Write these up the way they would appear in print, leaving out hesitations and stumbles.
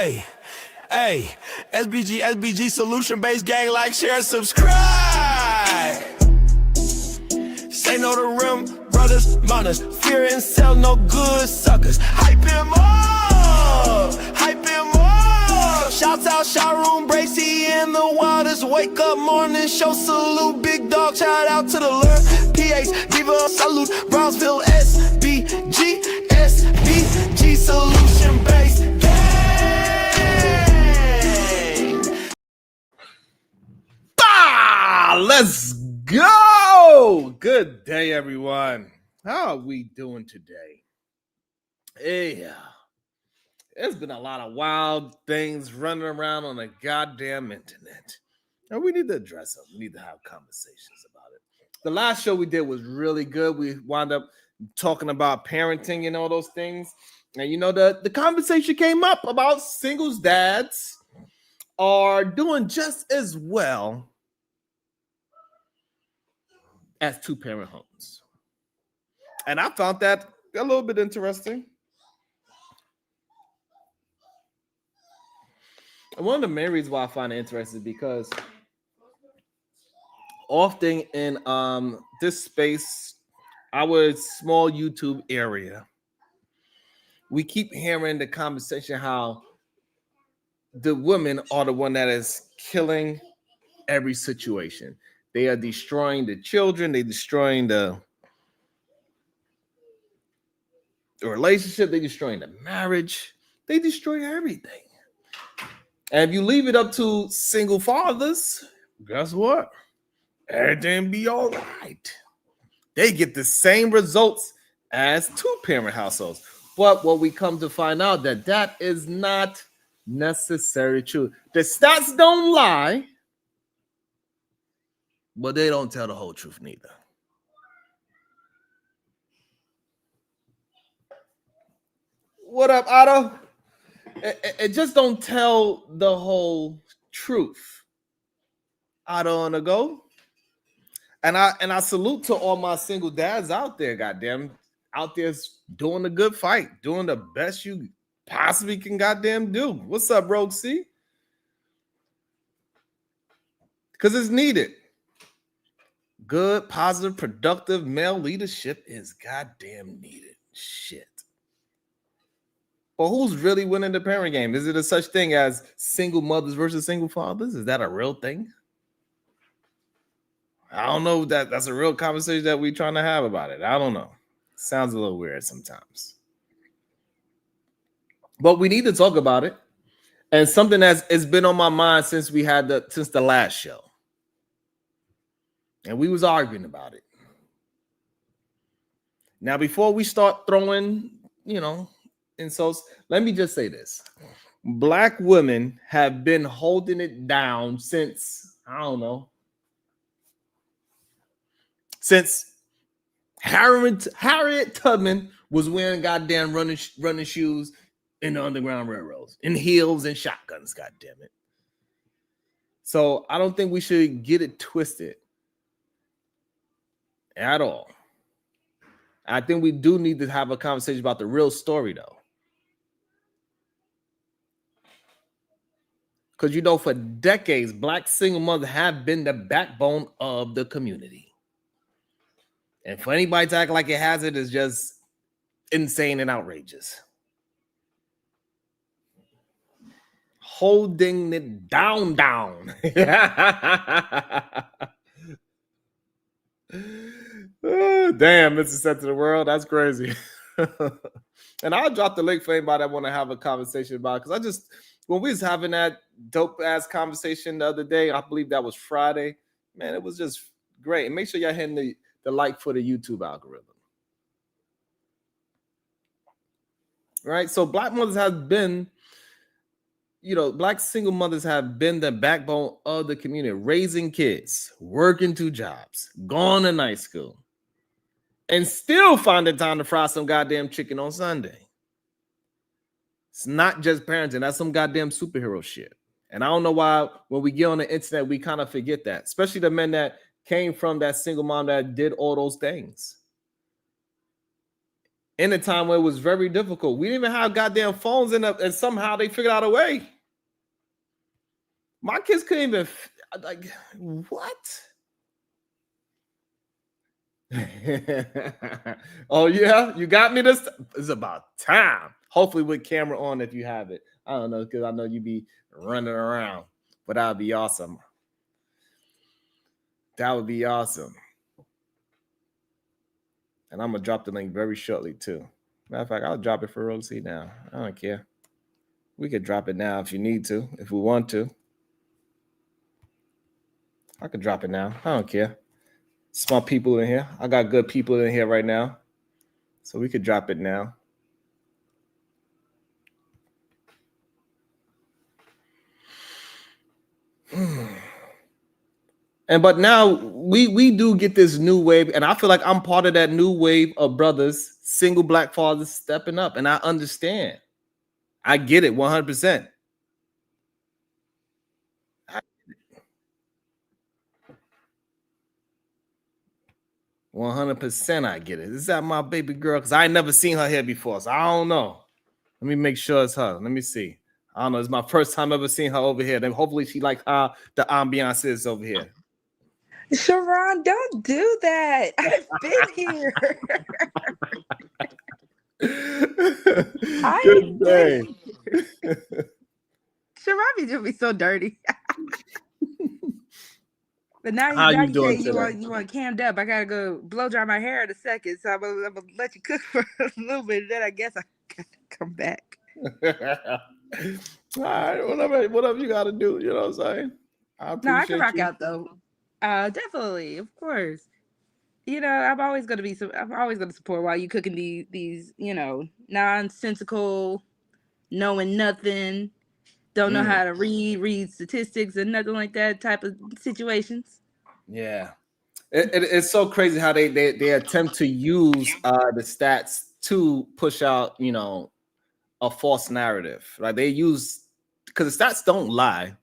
Hey, hey, SBG solution based gang, like, share, subscribe. Say no to rim, brothers, mothers, fear and sell no good suckers. Hype him up, hype him up. Shouts out Sharoon, Bracy, and the Waters. Wake up morning, show salute, big dog, shout out to the Lord. PH, Diva, salute, Brownsville, SBG solution based gang. Let's go. Good day, everyone. How are we doing today? Yeah, there's been a lot of wild things running around on the goddamn internet, and we need to address them. We need to have conversations about it. The last show we did was really good. We wound up talking about parenting and all those things. And you know, the conversation came up about singles dads are doing just as well as two-parent homes. And I found that a little bit interesting. And one of the main reasons why I find it interesting is because often in this space, our small YouTube area, we keep hearing the conversation how the women are the one that is killing every situation. They are destroying the children. They're destroying the relationship. They're destroying the marriage. They destroy everything. And if you leave it up to single fathers, guess what? Everything be all right. They get the same results as two-parent households. But what we come to find out that is not necessarily true. The stats don't lie, but they don't tell the whole truth neither. What up, Otto? It just don't tell the whole truth. Otto on the go. And I salute to all my single dads out there, goddamn. Out there doing a good fight, doing the best you possibly can goddamn do. What's up, Rogue C? Because it's needed. Good, positive, productive male leadership is goddamn needed. Shit. But who's really winning the parent game? Is it a such thing as single mothers versus single fathers? Is that a real thing? I don't know if that's a real conversation that we're trying to have about it. I don't know. Sounds a little weird sometimes. But we need to talk about it. And something that's been on my mind since the last show. And we was arguing about it. Now, before we start throwing, insults, let me just say this. Black women have been holding it down since, I don't know, since Harriet Tubman was wearing goddamn running shoes in the Underground Railroads, in heels and shotguns, goddamn it. So I don't think we should get it twisted at all. I think we do need to have a conversation about the real story, though. Because, for decades, Black single mothers have been the backbone of the community. And for anybody to act like it hasn't is just insane and outrageous. Holding it down. Oh, damn, it's a set to the world. That's crazy. And I'll drop the link for anybody that want to have a conversation about it. Because when we was having that dope ass conversation the other day, I believe that was Friday, man, it was just great. And make sure y'all hitting the like for the YouTube algorithm. Right? So Black mothers have been, Black single mothers have been the backbone of the community, raising kids, working 2 jobs, going to night school, and still finding time to fry some goddamn chicken on Sunday. It's not just parenting. That's some goddamn superhero shit. And I don't know why when we get on the internet, we kind of forget that, especially the men that came from that single mom that did all those things. in a time where it was very difficult. We didn't even have goddamn phones and somehow they figured out a way. My kids couldn't even like what? Oh yeah, you got me this. It's about time. Hopefully with camera on if you have it. I don't know because I know you be running around, but that would be awesome. That would be awesome. And I'm gonna drop the link very shortly too. Matter of fact, I'll drop it for Rosie now. I don't care. We could drop it now if you need to, if we want to. I could drop it now. I don't care. Smart people in here. I got good people in here right now. So we could drop it now. But now we do get this new wave, and I feel like I'm part of that new wave of brothers, single black fathers stepping up, and I understand. I get it 100%. 100% I get it. Is that my baby girl? Because I ain't never seen her here before, so I don't know. Let me make sure it's her. Let me see. I don't know. It's my first time ever seeing her over here. Then hopefully she like how the ambiance is over here. Sharon, don't do that. I've been here. Good day. Sharon be doing me so dirty. But now How you you doing say today? you want cammed up. I gotta go blow dry my hair in a second, so I'm gonna let you cook for a little bit. Then I guess I gotta come back. All right, whatever you got to do. You know what I'm saying? I No, I can appreciate rock you. out though. Definitely, of course. You know, I'm always gonna support while you cooking these nonsensical, knowing nothing, don't know how to read statistics and nothing like that type of situations. Yeah. It's so crazy how they attempt to use the stats to push out, a false narrative. Like they use, because the stats don't lie.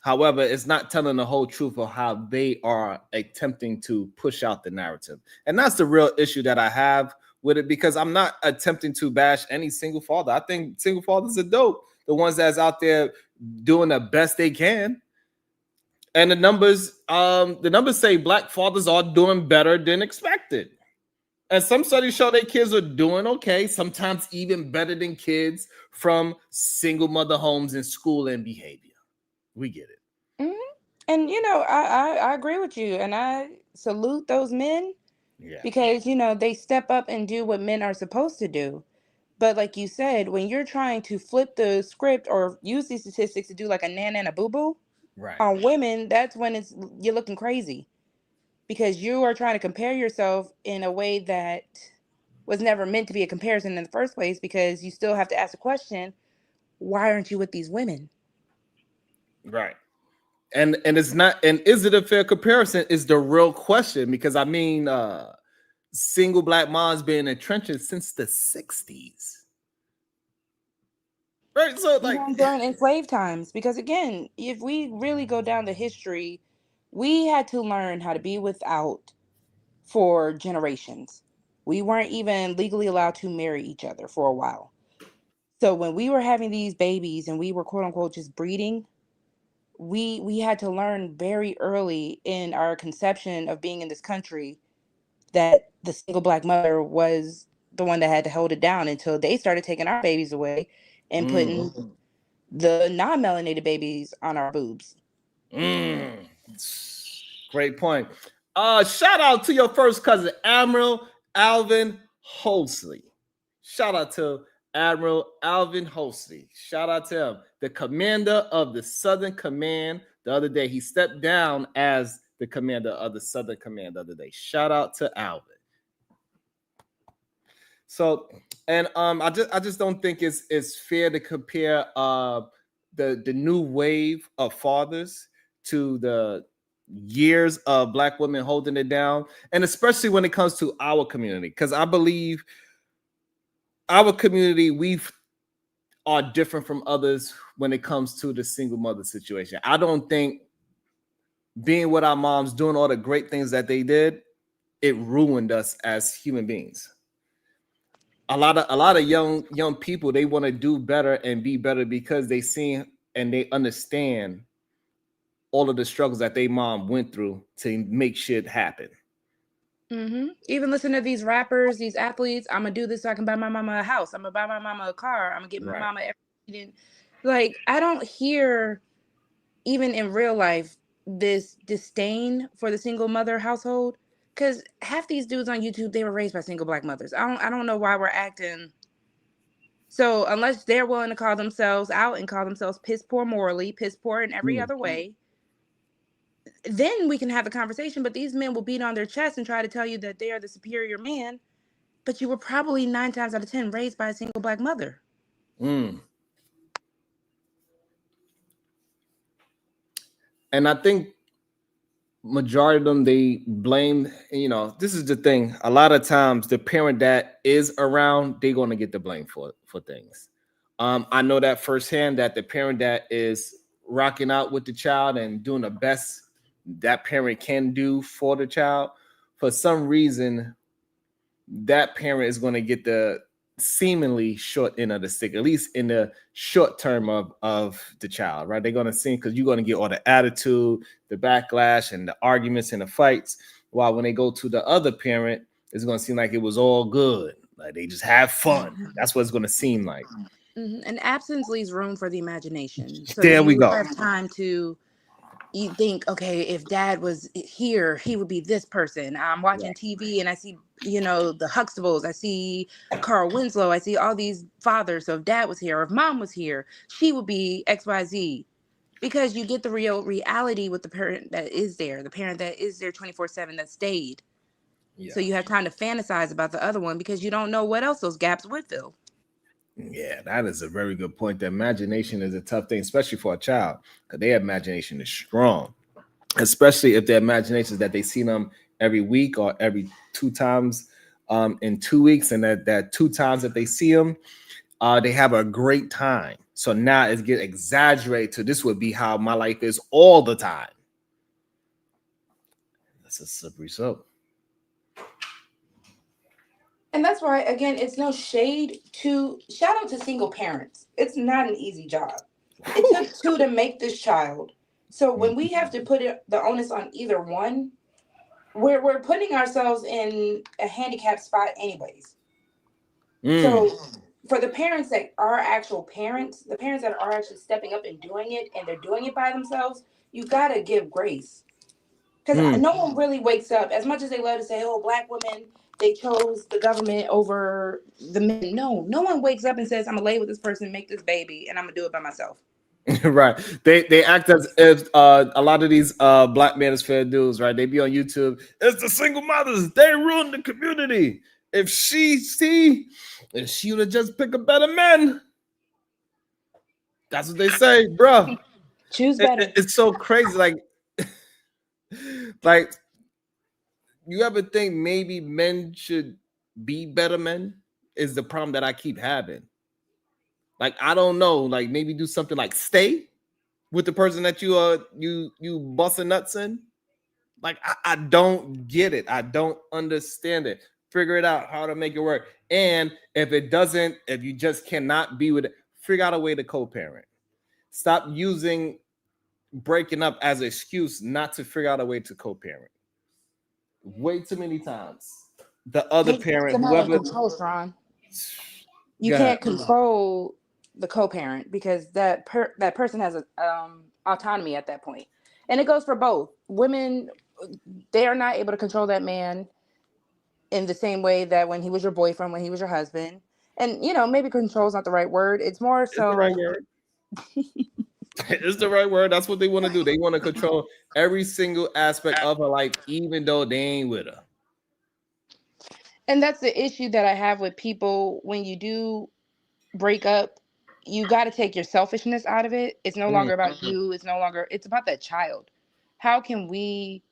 However, it's not telling the whole truth of how they are attempting to push out the narrative. And that's the real issue that I have with it, because I'm not attempting to bash any single father. I think single fathers are dope. The ones that's out there doing the best they can. And the numbers say black fathers are doing better than expected. And some studies show that kids are doing okay, sometimes even better than kids from single mother homes in school and behavior. We get it. Mm-hmm. And I agree with you, and I salute those men. Yeah. Because they step up and do what men are supposed to do. But like you said, when you're trying to flip the script or use these statistics to do like a nan and a boo boo on women, that's when you're looking crazy, because you are trying to compare yourself in a way that was never meant to be a comparison in the first place, because you still have to ask the question, why aren't you with these women? Right. And it's not, and is it a fair comparison is the real question, because I mean single black moms been in trenches since the 60s. Right. So like During enslaved times, because again, if we really go down the history, we had to learn how to be without for generations. We weren't even legally allowed to marry each other for a while. So when we were having these babies and we were quote unquote just breeding, we had to learn very early in our conception of being in this country that the single black mother was the one that had to hold it down until they started taking our babies away and putting the non-melanated babies on our boobs. Great point. Shout out to your first cousin, Admiral Alvin Holsley. Shout out to Admiral Alvin Holsley. Shout out to him, the commander of the Southern Command. The other day, he stepped down as the commander of the Southern Command the other day. Shout out to Alvin. So, and I just don't think it's fair to compare the new wave of fathers to the years of black women holding it down, and especially when it comes to our community, because I believe our community, we are different from others when it comes to the single mother situation. I don't think being with our moms, doing all the great things that they did, it ruined us as human beings. a lot of young people, they want to do better and be better because they see and they understand all of the struggles that they mom went through to make shit happen. Even listen to these rappers, these athletes. I'm gonna do this so I can buy my mama a house. I'm gonna buy my mama a car. I'm gonna get my Right. mama everything. Like, I don't hear, even in real life, this disdain for the single mother household. Because half these dudes on YouTube, they were raised by single black mothers. I don't know why we're acting. So unless they're willing to call themselves out and call themselves piss poor morally, piss poor in every other way, then we can have a conversation. But these men will beat on their chest and try to tell you that they are the superior man. But you were probably 9 times out of 10 raised by a single black mother. Mm. And I think majority of them, they blame, this is the thing, a lot of times the parent that is around, they're going to get the blame for things. I know that firsthand, that the parent that is rocking out with the child and doing the best that parent can do for the child, for some reason that parent is going to get the seemingly short end of the stick, at least in the short term of the child, right? They're going to see, because you're going to get all the attitude, the backlash, and the arguments and the fights. While when they go to the other parent, it's going to seem like it was all good. Like they just have fun. That's what it's going to seem like. And absence leaves room for the imagination. So There we you go. have time to, you think, okay, if dad was here, he would be this person. I'm watching TV and I see, the Huxtables, I see Carl Winslow, I see all these fathers. So if dad was here, or if mom was here, she would be XYZ. Because you get the real reality with the parent that is there, the parent that is there 24/7, that stayed. Yeah. So you have time to fantasize about the other one because you don't know what else those gaps would fill. Yeah, that is a very good point. The imagination is a tough thing, especially for a child, because their imagination is strong. Especially if their imagination is that they see them every week or every 2 times in 2 weeks, and that 2 times that they see them, they have a great time. So now it's get exaggerated to this would be how my life is all the time. That's a slippery slope. And that's why, again, it's no shade to, shout out to single parents. It's not an easy job. It took two to make this child. So when we have to put the onus on either one, we're putting ourselves in a handicapped spot anyways. So for the parents that are actual parents, the parents that are actually stepping up and doing it, and they're doing it by themselves, you gotta give grace. Because no one really wakes up, as much as they love to say, oh, black women, they chose the government over the men. No one wakes up and says, I'm gonna lay with this person, make this baby, and I'm gonna do it by myself. Right. They act as if a lot of these black manosphere dudes, right? They be on YouTube. It's the single mothers. They ruined the community. If she would have just picked a better man. That's what they say, bro. Choose better. It's so crazy. Like, you ever think maybe men should be better men? Is the problem that I keep having. Like, I don't know. Like, maybe do something like stay with the person that you busting nuts in. Like, I don't get it. I don't understand it. Figure it out how to make it work. And if you just cannot be with it, figure out a way to co-parent. Stop using breaking up as an excuse not to figure out a way to co-parent. Way too many times. The other parent, whoever. Control, you can't control the co-parent because that person has a autonomy at that point. And it goes for both. Women, they are not able to control that man in the same way that when he was your boyfriend, when he was your husband. And, maybe control is not the right word. It's more so. It's the right word. It's the right word. That's what they want to do. They want to control every single aspect of her life, even though they ain't with her. And that's the issue that I have with people. When you do break up, you got to take your selfishness out of it. It's no longer about you. It's about that child. How can we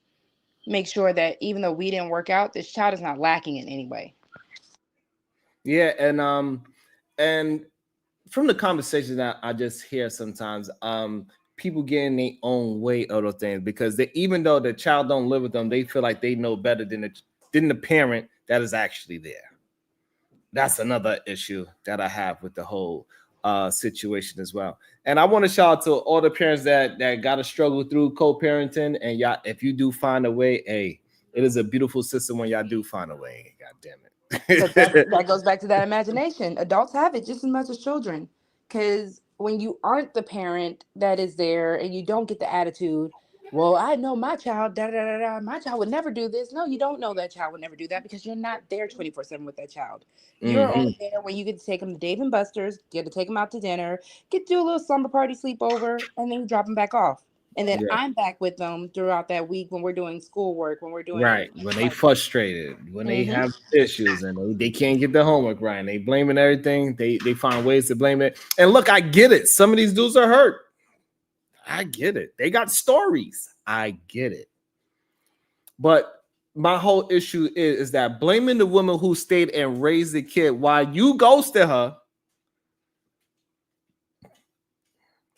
make sure that even though we didn't work out, this child is not lacking in any way? Yeah, and from the conversation that I just hear sometimes, people get in their own way of those things because even though the child don't live with them, they feel like they know better than the parent that is actually there. that's another issue that I have with the whole situation as well. And I want to shout out to all the parents that got to struggle through co-parenting. And y'all, if you do find a way, hey, it is a beautiful system when y'all do find a way. God damn But that it. that goes back to that imagination. Adults have it just as much as children. Because when you aren't the parent that is there and you don't get the attitude, well, I know my child, da da da da, my child would never do this. No, you don't know that child would never do that because you're not there 24/7 with that child. You're Mhm. only there when you get to take them to Dave and Buster's, get to take them out to dinner, get to do a little slumber party sleepover, and then you drop them back off. And then Yeah. I'm back with them throughout that week when we're doing schoolwork, when we're doing Right. When they like, frustrated, when they mm-hmm. have issues and they can't get their homework right, and they blaming everything, they find ways to blame it. And look, I get it. Some of these dudes are hurt. I get it. They got stories. I get it. But my whole issue is that blaming the woman who stayed and raised the kid while you ghosted her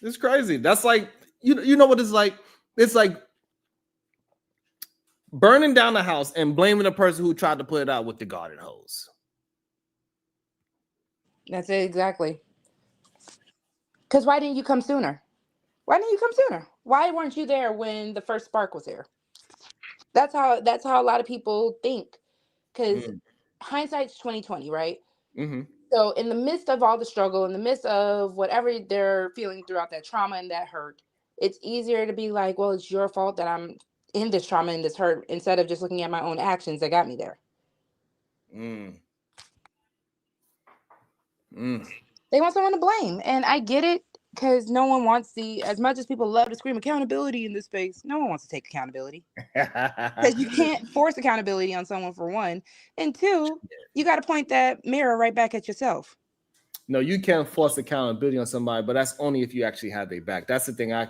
is crazy. That's like, you know what it's like? It's like burning down the house and blaming the person who tried to put it out with the garden hose. That's it exactly. Because why didn't you come sooner? Why didn't you come sooner? Why weren't you there when the first spark was there? That's how a lot of people think. Because Mm, hindsight's 2020, right? mhm. So in the midst of all the struggle, in the midst of whatever they're feeling throughout that trauma and that hurt, it's easier to be like, well, it's your fault that I'm in this trauma and this hurt, instead of just looking at my own actions that got me there. Mm, mm. They want someone to blame. And I get it, because no one wants as much as people love to scream accountability in this space, no one wants to take accountability. Because you can't force accountability on someone, for one. And two, you got to point that mirror right back at yourself. No, you can't force accountability on somebody, but that's only if you actually have their back. That's the thing I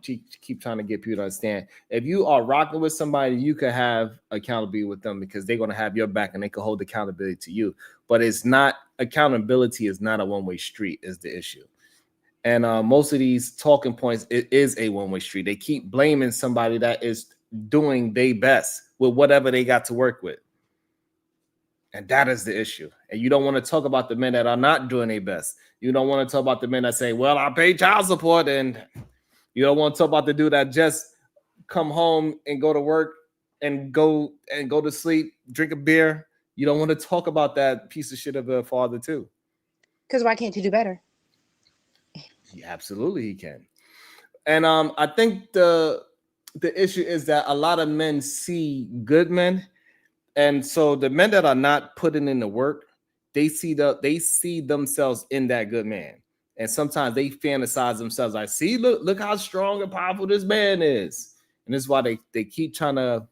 keep trying to get people to understand. If you are rocking with somebody, you can have accountability with them because they're going to have your back and they can hold accountability to you. But it's not, accountability is not a one-way street is the issue. And most of these talking points, it is a one-way street. They keep blaming somebody that is doing their best with whatever they got to work with. And that is the issue. And you don't want to talk about the men that are not doing their best. You don't want to talk about the men that say, well, I pay child support. And you don't want to talk about the dude that just come home and go to work and go to sleep, drink a beer. You don't want to talk about that piece of shit of a father too. Because why can't you do better? Yeah, absolutely he can. And I think the issue is that a lot of men see good men. And so the men that are not putting in the work, they see themselves in that good man. And sometimes they fantasize themselves like, see, look how strong and powerful this man is. And this is why they keep trying to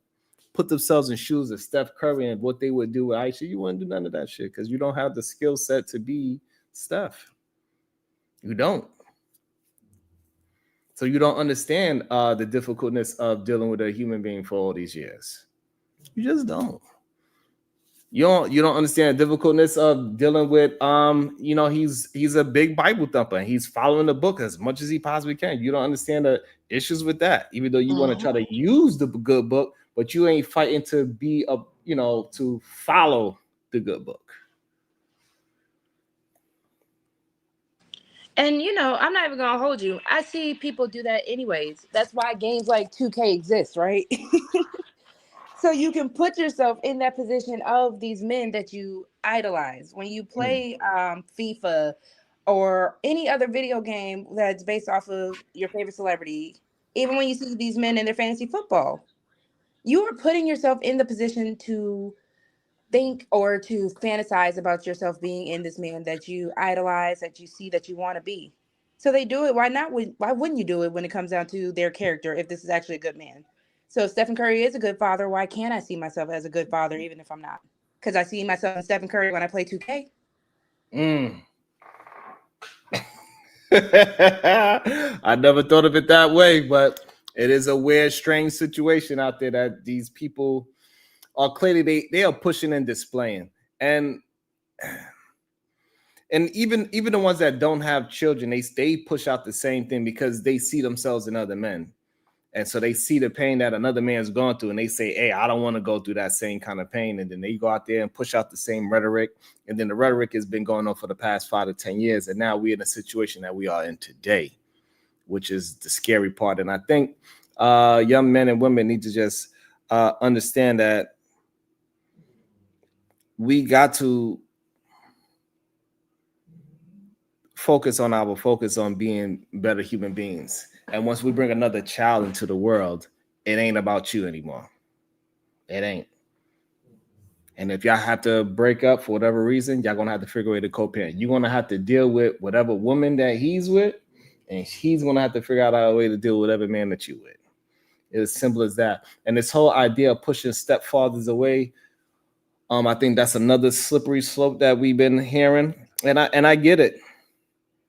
put themselves in shoes of Steph Curry and what they would do with Aisha. You wouldn't do none of that shit because you don't have the skill set to be Steph. You don't. So you don't understand the difficultness of dealing with a human being for all these years. You just don't. You don't understand the difficultness of dealing with he's a big Bible thumper and he's following the book as much as he possibly can. You don't understand the issues with that, even though you want to try to use the good book, but you ain't fighting to be to follow the good book. And I'm not even gonna hold you. I see people do that anyways. That's why games like 2K exist, right? So you can put yourself in that position of these men that you idolize. When you play FIFA or any other video game that's based off of your favorite celebrity, even when you see these men in their fantasy football, you are putting yourself in the position to think or to fantasize about yourself being in this man that you idolize, that you see, that you want to be. So they do it. Why not? Why wouldn't you do it when it comes down to their character, if this is actually a good man? So if Stephen Curry is a good father, why can't I see myself as a good father even if I'm not? Because I see myself in Stephen Curry when I play 2K. I never thought of it that way, but it is a weird, strange situation out there that these people are clearly they are pushing and displaying. And even the ones that don't have children, they push out the same thing because they see themselves in other men. And so they see the pain that another man's going through and they say, hey, I don't want to go through that same kind of pain. And then they go out there and push out the same rhetoric. And then the rhetoric has been going on for the past 5 to 10 years. And now we're in a situation that we are in today, which is the scary part. And I think young men and women need to just understand that we got to focus on being better human beings. And once we bring another child into the world, it ain't about you anymore. It ain't. And if y'all have to break up for whatever reason, y'all gonna have to figure out a way to co-parent. You're gonna have to deal with whatever woman that he's with, and he's gonna have to figure out a way to deal with whatever man that you with. It's as simple as that. And this whole idea of pushing stepfathers away, I think that's another slippery slope that we've been hearing. And I get it.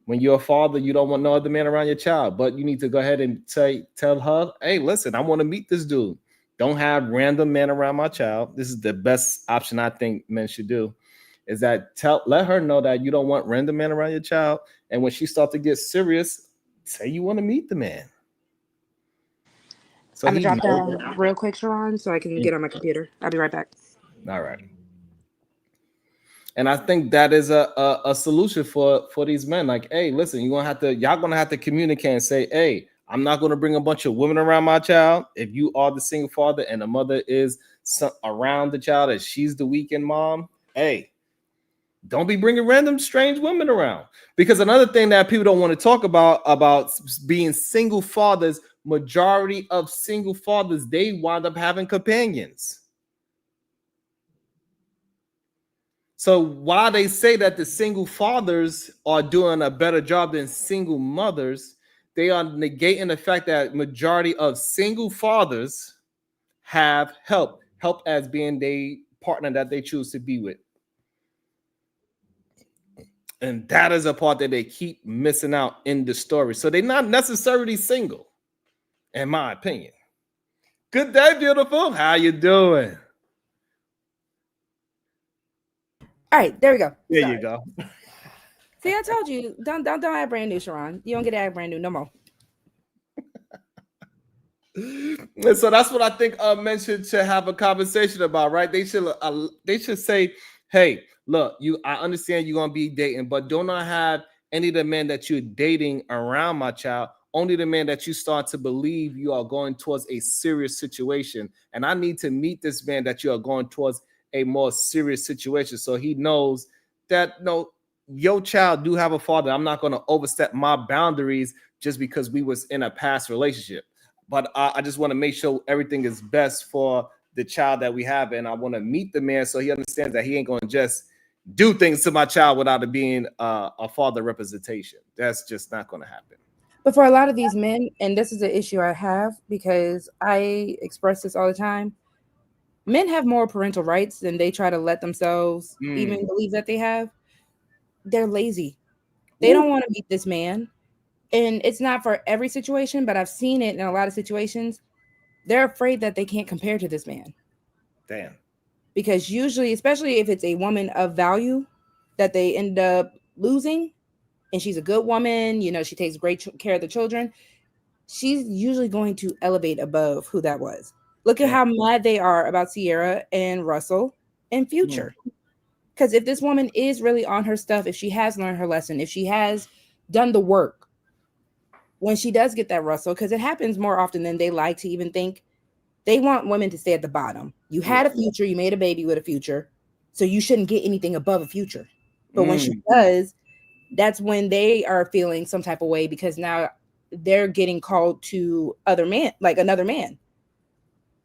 When you're a father, you don't want no other man around your child, but you need to go ahead and tell her, hey, listen, I want to meet this dude. Don't have random men around my child. This is the best option I think men should do, is that let her know that you don't want random men around your child. And when she starts to get serious, say you want to meet the man. So I'm going to drop down real quick, Sharon, so I can get on my computer. I'll be right back. All right. And I think that is a solution for these men. Like, hey, listen, y'all gonna have to communicate and say, hey, I'm not gonna bring a bunch of women around my child. If you are the single father and the mother is around the child and she's the weekend mom, hey, don't be bringing random strange women around. Because another thing that people don't want to talk about being single fathers, majority of single fathers, they wind up having companions. So while they say that the single fathers are doing a better job than single mothers, they are negating the fact that majority of single fathers have help as being the partner that they choose to be with. And that is a part that they keep missing out in the story. So they're not necessarily single, in my opinion. Good day, beautiful. How you doing? All right, there we go. There you go. See, I told you, don't add brand new, Sharon. You don't get to add brand new no more. And so that's what I think men should have a conversation about, right? They should say, hey, look, I understand you're gonna be dating, but do not have any of the men that you're dating around my child. Only the man that you start to believe you are going towards a serious situation. And I need to meet this man that you are going towards a more serious situation, so he knows that no, your child do have a father. I'm not going to overstep my boundaries just because we was in a past relationship. But I just want to make sure everything is best for the child that we have, and I want to meet the man so he understands that he ain't going to just do things to my child without it being a father representation. That's just not going to happen. But for a lot of these men, and this is an issue I have because I express this all the time, men have more parental rights than they try to let themselves even believe that they have. They're lazy. They don't want to meet this man. And it's not for every situation, but I've seen it in a lot of situations. They're afraid that they can't compare to this man. Damn. Because usually, especially if it's a woman of value that they end up losing, and she's a good woman, she takes great care of the children, she's usually going to elevate above who that was. Look at how mad they are about Sierra and Russell and Future. Because if this woman is really on her stuff, if she has learned her lesson, if she has done the work, when she does get that Russell, because it happens more often than they like to even think, they want women to stay at the bottom. You had a Future, you made a baby with a Future, so you shouldn't get anything above a Future. But when she does, that's when they are feeling some type of way because now they're getting called to another man.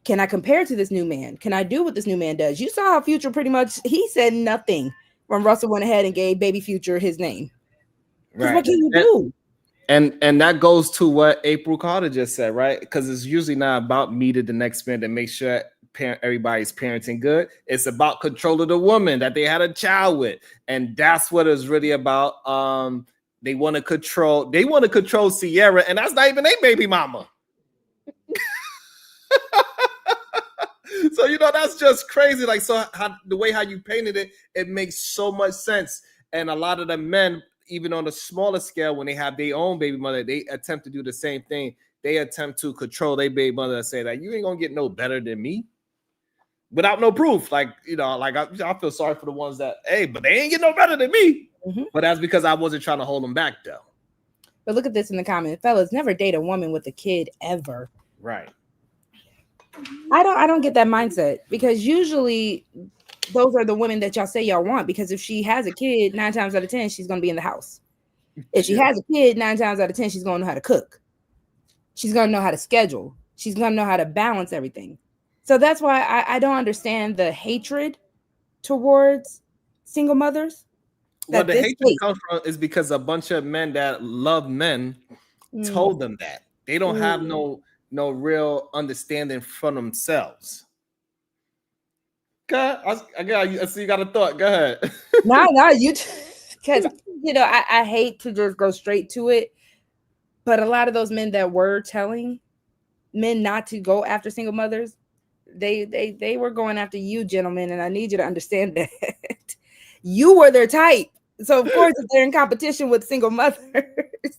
Can I compare to this new man? Can I do what this new man does? You saw how Future pretty much, he said nothing when Russell went ahead and gave baby Future his name. Right. What can you do? And that goes to what April Carter just said, right? Because it's usually not about me to the next man to make sure everybody's parenting good. It's about control of the woman that they had a child with. And that's what it's really about. They want to control Sierra, and that's not even a baby mama. So, that's just crazy. Like, so the way how you painted it, it makes so much sense. And a lot of the men, even on a smaller scale, when they have their own baby mother, they attempt to do the same thing. they attempt to control their baby mother and say that you ain't gonna get no better than me without no proof. Like, like I feel sorry for the ones that, hey, but they ain't get no better than me. Mm-hmm. But that's because I wasn't trying to hold them back though. But look at this in the comment, fellas, never date a woman with a kid ever. Right. I don't get that mindset, because usually those are the women that y'all say y'all want, because if she has a kid, 9 times out of 10, she's going to be in the house. If she has a kid, 9 times out of 10, she's going to know how to cook. She's going to know how to schedule. She's going to know how to balance everything. So that's why I don't understand the hatred towards single mothers. Well, the hatred comes from is because a bunch of men that love men told them that. They don't have no real understanding from themselves. Go ahead. I see you got a thought. Go ahead. No, you, because I hate to just go straight to it, but a lot of those men that were telling men not to go after single mothers, they were going after you, gentlemen, and I need you to understand that you were their type. So of course, if they're in competition with single mothers,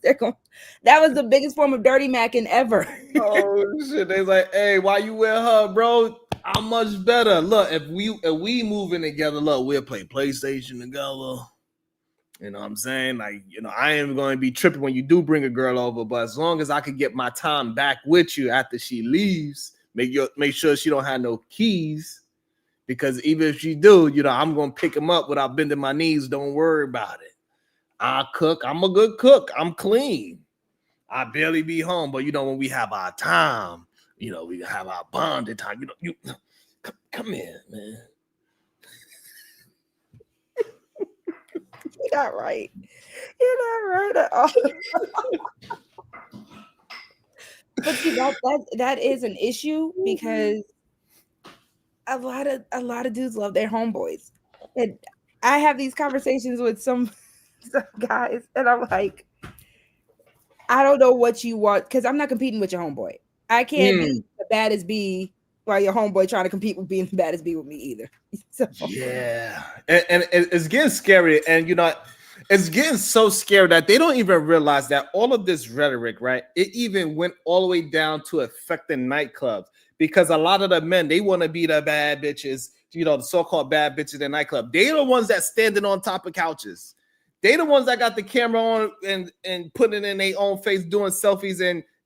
that was the biggest form of dirty macking ever. Oh shit! They like, hey, why you with her, bro? I'm much better. Look, if we moving together, look, we'll play PlayStation together. You know what I'm saying? Like, I ain't going to be tripping when you do bring a girl over, but as long as I could get my time back with you after she leaves, make sure she don't have no keys. Because even if she do, I'm going to pick them up without bending my knees. Don't worry about it. I cook. I'm a good cook. I'm clean. I barely be home. But, when we have our time, we have our bonding time. Come here, man. You're not right. You're not right at all. But see, that is an issue, because a lot of dudes love their homeboys, and I have these conversations with some guys, and I'm like, I don't know what you want, because I'm not competing with your homeboy. I can't be the baddest bee while your homeboy trying to compete with being the baddest bee with me either. So. Yeah, and it's getting scary, and it's getting so scary that they don't even realize that all of this rhetoric, right? It even went all the way down to affecting nightclubs. Because a lot of the men, they want to be the bad bitches, the so-called bad bitches in nightclub. They're the ones that standing on top of couches. They the ones that got the camera on and putting it in their own face, doing selfies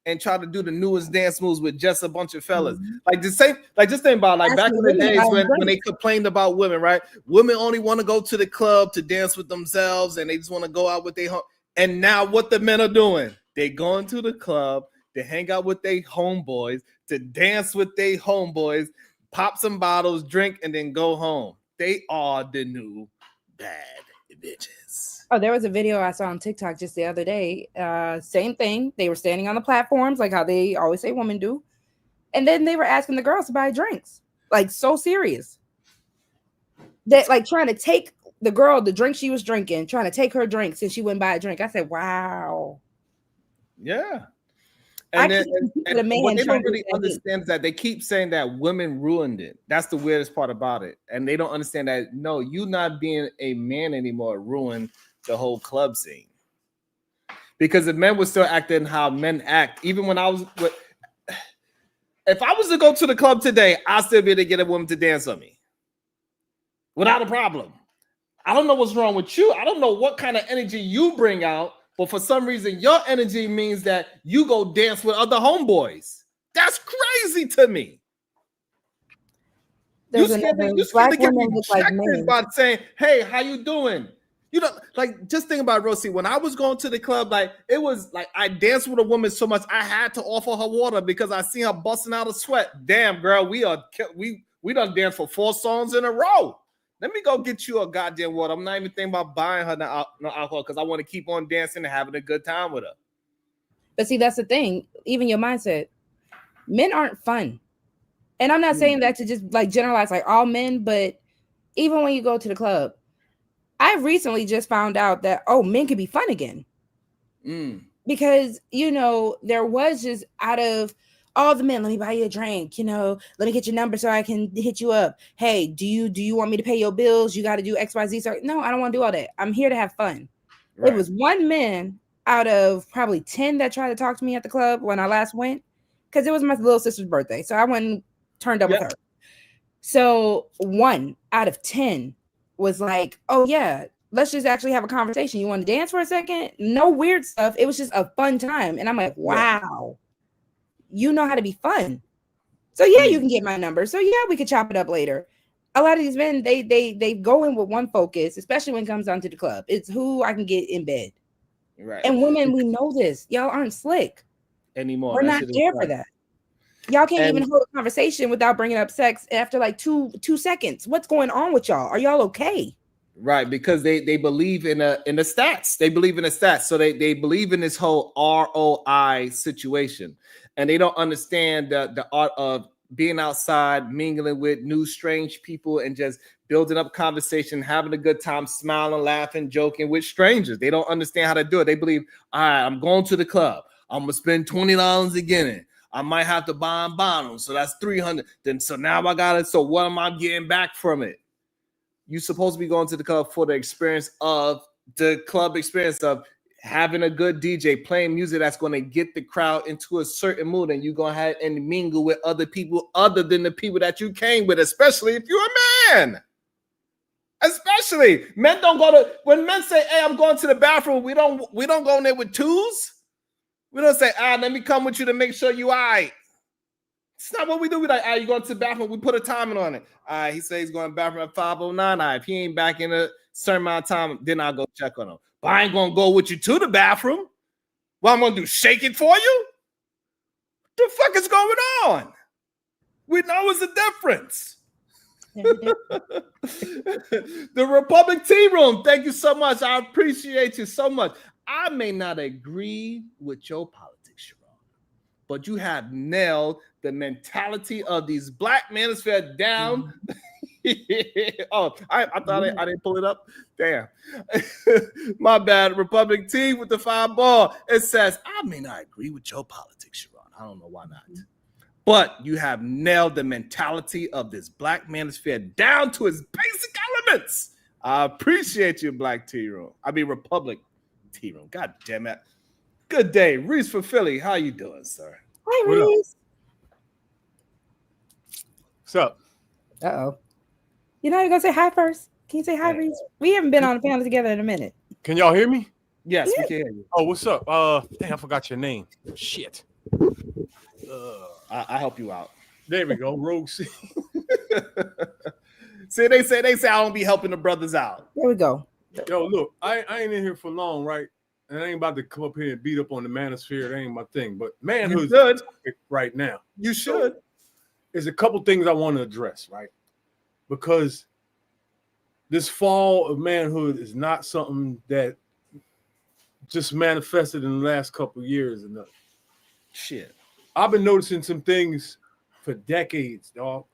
and try to do the newest dance moves with just a bunch of fellas. Like just think about back in the days when they complained about women, right? Women only want to go to the club to dance with themselves, and they just want to go out with their home. And now what the men are doing? They going to the club, to hang out with their homeboys, to dance with their homeboys, pop some bottles, drink, and then go home. They are the new bad bitches. Oh, there was a video I saw on TikTok just the other day. Same thing. They were standing on the platforms, like how they always say women do. And then they were asking the girls to buy drinks. Like, so serious. That, like, trying to take the girl the drink she was drinking, trying to take her drink since she wouldn't buy a drink. I said, wow. Yeah. And what they don't really understand is that they keep saying that women ruined it. That's the weirdest part about it. And they don't understand that, no, you not being a man anymore ruined the whole club scene. Because if men were still acting how men act, even when I was, if I was to go to the club today, I'd still be able to get a woman to dance on me without a problem. I don't know what's wrong with you. I don't know what kind of energy you bring out. But for some reason, your energy means that you go dance with other homeboys. That's crazy to me. There's another black women look like men. By saying, "Hey, how you doing?" Like just think about Rosie. When I was going to the club, like it was like I danced with a woman so much I had to offer her water because I seen her busting out of sweat. Damn, girl, we done danced for 4 songs in a row. Let me go get you a goddamn water. I'm not even thinking about buying her no alcohol because I want to keep on dancing and having a good time with her. But see, that's the thing. Even your mindset. Men aren't fun. And I'm not saying that to just like generalize like all men, but even when you go to the club, I recently just found out that, men can be fun again. Because, there was just out of all the men, let me buy you a drink, let me get your number so I can hit you up. Hey, do you want me to pay your bills? You got to do XYZ. So no, I don't want to do all that. I'm here to have fun. Right. It was one man out of probably 10 that tried to talk to me at the club when I last went, because it was my little sister's birthday. So I went and turned up with her. So 1 out of 10 was like, oh yeah, let's just actually have a conversation. You want to dance for a second? No weird stuff. It was just a fun time. And I'm like, wow, you know how to be fun. So yeah, you can get my number. So yeah, we could chop it up later. A lot of these men, they go in with one focus, especially when it comes down to the club. It's who I can get in bed. Right. And women, we know this. Y'all aren't slick anymore. We're not there for that. Y'all can't even hold a conversation without bringing up sex after like two seconds. What's going on with y'all? Are y'all okay? Right, because they believe in the stats. They believe in the stats. So they believe in this whole ROI situation. And they don't understand the art of being outside, mingling with new strange people and just building up conversation, having a good time, smiling, laughing, joking with strangers. They don't understand how to do it. They believe, all right, I'm going to the club. I'm going to spend $20 again. I might have to buy a bottle. So that's $300. Then so now I got it. So what am I getting back from it? You're supposed to be going to the club for the experience of having a good DJ, playing music that's going to get the crowd into a certain mood, and you're going to have and mingle with other people other than the people that you came with, especially if you're a man. Especially men don't go to, when men say, hey, I'm going to the bathroom, we don't go in there with twos. We don't say, let me come with you to make sure you all right. It's not what we do. We like, you going to the bathroom, we put a timing on it. He says he's going to the bathroom at 5:09. If he ain't back in a certain amount of time, then I'll go check on him. But I ain't going to go with you to the bathroom. What I'm going to do, shake it for you? What the fuck is going on? We know it's a difference. The Republic Tea Room, thank you so much. I appreciate you so much. I may not agree with your politics, Sharon, but you have nailed the mentality of these black manosphere down. Oh, I thought I didn't pull it up. Damn. My bad. Republic Tea with the 5 ball. It says, I may not agree with your politics, Sharon. I don't know why not. But you have nailed the mentality of this black manosphere down to its basic elements. I appreciate you, Black Tea Room. Republic Tea Room. God damn it. Good day. Reese for Philly. How you doing, sir? Hi, Reese. What's up? Uh-oh. You know you're going to say hi first. Can you say hi, Reese? We haven't been on a panel together in a minute. Can y'all hear me? Yes, we can hear you. Oh, what's up? Dang, I forgot your name. Shit. I'll help you out. There we go. Rogue C. See, they say I don't be helping the brothers out. There we go. Yo, look, I ain't in here for long, right? And I ain't about to come up here and beat up on the manosphere. That ain't my thing. But manhood is right now. You should. So, there's a couple things I want to address, right? Because this fall of manhood is not something that just manifested in the last couple of years. Enough. Shit. I've been noticing some things for decades, dog.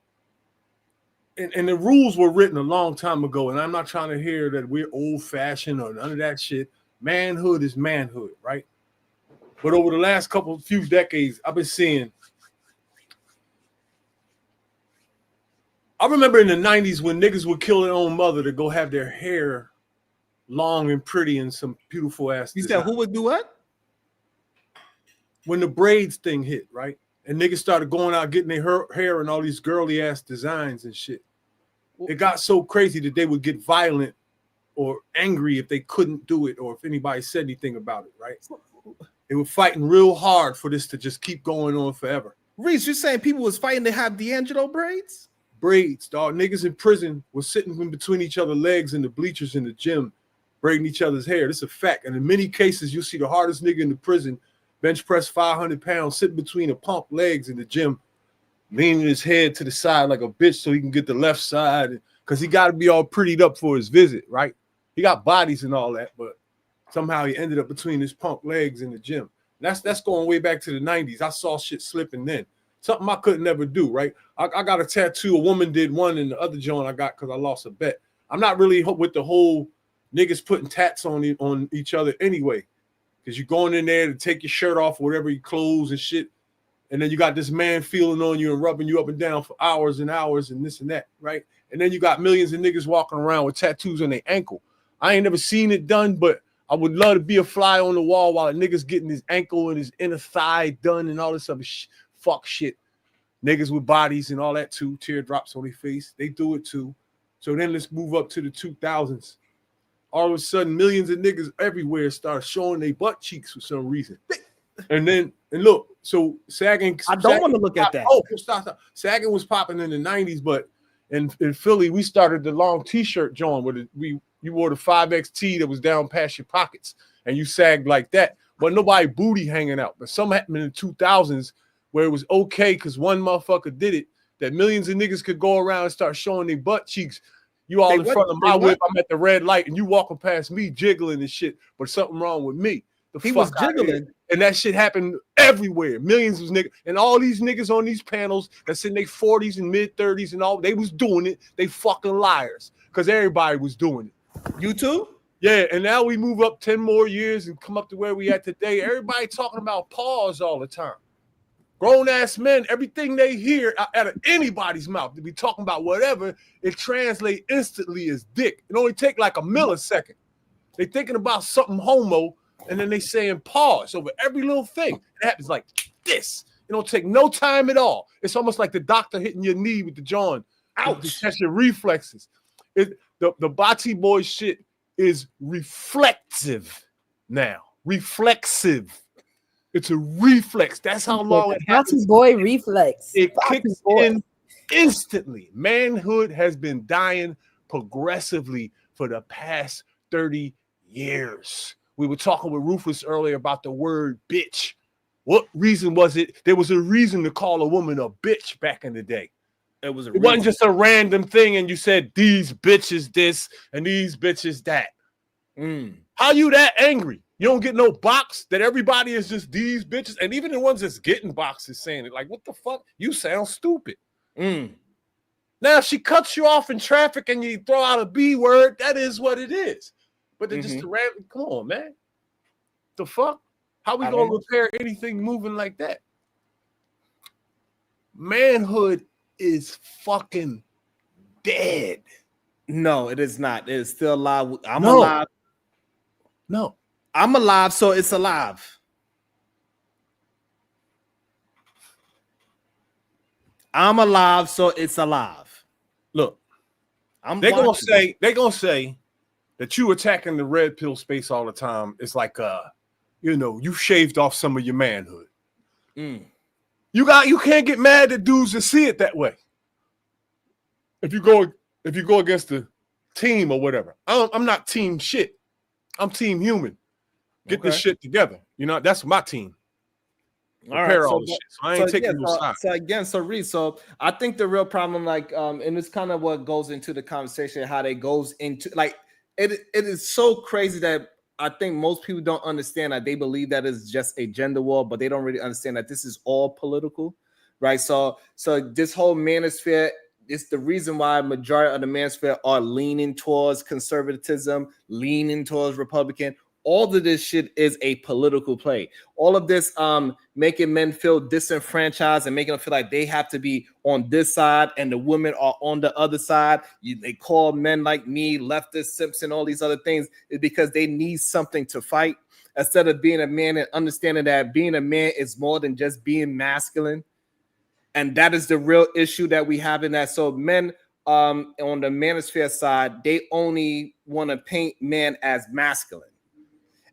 And the rules were written a long time ago. And I'm not trying to hear that we're old-fashioned or none of that shit. Manhood is manhood, right? But over the last few decades, I've been seeing. I remember in the 90s when niggas would kill their own mother to go have their hair long and pretty and some beautiful ass. You said who would do what? When the braids thing hit, right? And niggas started going out getting their hair and all these girly ass designs and shit. It got so crazy that they would get violent or angry if they couldn't do it or if anybody said anything about it, right? They were fighting real hard for this to just keep going on forever. Reese, you're saying people was fighting to have D'Angelo braids? Braids, dog. Niggas in prison were sitting in between each other's legs in the bleachers in the gym, braiding each other's hair. This is a fact. And in many cases, you'll see the hardest nigga in the prison bench press 500 pounds, sitting between the pump legs in the gym, leaning his head to the side like a bitch so he can get the left side because he got to be all prettied up for his visit, right? He got bodies and all that, but somehow he ended up between his pump legs in the gym. That's going way back to the 90s. I saw shit slipping then. Something I couldn't never do, right? I got a tattoo. A woman did one, and the other joint I got because I lost a bet. I'm not really with the whole niggas putting tats on each other anyway, because you're going in there to take your shirt off, whatever your clothes and shit, and then you got this man feeling on you and rubbing you up and down for hours and hours and this and that, right? And then you got millions of niggas walking around with tattoos on their ankle. I ain't never seen it done, but I would love to be a fly on the wall while a nigga's getting his ankle and his inner thigh done and all this other fuck shit. Niggas with bodies and all that too, teardrops on their face. They do it too. So then let's move up to the 2000s. All of a sudden, millions of niggas everywhere start showing their butt cheeks for some reason. And look, so sagging. I don't want to look at that. Oh, stop. Sagging was popping in the 90s, but in Philly, we started the long t-shirt joint where you wore the 5XT that was down past your pockets and you sagged like that. But nobody booty hanging out. But something happened in the 2000s where it was okay because one motherfucker did it, that millions of niggas could go around and start showing their butt cheeks. You all in front of my whip, I'm at the red light, and you walking past me jiggling and shit, but something wrong with me. He was jiggling. And that shit happened everywhere. Millions of niggas. And all these niggas on these panels that's in their 40s and mid-30s and all, they was doing it. They fucking liars because everybody was doing it. You too? Yeah, and now we move up 10 more years and come up to where we at today. Everybody talking about pause all the time. Grown-ass men, everything they hear out of anybody's mouth to be talking about whatever, it translates instantly as dick. It only take like a millisecond. They thinking about something homo, and then they saying pause over every little thing. It happens like this. It don't take no time at all. It's almost like the doctor hitting your knee with the John. Ouch. That's your reflexes. The Bati boy shit is reflexive now. Reflexive. It's a reflex. That's how long it happens. Boy reflex. It kicks in instantly. Manhood has been dying progressively for the past 30 years. We were talking with Rufus earlier about the word bitch. What reason was it? There was a reason to call a woman a bitch back in the day. It wasn't just a random thing and you said these bitches this and these bitches that. How you that angry? You don't get no box that everybody is just these bitches. And even the ones that's getting boxes saying it, like, what the fuck? You sound stupid. Now, if she cuts you off in traffic and you throw out a B word, that is what it is. But they're just a random, come on, man. The fuck? How we going to repair anything moving like that? Manhood is fucking dead. No, it is not. It is still alive. I'm alive. No. I'm alive, so it's alive. I'm alive, so it's alive. Look, they're gonna say that you attacking the red pill space all the time. It's like you shaved off some of your manhood. You can't get mad at dudes that see it that way. If you go against the team or whatever. I'm not team shit. I'm team human. Get this shit together. You know, that's my team. All right, all the shit. So I ain't taking no side. So again, Reed, so I think the real problem, like, and it's kind of what goes into the conversation, how they goes into, like, it is so crazy that I think most people don't understand that. They believe that it's just a gender war, but they don't really understand that this is all political, right? So this whole manosphere, it's the reason why majority of the manosphere are leaning towards conservatism, leaning towards Republican. All of this shit is a political play. All of this making men feel disenfranchised and making them feel like they have to be on this side and the women are on the other side. They call men like me leftist, simps, and all these other things is because they need something to fight instead of being a man and understanding that being a man is more than just being masculine. And that is the real issue that we have in that. So men on the manosphere side, they only want to paint man as masculine.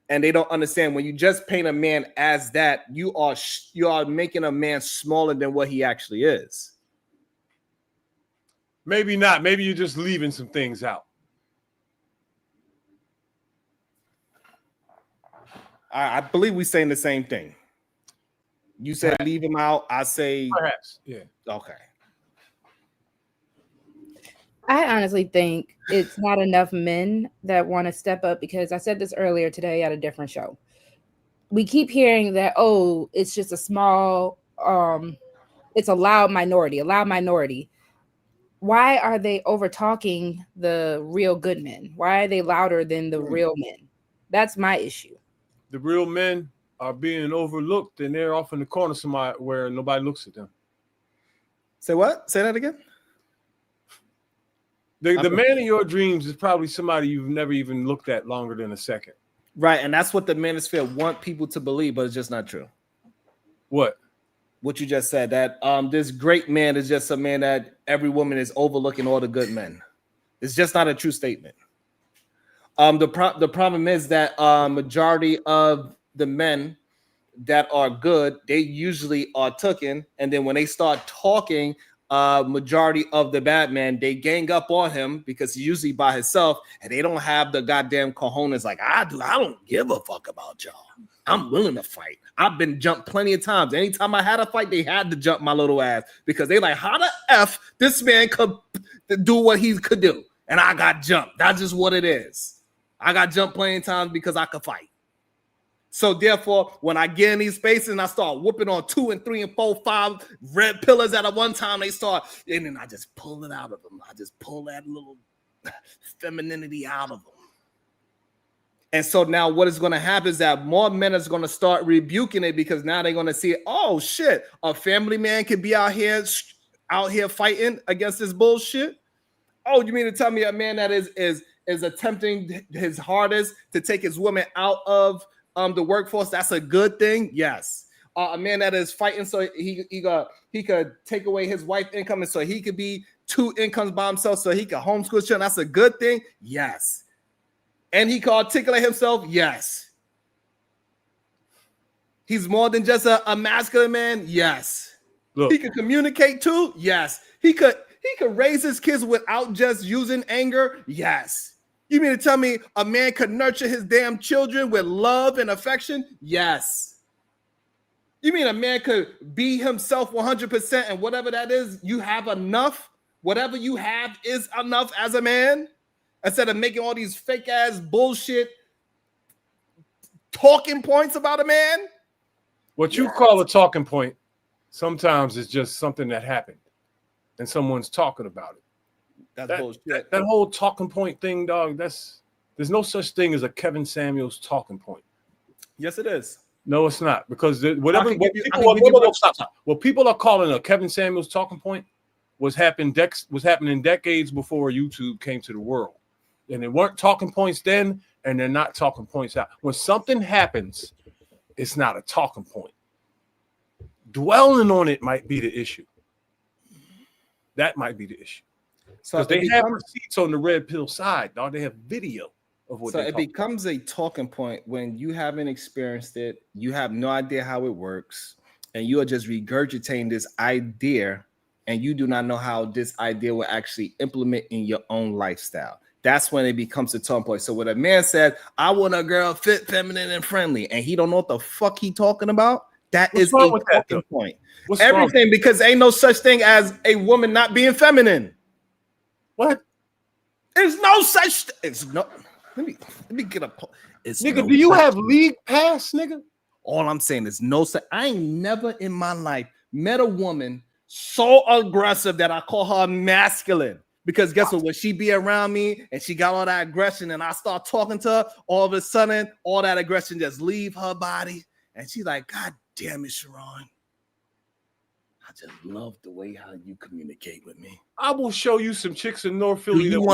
And they don't understand when you just paint a man as that, you are making a man smaller than what he actually is. Maybe not. Maybe you're just leaving some things out. I believe we're saying the same thing. You said leave him out. I say perhaps. Yeah. Okay. I honestly think it's not enough men that want to step up because I said this earlier today at a different show. We keep hearing that, oh, it's just a small, it's a loud minority. Why are they over talking the real good men? Why are they louder than the real men? That's my issue. The real men are being overlooked and they're off in the corner somewhere where nobody looks at them. Say what? Say that again? The man in your dreams is probably somebody you've never even looked at longer than a second. Right, and that's what the manosphere want people to believe, but it's just not true. What you just said, that this great man is just a man that every woman is overlooking all the good men. It's just not a true statement. The problem is that majority of the men that are good, they usually are taken, and then when they start talking, majority of the bad men, they gang up on him because he's usually by himself, and they don't have the goddamn cojones like I do. I don't give a fuck about y'all. I'm willing to fight. I've been jumped plenty of times. Anytime I had a fight, they had to jump my little ass because they like, how the F this man could do what he could do? And I got jumped. That's just what it is. I got jumped plenty of times because I could fight. So therefore, when I get in these spaces and I start whooping on 2 and 3 and 4, 5 red pillars at a one time, they start, and then I just pull it out of them. I just pull that little femininity out of them. And so now what is going to happen is that more men is going to start rebuking it because now they're going to see, oh shit, a family man can be out here fighting against this bullshit. Oh, you mean to tell me a man that is attempting his hardest to take his woman out of the workforce, that's a good thing? Yes. A man that is fighting so he could take away his wife's income and so he could be 2 incomes by himself so he could homeschool children, that's a good thing? Yes. And he can articulate himself? Yes. He's more than just a masculine man? Yes. Look. He can communicate too? Yes. He could raise his kids without just using anger? Yes. You mean to tell me a man could nurture his damn children with love and affection? Yes. You mean a man could be himself 100% and whatever that is, you have enough? Whatever you have is enough as a man? Instead of making all these fake ass bullshit talking points about a man? What you call a talking point sometimes is just something that happened and someone's talking about it. That's bullshit. That whole talking point thing, dog, there's no such thing as a Kevin Samuels talking point. Yes, it is. No, it's not, because what people are calling a Kevin Samuels talking point was happening decades before YouTube came to the world. And they weren't talking points then, and they're not talking points out. When something happens, it's not a talking point. Dwelling on it might be the issue. That might be the issue. So they have receipts on the red pill side, dog. They have video of what. So it becomes a talking point when you haven't experienced it, you have no idea how it works, and you are just regurgitating this idea, and you do not know how this idea will actually implement in your own lifestyle. That's when it becomes a talking point. So when a man says, I want a girl fit, feminine, and friendly, and he don't know what the fuck he talking about, that is a talking point. Everything, because ain't no such thing as a woman not being feminine. What? There's no such it's no let me get a nigga, no, do you have league pass, nigga? All I'm saying is no such. I ain't never in my life met a woman so aggressive that I call her masculine. Because guess what? When she be around me and she got all that aggression and I start talking to her, all of a sudden, all that aggression just leave her body. And she's like, God damn it, Sharon. I just love the way how you communicate with me. I will show you some chicks in North Philly. Do you?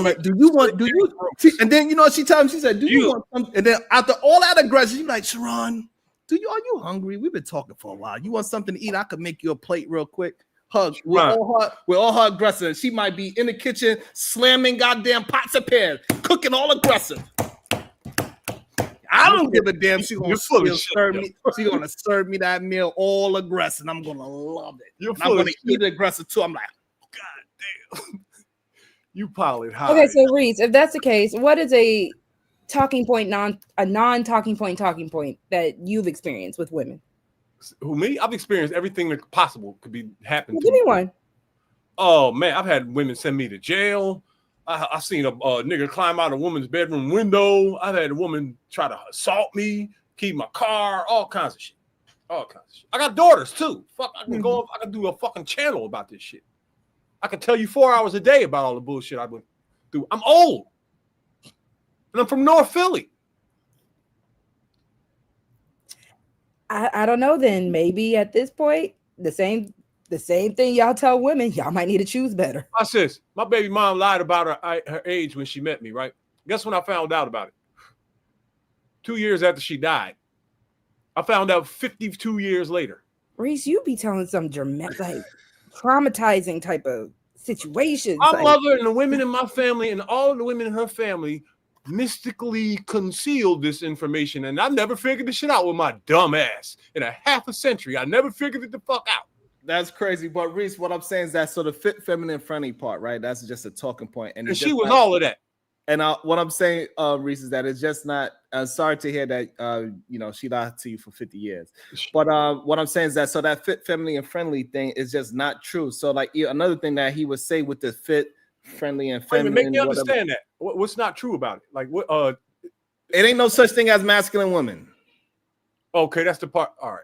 And then you know what she told me? She said, do you want something? And then after all that aggression, you're like, Sharon, are you hungry? We've been talking for a while. You want something to eat? I could make you a plate real quick. Hug with all her aggressive. She might be in the kitchen slamming goddamn pots of pears, cooking all aggressive. I don't give a damn. She's gonna serve me. She's gonna serve me that meal all aggressive. I'm gonna love it. I'm gonna eat it aggressive too. I'm like, God damn. You pilot high. Okay, so Reese, if that's the case, what is a talking point, non-talking point talking point that you've experienced with women? Who, me? I've experienced everything that possible could be happening. Give me one. Oh man, I've had women send me to jail. I've seen a nigga climb out a woman's bedroom window. I've had a woman try to assault me, keep my car, all kinds of shit. All kinds of shit. I got daughters too. Fuck, I can go. I can do a fucking channel about this shit. I can tell you 4 hours a day about all the bullshit I've been through. I'm old, and I'm from North Philly. I don't know. Then maybe at this point, the same thing y'all tell women. Y'all might need to choose better. I says my baby mom lied about her age when she met me. Right? Guess when I found out about it? 2 years after she died. I found out 52 years later. Reese, you be telling some dramatic, like traumatizing type of situations. My like, mother and the women in my family and all of the women in her family mystically concealed this information, and I never figured this shit out with my dumb ass. In a half a century, I never figured it the fuck out. That's crazy. But Reese, what I'm saying is that sort of fit, feminine, friendly part, right? That's just a talking point. And she was all of that. And what I'm saying, Reese, is that it's just not. Sorry to hear that. She lied to you for 50 years. But what I'm saying is that that fit, feminine, and friendly thing is just not true. So like another thing that he would say with the fit, friendly, and feminine. Make me understand that. What's not true about it? Like what? It ain't no such thing as masculine women. Okay, that's the part. All right.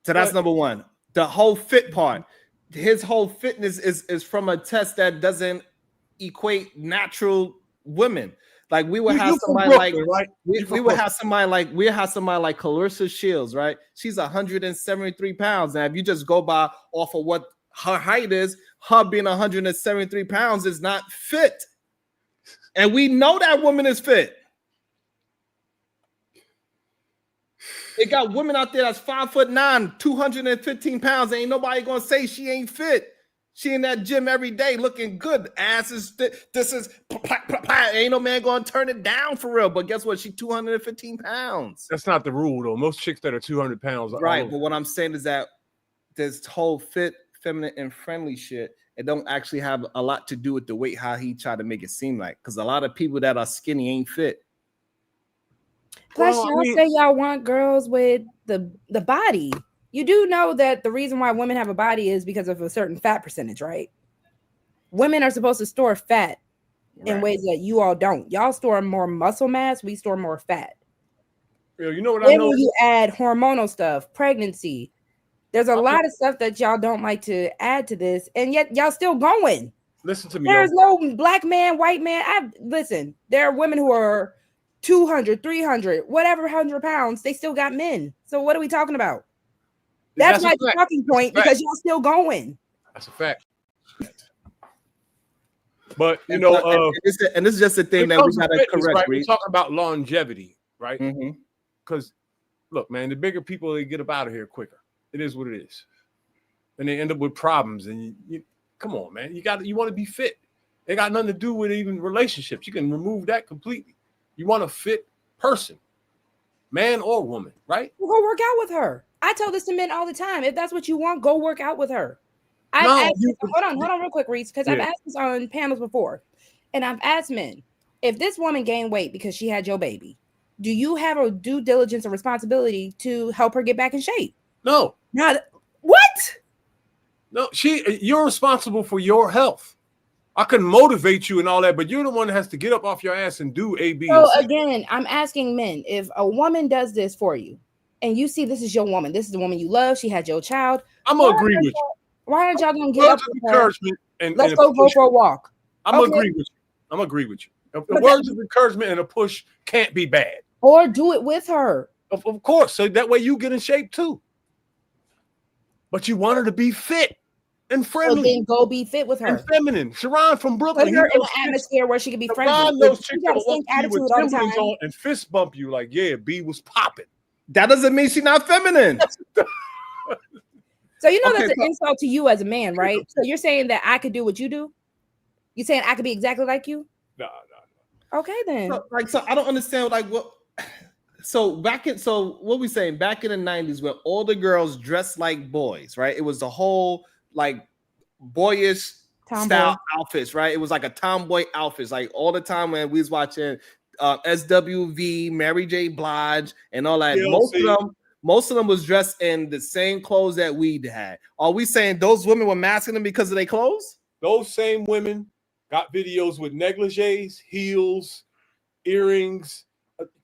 So that's number one. The whole fit part. His whole fitness is from a test that doesn't equate natural women. Like we would have somebody Brooklyn, like right? we would have somebody like Clarissa Shields, right? She's 173 pounds. Now, if you just go by off of what her height is, her being 173 pounds is not fit. And we know that woman is fit. It got women out there that's 5'9", 215 pounds. Ain't nobody gonna say she ain't fit. She in that gym every day looking good. Ass is this is ain't no man gonna turn it down for real. But guess what? She 215 pounds. That's not the rule though. Most chicks that are 200 pounds, right? But what I'm saying is that this whole fit, feminine, and friendly shit, it don't actually have a lot to do with the weight. How he tried to make it seem like, because a lot of people that are skinny ain't fit. Plus, y'all say y'all want girls with the body. You do know that the reason why women have a body is because of a certain fat percentage, right? Women are supposed to store fat in ways that you all don't. Y'all store more muscle mass. We store more fat. You know what I know? When you add hormonal stuff, pregnancy, there's a lot of stuff that y'all don't like to add to this, and yet y'all still going. Listen to me. There's no black man, white man. Listen, there are women who are 200, 300, whatever 100 pounds. They still got men. So what are we talking about? That's my talking point because y'all still going. That's a fact. But you know, and this is just a thing that we gotta correct. Right? We're talking about longevity, right? Because look, man, the bigger people they get up out of here quicker. It is what it is, and they end up with problems. And you come on, man, you want to be fit. It got nothing to do with even relationships. You can remove that completely. You want a fit person, man or woman, right? Well, go work out with her. I tell this to men all the time. If that's what you want, go work out with her. Hold on real quick, Reese, because I've asked this on panels before. And I've asked men, if this woman gained weight because she had your baby, do you have a due diligence or responsibility to help her get back in shape? No. What? No, you're responsible for your health. I can motivate you and all that, but you're the one that has to get up off your ass and do A, B, and C. Again, I'm asking men, if a woman does this for you, and you see this is your woman, this is the woman you love, she had your child. I'm gonna agree with you. Why aren't y'all gonna get up with her? Let's go for a walk. I'm gonna agree with you. I'm gonna agree with you. The words of encouragement and a push can't be bad. Or do it with her. Of course, so that way you get in shape too. But you want her to be fit and friendly. So then go be fit with her. And feminine. Sharon from Brooklyn. Put her in an atmosphere where she can be friendly. Those chicks that walk you with Timberlands on and fist bump you like, yeah, B was popping. That doesn't mean she's not feminine. So you know that's an insult to you as a man, right? So you're saying that I could do what you do? You saying I could be exactly like you? No. Okay, then. So I don't understand what. So what we saying back in the 90s where all the girls dressed like boys, right? It was the whole like boyish style outfits, right? It was like a tomboy outfits, like all the time when we was watching SWV, Mary J. Blige, and all that. Most of them was dressed in the same clothes that we had. Are we saying those women were masculine because of their clothes? Those same women got videos with negligees, heels, earrings.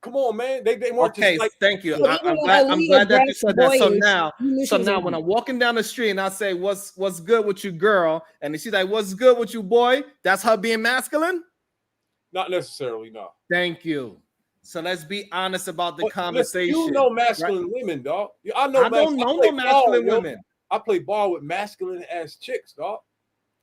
Come on, man. They weren't just like. Thank you. I'm glad that you said that. So now when I'm walking down the street and I say, what's good with you, girl? And she's like, what's good with you, boy? That's her being masculine? Not necessarily, no. Thank you. So let's be honest about the conversation. You know masculine women, dog. I don't know no masculine women. I play ball with masculine ass chicks, dog.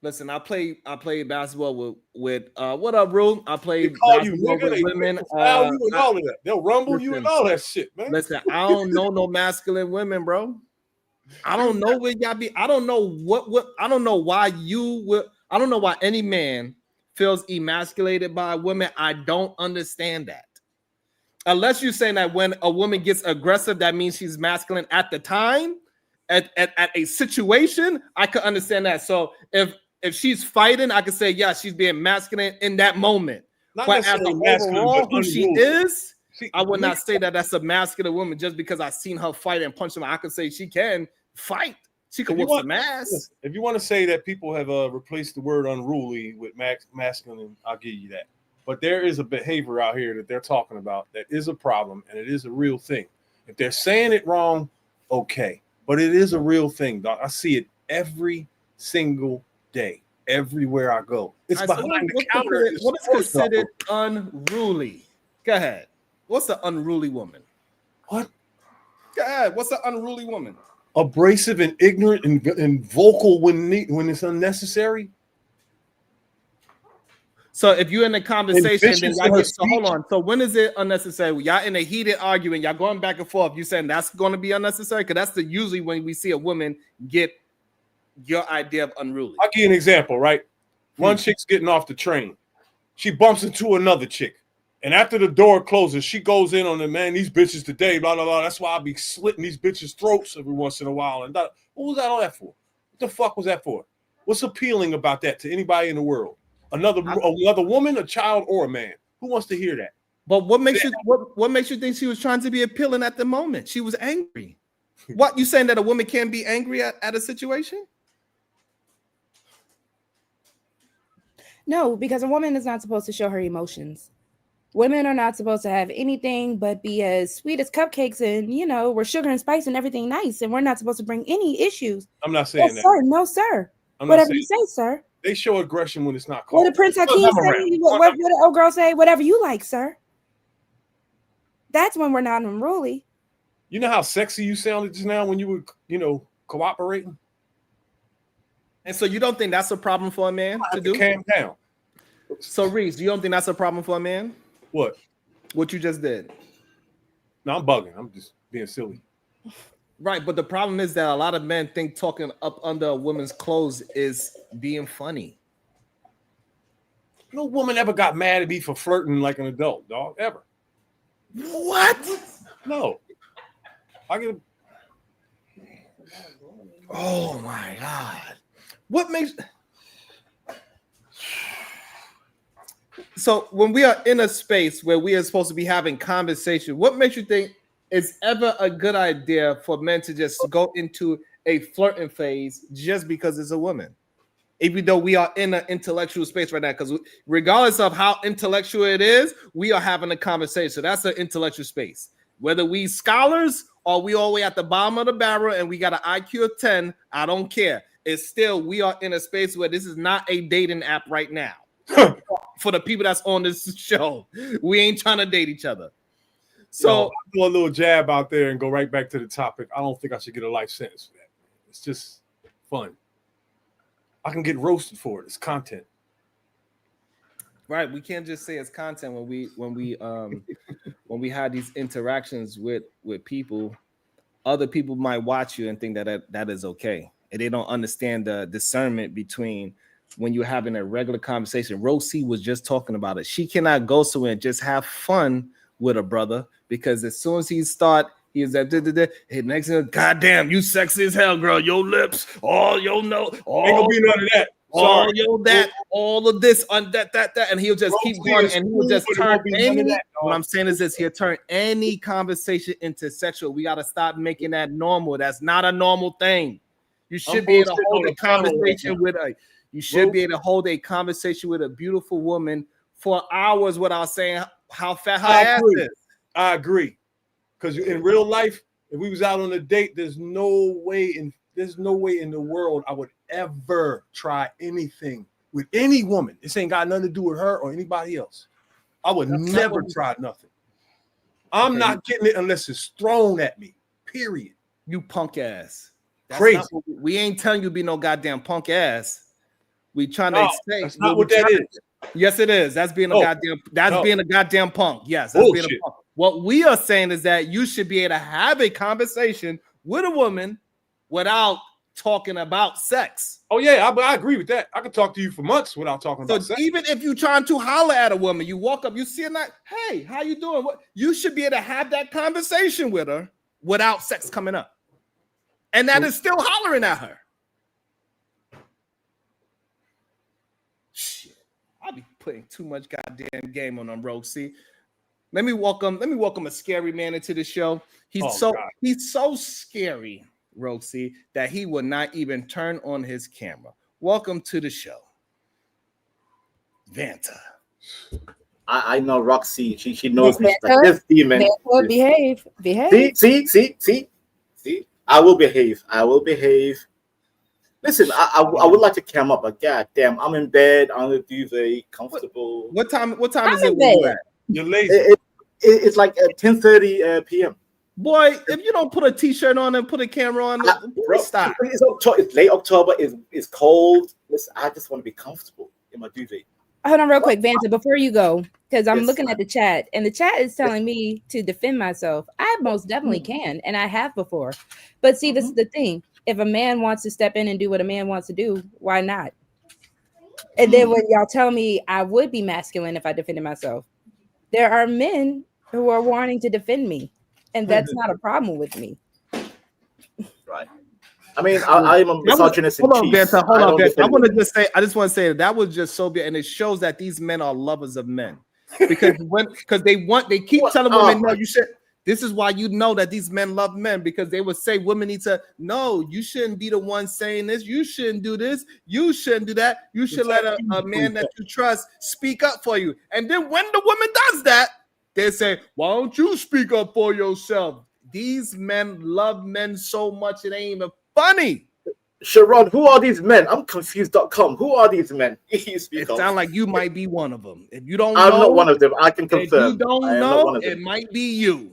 Listen, I played basketball with what up, Rule? I They played call you basketball nigga, with they women. foul you and all of that. They'll rumble you and Listen, all that shit, man. listen, I don't know no masculine women, bro. I don't know where y'all be. I don't know what I don't know why you would. I don't know why any man feels emasculated by women. I don't understand that. Unless you're saying that when a woman gets aggressive, that means she's masculine at the time, at a situation, I could understand that. So if she's fighting, I could say, yeah, she's being masculine in that moment. Not But as necessarily an masculine, overall but who she unruly. is, See, I would not niggas- say that that's a masculine woman just because I seen her fight and punch him. I could say she can fight. She can If you whoop want- some ass. listen, if you want to say that people have replaced the word unruly with masculine, I'll give you that. But there is a behavior out here that they're talking about that is a problem, and it is a real thing. If they're saying it wrong, okay. But it is a real thing, dog. I see it every single day, everywhere I go. It's All right, so behind the what's counter. considered- what is considered unruly? Go ahead. What's an unruly woman? What? Go ahead. What's an unruly woman? Abrasive and ignorant and vocal when it's unnecessary. So if you're in a conversation, then vicious y'all in her get so hold speech. on. So when is it unnecessary? Y'all in a heated argument, y'all going back and forth. You saying that's going to be unnecessary? Because that's usually when we see a woman get your idea of unruly. I'll give you an example, right? One chick's getting off the train. She bumps into another chick. And after the door closes, she goes in on the man, these bitches today, blah, blah, blah. That's why I be slitting these bitches' throats every once in a while. And what was that all that for? What the fuck was that for? What's appealing about that to anybody in the world? Another woman, a child, or a man? Who wants to hear that? But what makes you think she was trying to be appealing at the moment? She was angry. What, you saying that a woman can't be angry at a situation? No, because a woman is not supposed to show her emotions. Women are not supposed to have anything but be as sweet as cupcakes and, we're sugar and spice and everything nice. And we're not supposed to bring any issues. I'm not saying Yes, that. sir. No, sir. I'm Whatever not you saying say, sir. they show aggression when it's not called. What did Prince Hakeem say? What did old girl say? Whatever you like, sir. That's when we're not unruly. You know how sexy you sounded just now when you were, cooperating? And so you don't think that's a problem for a man to do? Calm down. So Reese, you don't think that's a problem for a man? What? What you just did? No, I'm bugging. I'm just being silly. Right, but the problem is that a lot of men think talking up under a woman's clothes is being funny. No woman ever got mad at me for flirting like an adult, dog. Ever. What? No. I get. Oh my God. What makes... So when we are in a space where we are supposed to be having conversation, what makes you think it's ever a good idea for men to just go into a flirting phase just because it's a woman? Even though we are in an intellectual space right now, because regardless of how intellectual it is, we are having a conversation. So that's an intellectual space. Whether we scholars or we all the way at the bottom of the barrel and we got an IQ of 10, I don't care. It's still, we are in a space where this is not a dating app right now. For the people that's on this show, we ain't trying to date each other. So I'll do a little jab out there and go right back to the topic. I don't think I should get a life sentence for that. It's just fun. I can get roasted for it. It's content. right, we can't just say it's content when we have these interactions with people. Other people might watch you and think that is okay, and they don't understand the discernment between when you're having a regular conversation. Rosie was just talking about it. She cannot go somewhere and just have fun with a brother, because as soon as he start, he is at hey, next thing, goddamn, you sexy as hell, girl. Your lips, all your nose, Ain't gonna be none of that. all your that, all of this on that, and he'll just keep going, and he'll just turn any. What I'm saying is this: he'll turn any conversation into sexual. We gotta stop making that normal. That's not a normal thing. You should be able to hold a conversation with a. You should be able to hold a conversation with a beautiful woman for hours without saying how fat her ass is. I agree. Because in real life, if we was out on a date, there's no way in the world I would ever try anything with any woman. This ain't got nothing to do with her or anybody else. I would never try nothing. I'm not getting it unless it's thrown at me. Period. You punk ass. That's crazy. We ain't telling you to be no goddamn punk ass. We trying No, to say that's not what that is. Yes, it is. That's being a goddamn. That's being a goddamn punk. Yes, that's being a punk. What we are saying is that you should be able to have a conversation with a woman without talking about sex. Oh yeah, I agree with that. I could talk to you for months without talking about sex. Even if you're trying to holler at a woman, you walk up, you see her, like, hey, how you doing? What you should be able to have that conversation with her without sex coming up, and that is still hollering at her. Shit, I'll be putting too much goddamn game on them, Roxy. Let me welcome a scary man into the show. He's so scary, Roxy, that he will not even turn on his camera. Welcome to the show, Vanta. I know Roxy. She knows me. Like, this demon. Behave. See. I will behave. Listen, I would like to cam up, but goddamn, I'm in bed on the duvet, comfortable. What time is it when you're at? You're lazy. It's like 10:30 p.m. Boy, if you don't put a t-shirt on and put a camera on, stop. It's late October. It's cold. Listen, I just want to be comfortable in my duvet. Hold on real quick, Vanta, before you go, because I'm looking at the chat, and the chat is telling me to defend myself. I most definitely can, and I have before. But see, this is the thing. If a man wants to step in and do what a man wants to do, why not? And then when y'all tell me I would be masculine if I defended myself, there are men who are wanting to defend me, and that's not a problem with me. Right. I mean, I am a misogynist. Hold on, Vanta. I just want to say that was just so bad, and it shows that these men are lovers of men because they keep telling women, no, you should. This is why you know that these men love men, because they would say women need to, no, you shouldn't be the one saying this. You shouldn't do this. You shouldn't do that. You should let a man that you trust speak up for you. And then when the woman does that, they say, why don't you speak up for yourself? These men love men so much it ain't even funny. Sharon, who are these men? I'm confused.com. Who are these men? It sounds like you might be one of them. If you don't I'm know, not one of them. I can confirm. If you don't know, it might be you.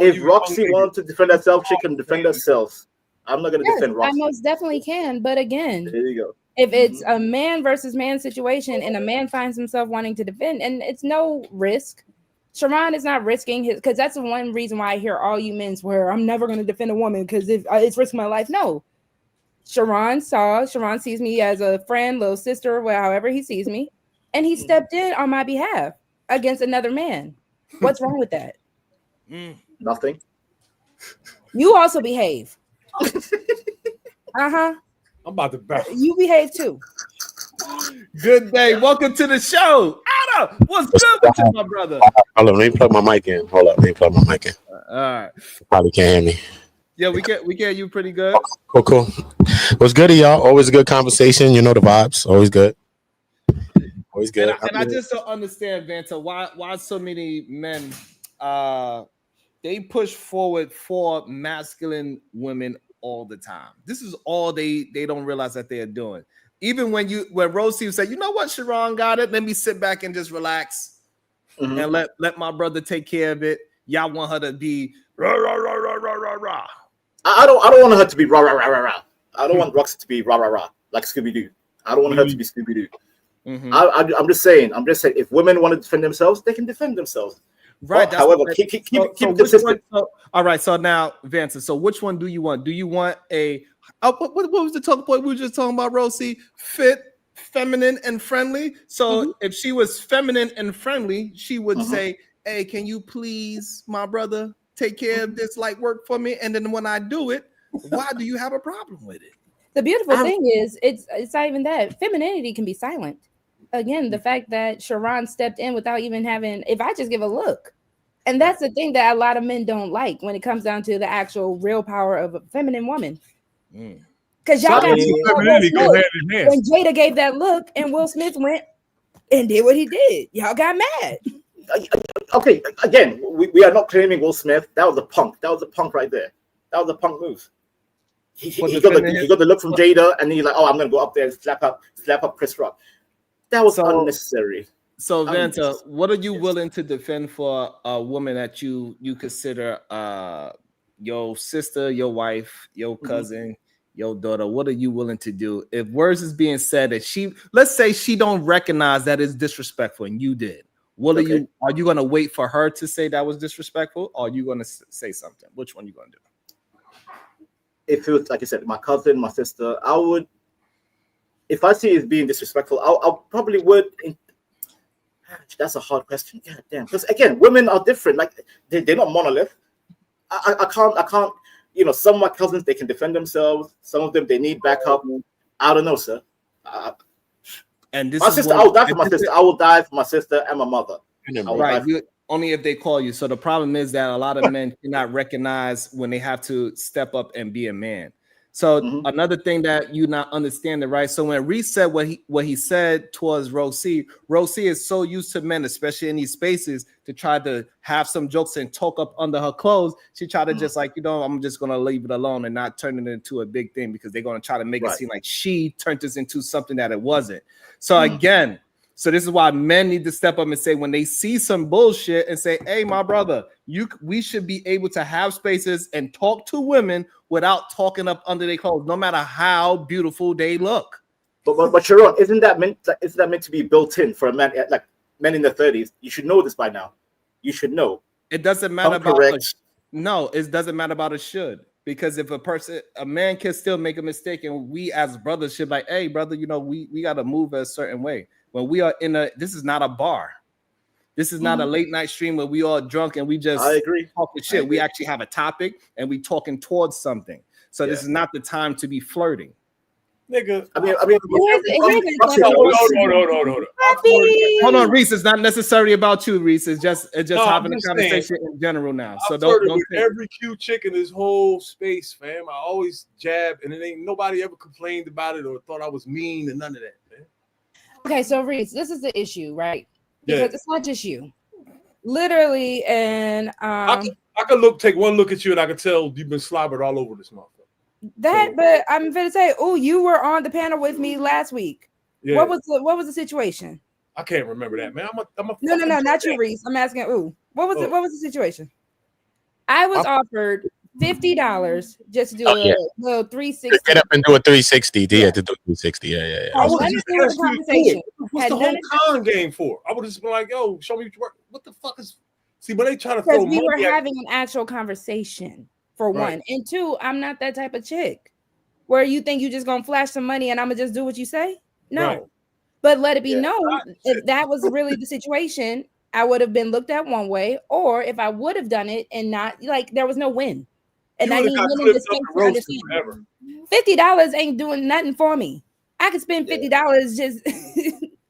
If Roxy wanted to defend herself, she can defend herself. I'm not going to defend Roxy. I most definitely can. But again, there you go. If it's a man versus man situation and a man finds himself wanting to defend, and it's no risk, Sharon is not risking his, because that's the one reason why I hear all you men swear, I'm never going to defend a woman because if it's risking my life. No. Sharon sees me as a friend, little sister, however he sees me, and he stepped in on my behalf against another man. What's wrong with that? Nothing. You also behave. I'm about to back. You behave too. Good day. Welcome to the show. Adam, what's good with you, my brother? Hold on, let me plug my mic in. Hold up, let me plug my mic in. All right. Probably can't hear me. Yeah, we get you pretty good. Cool. What's good, y'all? Always a good conversation. You know the vibes. Always good. Always good. And I just don't understand, Vanta, why so many men they push forward for masculine women all the time. This is all they don't realize that they're doing. Even when Rosie would say, you know what, Sharon got it. Let me sit back and just relax and let my brother take care of it. Y'all want her to be rah rah rah rah rah rah rah. I don't want her to be rah rah rah rah rah. I don't want Roxy to be rah rah rah like Scooby Doo. I don't want her to be Scooby Doo. I'm just saying. If women want to defend themselves, they can defend themselves. Right. Well, however, keep consistent. All right. So now, Vanta. So which one do you want? Do you want a what was the talk point we were just talking about, Rosie? Fit, feminine, and friendly. So if she was feminine and friendly, she would say, "Hey, can you please, my brother, take care of this light work for me?" And then when I do it, why do you have a problem with it? The beautiful thing is, it's not even that. Femininity can be silent. Again, the fact that Sharon stepped in without even having, if I just give a look. And that's the thing that a lot of men don't like when it comes down to the actual real power of a feminine woman. Because y'all got femininity go hand in hand. When Jada gave that look and Will Smith went and did what he did, y'all got mad. Okay, again, we are not claiming Will Smith. That was a punk. That was a punk right there. That was a punk move. He got the look from Jada, and he's like, "Oh, I'm gonna go up there and slap up Chris Rock." That was unnecessary. So, Vanta, what are you willing to defend for a woman that you consider your sister, your wife, your cousin, yo, daughter, what are you willing to do? If words is being said that let's say she don't recognize that it's disrespectful and you did. Are you going to wait for her to say that was disrespectful, or are you going to say something? Which one are you going to do? If it was, like I said, my cousin, my sister, I would, if I see it as being disrespectful, I probably would. That's a hard question. God damn. Because again, women are different. Like they're not monolith. I can't. You know, some of my cousins, they can defend themselves. Some of them, they need backup. I don't know, sir. And this my sister, I will die for my sister. I will die for my sister and my mother. Right. Only if they call you. So the problem is that a lot of men cannot recognize when they have to step up and be a man. So another thing that you not understanding, right? So when Reese said what he said towards Rosie is so used to men, especially in these spaces, to try to have some jokes and talk up under her clothes. She tried to just like, I'm just gonna leave it alone and not turn it into a big thing because they're gonna try to make it seem like she turned this into something that it wasn't. So again. So this is why men need to step up and say when they see some bullshit and say, "Hey, my brother, we should be able to have spaces and talk to women without talking up under their clothes, no matter how beautiful they look." But Sharon, isn't that meant to be built in for a man, like men in their 30s? You should know this by now. You should know. It doesn't matter about no, it doesn't matter about a should. Because if a man can still make a mistake, and we as brothers should like, "Hey, brother, we got to move a certain way." When we are this is not a bar. This is not a late night stream where we all drunk and we just talking shit. We actually have a topic and we talking towards something. So this is not the time to be flirting. Nigga, I mean, hold on, Reese. It's not necessarily about you, Reese. It's just having a conversation in general now. So don't every cute chick in this whole space, fam. I always jab, and it ain't nobody ever complained about it or thought I was mean and none of that, man. Okay, so Reese, this is the issue, right? Because it's not just you. Literally, and I could take one look at you and I could tell you've been slobbered all over this motherfucker. But I'm gonna say, you were on the panel with me last week. Yeah. What was the situation? I can't remember that, man. No, not you, Reese. I'm asking. What was the situation? I was offered $50 just to do a little 360. Get up and do a 360. Yeah, to do 360. Yeah. I would just ask you, what's the whole con game for? I would just be like, yo, show me what the fuck is. See, but they try to throw. We were having an actual conversation for one, and two, I'm not that type of chick where you think you just gonna flash some money and I'm gonna just do what you say. No, but let it be known if that was really the situation, I would have been looked at one way, or if I would have done it and not there was no win. And I need women to understand. $50 ain't doing nothing for me. I could spend $50 just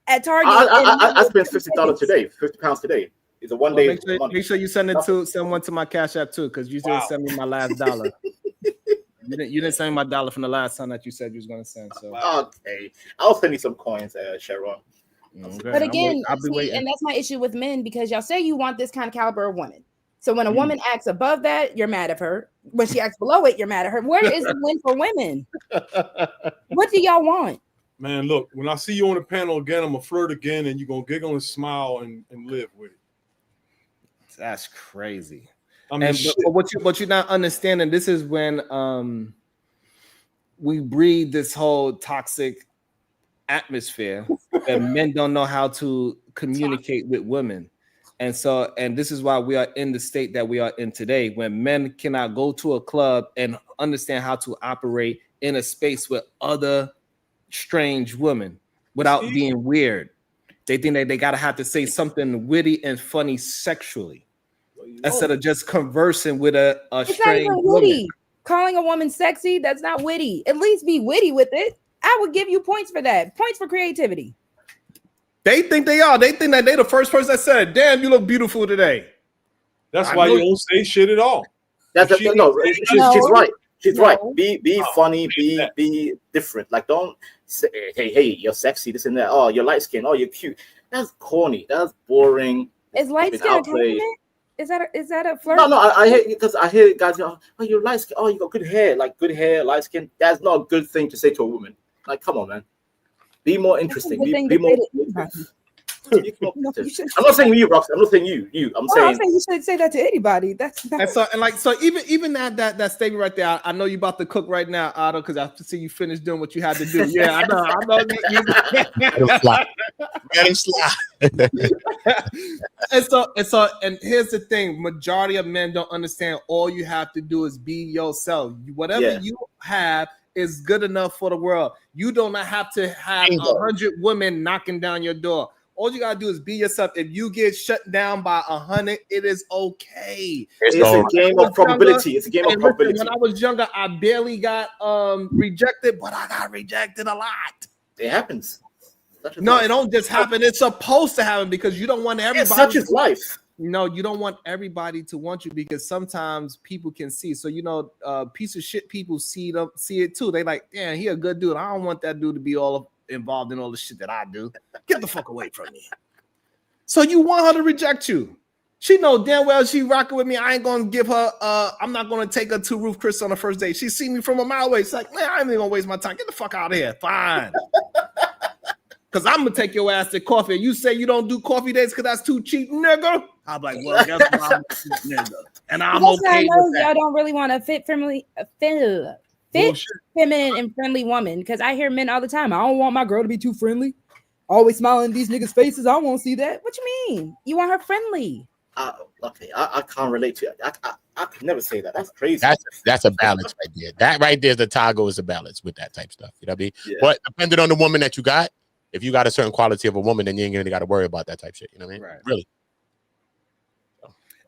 at Target. I spent $50 today, £50 today. It's a 1 day. Make sure you send one to my Cash App too, because you didn't send me my last dollar. You didn't send me my dollar from the last time that you said you was going to send. So okay, I'll send you some coins, Sharon. Okay. But again, and that's my issue with men, because y'all say you want this kind of caliber of woman. So when a woman acts above that, you're mad at her. When she acts below it, you're mad at her. Where is the win for women? What do y'all want? Man, look, when I see you on the panel again, I'm going to flirt again, and you're going to giggle and smile and live with it. That's crazy. But what you're not understanding, this is when we breed this whole toxic atmosphere that men don't know how to communicate with women. And this is why we are in the state that we are in today, when men cannot go to a club and understand how to operate in a space with other strange women without being weird. They think that they gotta have to say something witty and funny sexually instead of just conversing with a strange woman. Calling a woman sexy, that's not witty. At least be witty with it. I would give you points for that. Points for creativity. They think they are. They think that they're the first person that said, "Damn, you look beautiful today." That's why you don't say shit at all. She's right. She's right. Be funny. Be different. Like, don't say, "Hey, you're sexy." This and that. Oh, you're light skin. Oh, you're cute. That's corny. That's boring. Is light skin a compliment? Is that a flirt? No. I hear guys go, "Oh, you're light skin. Oh, you got good hair. Like good hair, light skin." That's not a good thing to say to a woman. Like, come on, man. Be more interesting. Be more. No, you should I'm not saying you, Rox. I'm not saying you. I'm saying you should say that to anybody. That's not... And so even that statement right there, I know you about to cook right now, Otto, because I see you finished doing what you had to do. Yeah, I know. Let him slide. And here's the thing: majority of men don't understand. All you have to do is be yourself. Whatever you have is good enough for the world. You do not have to have 100 women knocking down your door. All you gotta do is be yourself. If you get shut down by 100, it is okay. It's a game of probability. It's a game of probability. When I was younger, I barely got rejected, but I got rejected a lot. It happens. No, it don't just happen. It's supposed to happen because you don't want everybody. Such is life. No, you don't want everybody to want you because sometimes people can see. So piece of shit people see it too. They like, damn, he a good dude. I don't want that dude to be all involved in all the shit that I do. Get the fuck away from me. So you want her to reject you. She know damn well she rocking with me. I ain't gonna give her I'm not gonna take her to Roof Chris on the first date. She see me from a mile away. It's like, man, I ain't even gonna waste my time. Get the fuck out of here. Fine. Cause I'm gonna take your ass to coffee. You say you don't do coffee dates because that's too cheap, nigga. I'm like, well, guess what? I'm a cheap nigga. And I'm okay with that. Y'all don't really want a fit feminine and friendly woman, because I hear men all the time. I don't want my girl to be too friendly, always smiling in these niggas' faces. I won't see that. What you mean? You want her friendly? Okay, I can't relate to it. I could never say that. That's crazy. That's a balance right there. That right there, the toggle is a balance with that type stuff. You know what I mean? Yeah. But depending on the woman that you got, if you got a certain quality of a woman, then you ain't really got to worry about that type shit. You know what I mean? Right. Really.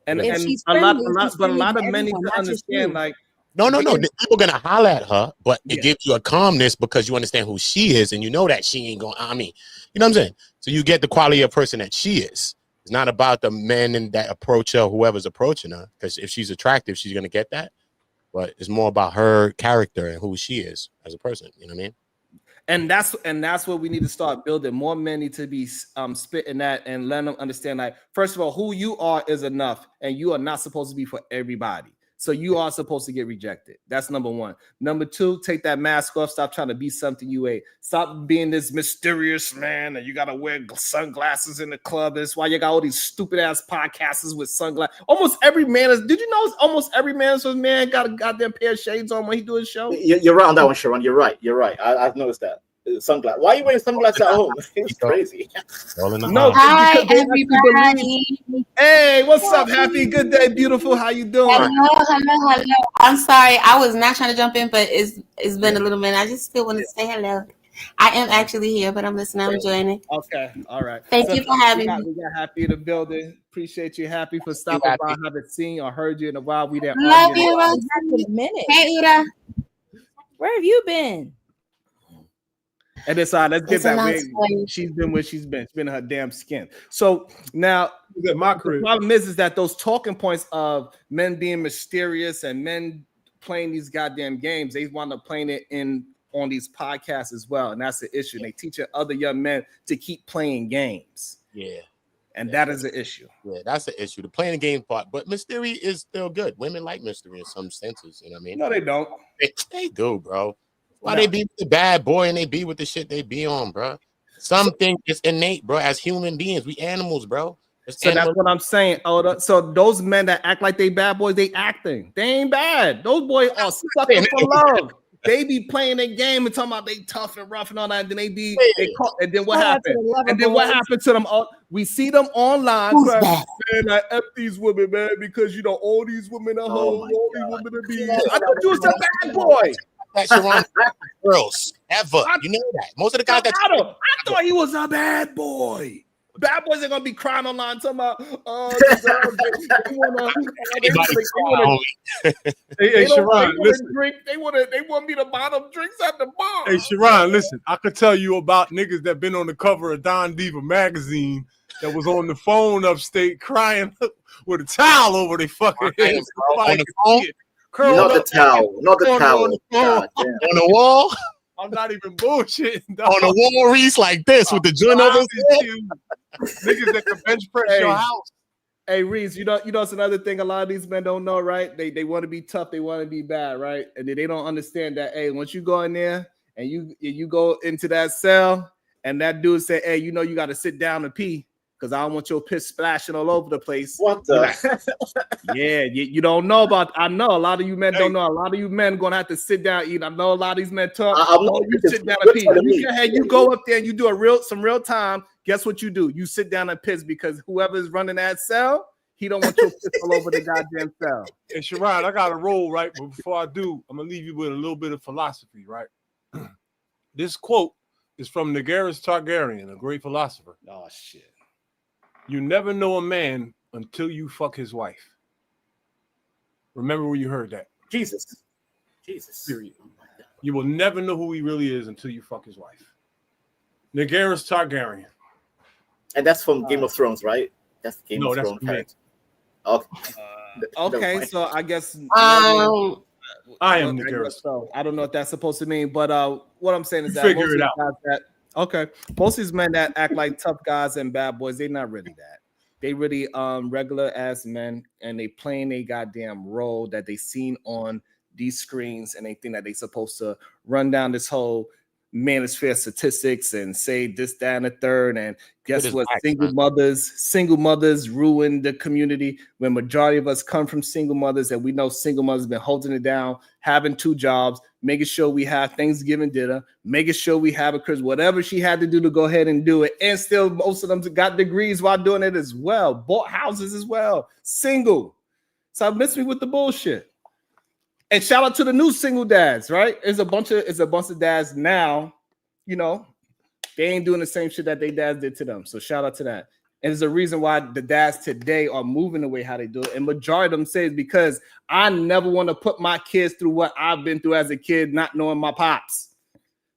And a lot of men need to understand, like, no. People gonna holler at her, but it gives you a calmness because you understand who she is, and you know that she ain't going. I mean, you know what I'm saying? So you get the quality of person that she is. It's not about the men and that approach her, whoever's approaching her, because if she's attractive, she's gonna get that. But it's more about her character and who she is as a person. You know what I mean? And that's what we need to start building. More men need to be spitting that and letting them understand, like, first of all, who you are is enough, and you are not supposed to be for everybody. So you are supposed to get rejected. That's number one. Number two, take that mask off. Stop trying to be something you ain't. Stop being this mysterious man and you got to wear sunglasses in the club. That's why you got all these stupid ass podcasters with sunglasses. Almost every man is. Did you know almost every man got a goddamn pair of shades on when he do his show? You're right on that one, Sharon. You're right. I've noticed that. Sunglasses. Why are you wearing sunglasses at home? It's crazy. No, hi everybody. Hey, what's up, Happy? Good day, beautiful. How you doing? Hello. I'm sorry, I was not trying to jump in, but it's been a little minute. I just still want to say hello. I am actually here, but I'm listening. I'm joining. Okay, all right. Thank you for having me. We got Happy in the building. Appreciate you, Happy, for stopping by. I haven't seen or heard you in a while. We didn't. Love you, minute. Hey, Uda. Where have you been? And it's let's get that. She's been where she's been. She's been in her damn skin. So now the problem is that those talking points of men being mysterious and men playing these goddamn games, they wind up playing it on these podcasts as well. And that's the issue. They teaching other young men to keep playing games. Yeah. And that is the issue. Yeah, that's the issue. The playing the game part. But mystery is still good. Women like mystery in some senses. You know what I mean? No, they don't. They do, bro. Why they be with the bad boy and they be with the shit they be on, bro? Something is innate, bro. As human beings, we animals, bro. So that's what I'm saying. So those men that act like they bad boys, they acting. They ain't bad. Those boys are sucking for love. They be playing their game and talking about they tough and rough and all that. And then and then what happened? And then what happened to them? We see them online. Man, I F these women, man, because all these women are hoes, all these women are bees. I thought you was a bad boy. That Sharon girls ever. You know that. Most of the guys I thought he was a bad boy. Bad boys are gonna be crying online talking about Hey, Sharon, listen. They want me to buy them drinks at the bar. Hey, Sharon, listen. I could tell you about niggas that been on the cover of Don Diva magazine that was on the phone upstate crying with a towel over their fucking heads. On the phone? Not the towel. On the wall? I'm not even bullshitting. Dog. On the wall, Reese, like this with the joint over his head. Niggas that can bench press your house. Hey, Reese, you know it's another thing a lot of these men don't know, right? They want to be tough, they want to be bad, right? And then they don't understand that, hey, once you go in there and you go into that cell and that dude said, "Hey, you know you got to sit down and pee because I don't want your piss splashing all over the place." What the? Yeah, you don't know about. I know a lot of you men don't know. A lot of you men gonna have to sit down eat. I know a lot of these men talk. You sit down and pee. You go up there and you do some real time. Guess what you do? You sit down and piss because whoever's running that cell, he don't want your piss all over the goddamn cell. And Sherrod, I got a roll, right? But before I do, I'm gonna leave you with a little bit of philosophy, right? This quote is from Nagaris Targaryen, a great philosopher. Oh shit! You never know a man until you fuck his wife. Remember where you heard that. Jesus. Period. You will never know who he really is until you fuck his wife. Nagaris Targaryen. And that's from Game of Thrones, right? That's Game of Thrones. Okay. Okay, so I guess I am Nagaris. So I don't know what that's supposed to mean, but what I'm saying is that figure it out. Most of these men that act like tough guys and bad boys, they're not really that. They really regular ass men, and they playing a goddamn role that they seen on these screens, and they think that they supposed to run down this whole manosphere statistics and say this, that, and the third. And guess what? Single mothers ruin the community when majority of us come from single mothers, and we know single mothers have been holding it down, having 2 jobs, making sure we have Thanksgiving dinner, making sure we have a Christmas, whatever she had to do to go ahead and do it. And still, most of them got degrees while doing it as well, bought houses as well, single. So miss me with the bullshit. And shout out to the new single dads, right? It's a bunch of dads now, you know, they ain't doing the same shit that they dads did to them. So shout out to that. And there's a reason why the dads today are moving the way how they do it. And majority of them say it's because I never want to put my kids through what I've been through as a kid, not knowing my pops.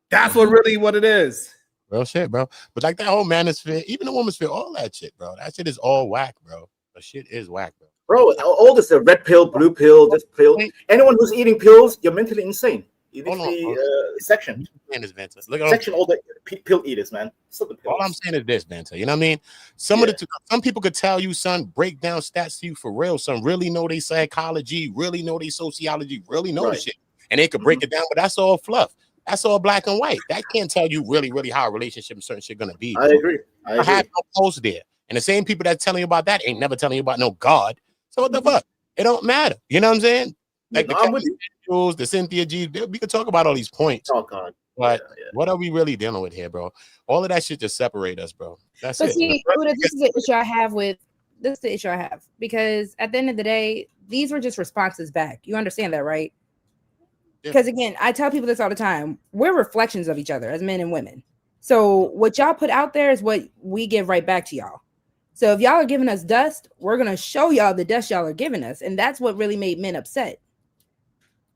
That's what it is. Real shit, bro. But like that whole manosphere, even the womansphere, all that shit, bro. That shit is all whack, bro. The shit is whack, bro. Bro, all this red pill, blue pill, this pill. Anyone who's eating pills, you're mentally insane. You need to be sectioned. Section all the pill eaters, man. All I'm saying is this, Vanta. You know what I mean? Some people could tell you, son, break down stats to you for real. Some really know they psychology, really know they sociology, really know the shit. And they could break it down, but that's all fluff. That's all black and white. That can't tell you really, really how a relationship and certain shit gonna be. I agree. I have no post there. And the same people that telling you about that ain't never telling you about no God. So what the fuck? It don't matter. You know what I'm saying? Like the Cynthia G, we could talk about all these points. Oh God. But what are we really dealing with here, bro? All of that shit just separate us, bro. That's it. See, this is the issue I have because at the end of the day, these were just responses back. You understand that, right? Because again, I tell people this all the time. We're reflections of each other as men and women. So what y'all put out there is what we give right back to y'all. So if y'all are giving us dust, we're going to show y'all the dust y'all are giving us. And that's what really made men upset.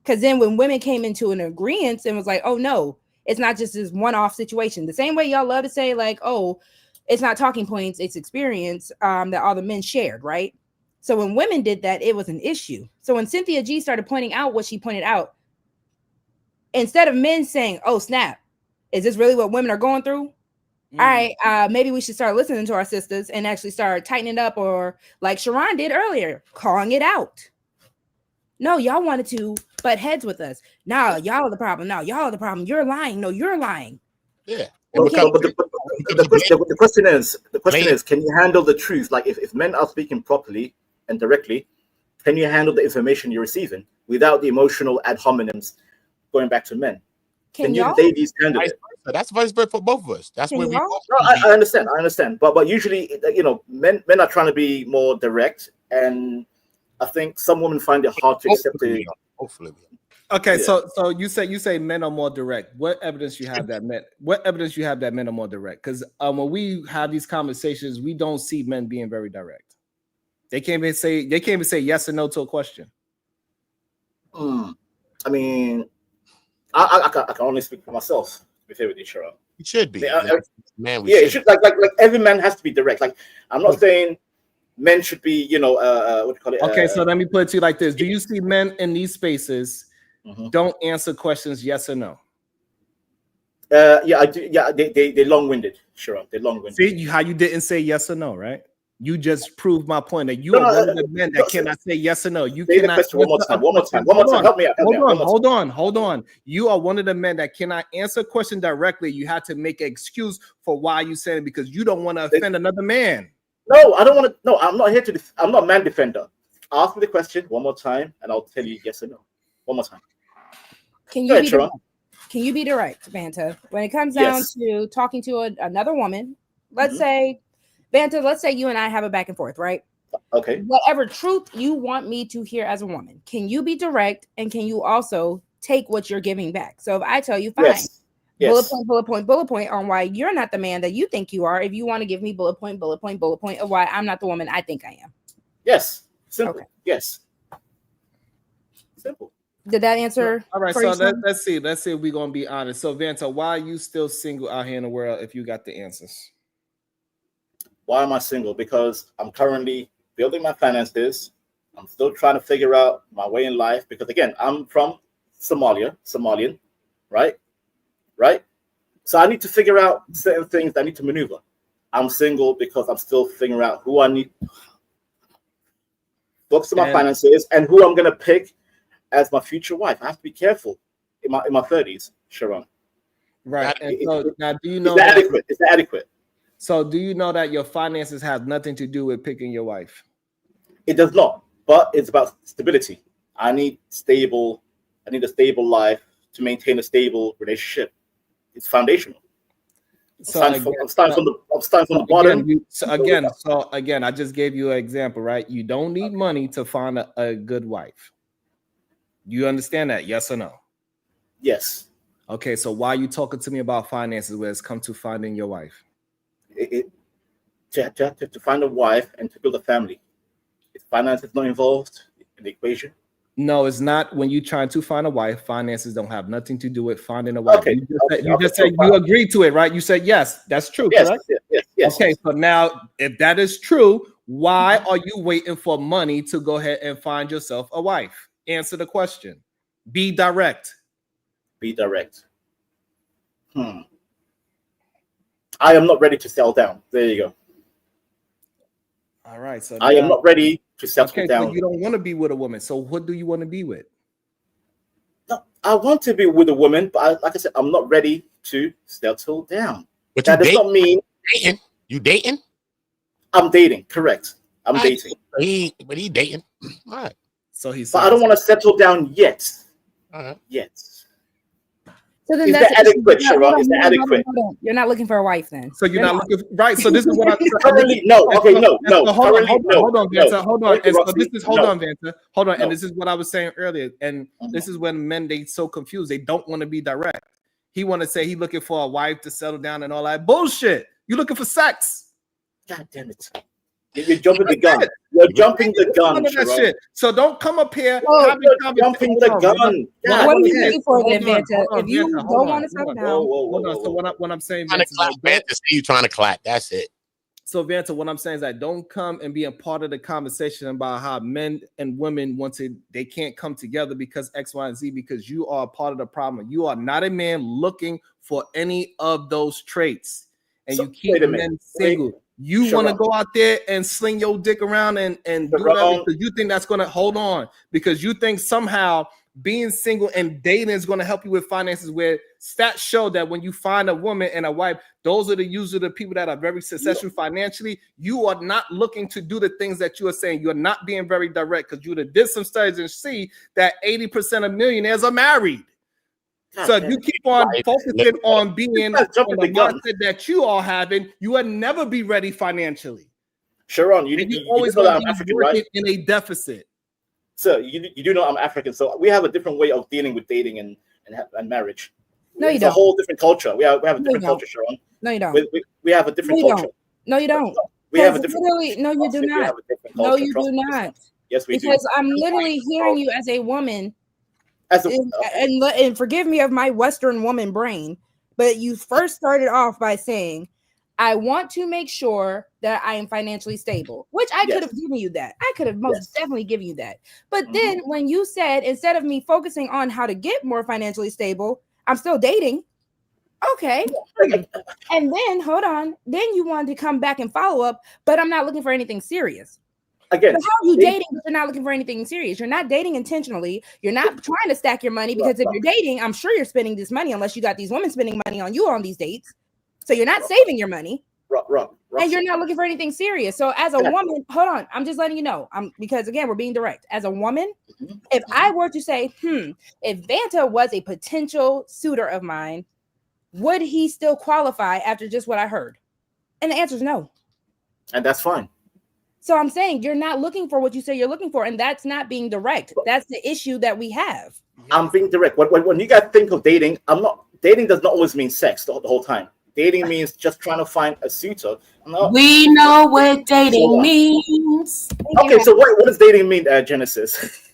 Because then when women came into an agreement and was like, oh, no, it's not just this one-off situation. The same way y'all love to say like, oh, it's not talking points, it's experience that all the men shared, right? So when women did that, it was an issue. So when Cynthia G started pointing out what she pointed out, instead of men saying, oh, snap, is this really what women are going through? All right, maybe we should start listening to our sisters and actually start tightening up, or like Sharon did earlier, calling it out. No, y'all wanted to butt heads with us. No, y'all are the problem. No, y'all are the problem. You're lying. No, you're lying. Yeah. But the question is, can you handle the truth? Like if men are speaking properly and directly, can you handle the information you're receiving without the emotional ad hominems going back to men? Can you ladies handle it? That's vice versa for both of us. That's where we go. No, I understand. But usually, you know, men are trying to be more direct, and I think some women find it hard to accept it. Hopefully. Okay, so you say men are more direct. What evidence you have that men? What evidence you have that men are more direct? Because when we have these conversations, we don't see men being very direct. They can't even say yes or no to a question. I mean, I can only speak for myself. With you, Sharon. It should be. Man, it should like every man has to be direct. Like I'm not saying men should be, you know, what do you call it? Okay, so let me put it to you like this: do you see men in these spaces don't answer questions yes or no? Yeah, I do. Yeah, they long-winded. Sharon, they're long-winded. See how you didn't say yes or no, right? You just proved my point that you are one of the men that cannot say yes or no. You Say the cannot question one more time. One more time. One more time. Help me out. Hold on. You are one of the men that cannot answer a question directly. You have to make an excuse for why you said it because you don't want to offend another man. No, I don't want to. No, I'm not here to. I'm not a man defender. Ask me the question one more time, and I'll tell you yes or no. One more time. Can you be direct, Vanta? When it comes down to talking to another woman, let's say, Vanta, let's say you and I have a back and forth, right? Okay. Whatever truth you want me to hear as a woman, can you be direct and can you also take what you're giving back? So if I tell you, fine, bullet point on why you're not the man that you think you are, if you want to give me bullet point of why I'm not the woman I think I am. Yes. Simple. Okay. Yes. Simple. Did that answer? All right, so let's see if we're gonna be honest. So Vanta, why are you still single out here in the world if you got the answers? Why am I single? Because I'm currently building my finances. I'm still trying to figure out my way in life because again, I'm from Somalian, right? So I need to figure out certain things that I need to maneuver. I'm single because I'm still figuring out who I need focus on my finances and who I'm gonna pick as my future wife. I have to be careful in my 30s, Sharon. Right. And so now do you know is that adequate? So do you know that your finances have nothing to do with picking your wife? It does not, but it's about stability. I need a stable life to maintain a stable relationship. It's foundational. I'm starting from the bottom. Again, I just gave you an example, right? You don't need money to find a good wife. You understand that? Yes or no? Yes. Okay, so why are you talking to me about finances when it's come to finding your wife? To find a wife and to build a family. Is finances not involved in the equation? No, it's not. When you're trying to find a wife, finances don't have nothing to do with finding a wife. Okay. You just said you agreed to it, right? You said yes, that's true, correct? Yes. Okay, so now if that is true, why are you waiting for money to go ahead and find yourself a wife? Answer the question. Be direct. Be direct. I am not ready to settle down. There you go. All right. So I am not ready to settle down. So you don't want to be with a woman. So what do you want to be with? No, I want to be with a woman, but like I said, I'm not ready to settle down. But that does not mean dating. You dating? I'm dating. Correct. I'm dating. But he dating. All right. So he's. But I don't want to settle down yet. Yet. So then is that adequate, Sharon? Is that adequate? You're not looking for a wife then. So you're not looking right. So this is what I'm currently no. Okay, no. Hold on, Vanta. Hold on. And so this is Vanta. Hold on. And this is what I was saying earlier. And this is when men they so confused. They don't want to be direct. He want to say he looking for a wife to settle down and all that bullshit. You looking for sex? God damn it. You're jumping the gun. You're jumping the gun. That shit. So don't come up here. You're jumping the gun. What are you looking for, then, Vanta? If you don't want to settle down, hold on. So what I'm saying, Vanta, you trying to clap. That's it. So Vanta, what I'm saying is that don't come and be a part of the conversation about how men and women they can't come together because X, Y, and Z, because you are a part of the problem. You are not a man looking for any of those traits, and you keep men single. You want to go out there and sling your dick around and do that because you think that's going to hold on, because you think somehow being single and dating is going to help you with finances, where stats show that when you find a woman and a wife, those are usually the people that are very successful financially. You are not looking to do the things that you are saying. You're not being very direct, because you did some studies and see that 80% of millionaires are married. So if you keep on focusing on being on the mindset that you are having, you will never be ready financially. Sharon, you always know that I'm African, right? In a deficit. So you do know I'm African. So we have a different way of dealing with dating and marriage. No, you don't. It's a whole different culture. We have a different culture, Sharon. No, you don't. We have a different culture. No, you don't. We have a different. No, you do not. No, you do not. Yes, we do. Because I'm literally hearing you as a woman. And forgive me of my Western woman brain, but you first started off by saying, I want to make sure that I am financially stable, which I could have given you that. I could have most definitely given you that. But then when you said, instead of me focusing on how to get more financially stable, I'm still dating. Okay. And then hold on. Then you wanted to come back and follow up, but I'm not looking for anything serious. Again, but how are you dating but you're not looking for anything serious? You're not dating intentionally. You're not trying to stack your money because if you're dating, I'm sure you're spending this money unless you got these women spending money on you on these dates. So you're not saving your money. And you're not looking for anything serious. So as a woman, hold on, I'm just letting you know. Because again, we're being direct. As a woman, if I were to say, if Vanta was a potential suitor of mine, would he still qualify after just what I heard? And the answer is no. And that's fine. So I'm saying you're not looking for what you say you're looking for, and that's not being direct. That's the issue that we have. I'm being direct. When you guys think of dating, dating does not always mean sex the whole time. Dating means just trying to find a suitor. We know what dating means. Okay, so what does dating mean, Genesis?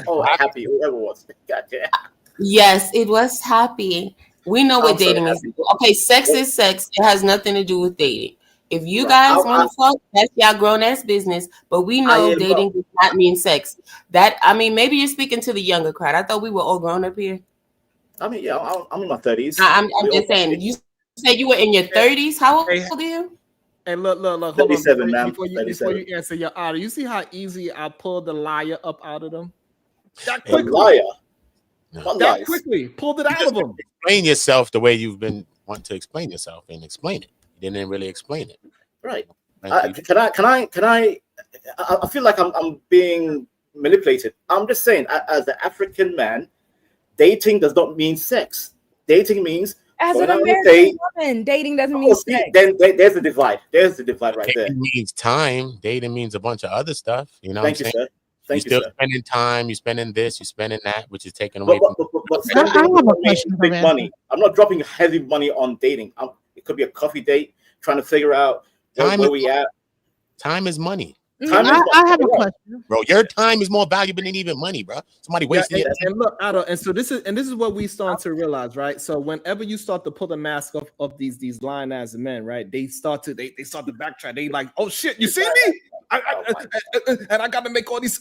Happy, whoever it was. Gotcha. Yes, it was happy. We know what dating is. Okay, sex is sex. It has nothing to do with dating. If you guys want to fuck, that's y'all grown ass business. But we know dating does not mean sex. Maybe you're speaking to the younger crowd. I thought we were all grown up here. I'm in my 30s. I'm just saying. You said you were in your 30s. How old are you? Hey, look, hold 37, on. Before you answer your honor, you see how easy I pulled the liar up out of them? That quickly. Liar. That quickly. Pulled it out of them. Explain yourself the way you've been wanting to explain yourself and explain it. You didn't really explain it. Right. Can I feel like I'm being manipulated. I'm just saying, as an African man, dating does not mean sex. Dating means as an American woman, dating doesn't mean sex. Then there's the divide. There's the divide right there. Dating means time. Dating means a bunch of other stuff. You know Thank what I'm you, saying? sir. Thank you, You're sir. still spending time. You're spending this. You're spending that, which is taken away but spending I have a question for big Vanta. money. I'm not dropping heavy money on dating. It could be a coffee date, trying to figure out where we at. Time is money. I have a question, bro. Your time is more valuable than even money, bro. Somebody wasting it. And look, Otto, and so this is what we start to realize, right? So whenever you start to pull the mask off of these lying ass men, right? They start to backtrack. They like, oh shit, you see me? And I got to make all these.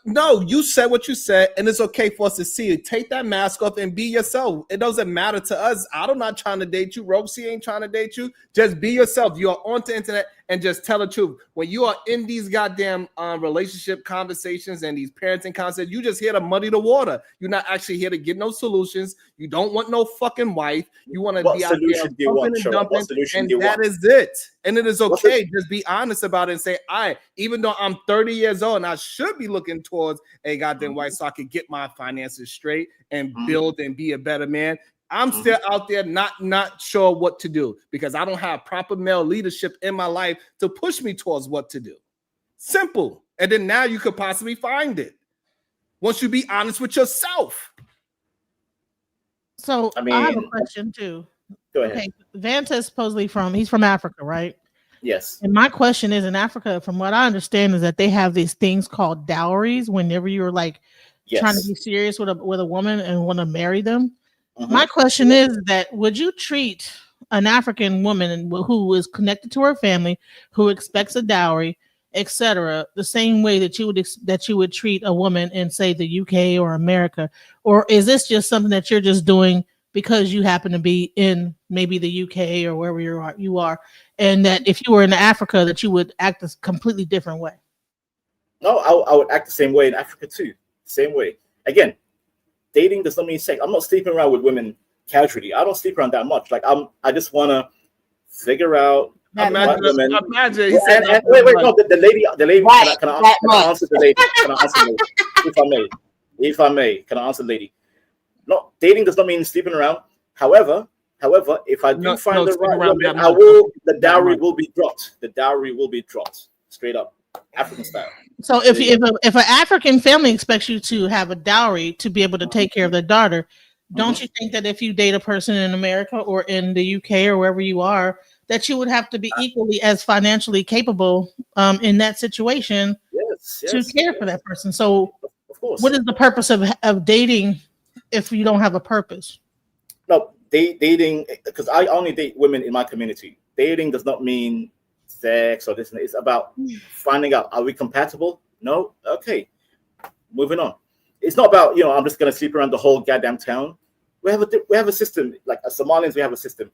No, you said what you said, and it's okay for us to see it. Take that mask off and be yourself. It doesn't matter to us. I'm not trying to date you. Roxy ain't trying to date you. Just be yourself. You are on the internet and just tell the truth. When you are in these goddamn relationship conversations and these parenting conversations, you just here to muddy the water. You're not actually here to get no solutions. You don't want no fucking wife. You want to be out there pumping and dumping, and that is it. And it is okay. Just be honest about it and say, even though I'm 30 years old and I should be looking towards a goddamn wife so I can get my finances straight and build and be a better man, I'm still out there not sure what to do because I don't have proper male leadership in my life to push me towards what to do. Simple. And then now you could possibly find it once you be honest with yourself. So I have a question too. Go ahead. Okay, Vanta is supposedly he's from Africa, right? Yes. And my question is, in Africa, from what I understand, is that they have these things called dowries whenever you're like trying to be serious with a woman and want to marry them. My question is that would you treat an African woman who is connected to her family, who expects a dowry, etc., the same way that you would treat a woman in, say, the UK or America? Or is this just something that you're just doing because you happen to be in maybe the UK or wherever you are, and that if you were in Africa, that you would act a completely different way? No, I would act the same way in Africa too. Same way. Again, dating does not mean sex. I'm not sleeping around with women casually. I don't sleep around that much. Like I just want to figure out. Imagine. Wait, no, the lady. Right, can I answer the lady? Can I answer the lady? If I may, can I answer the lady? No, dating does not mean sleeping around. However, if I do find the right woman, the dowry will be dropped. The dowry will be dropped straight up, African style. So if an African family expects you to have a dowry to be able to take care of their daughter, don't you think that if you date a person in America or in the UK or wherever you are, that you would have to be equally as financially capable in that situation to care for that person? So of course, what is the purpose of dating if you don't have a purpose? No, dating, because I only date women in my community. Dating does not mean sex or this. It's about finding out, are we compatible? No? Okay. Moving on. It's not about, I'm just going to sleep around the whole goddamn town. We have a system like Somalians. We have a system.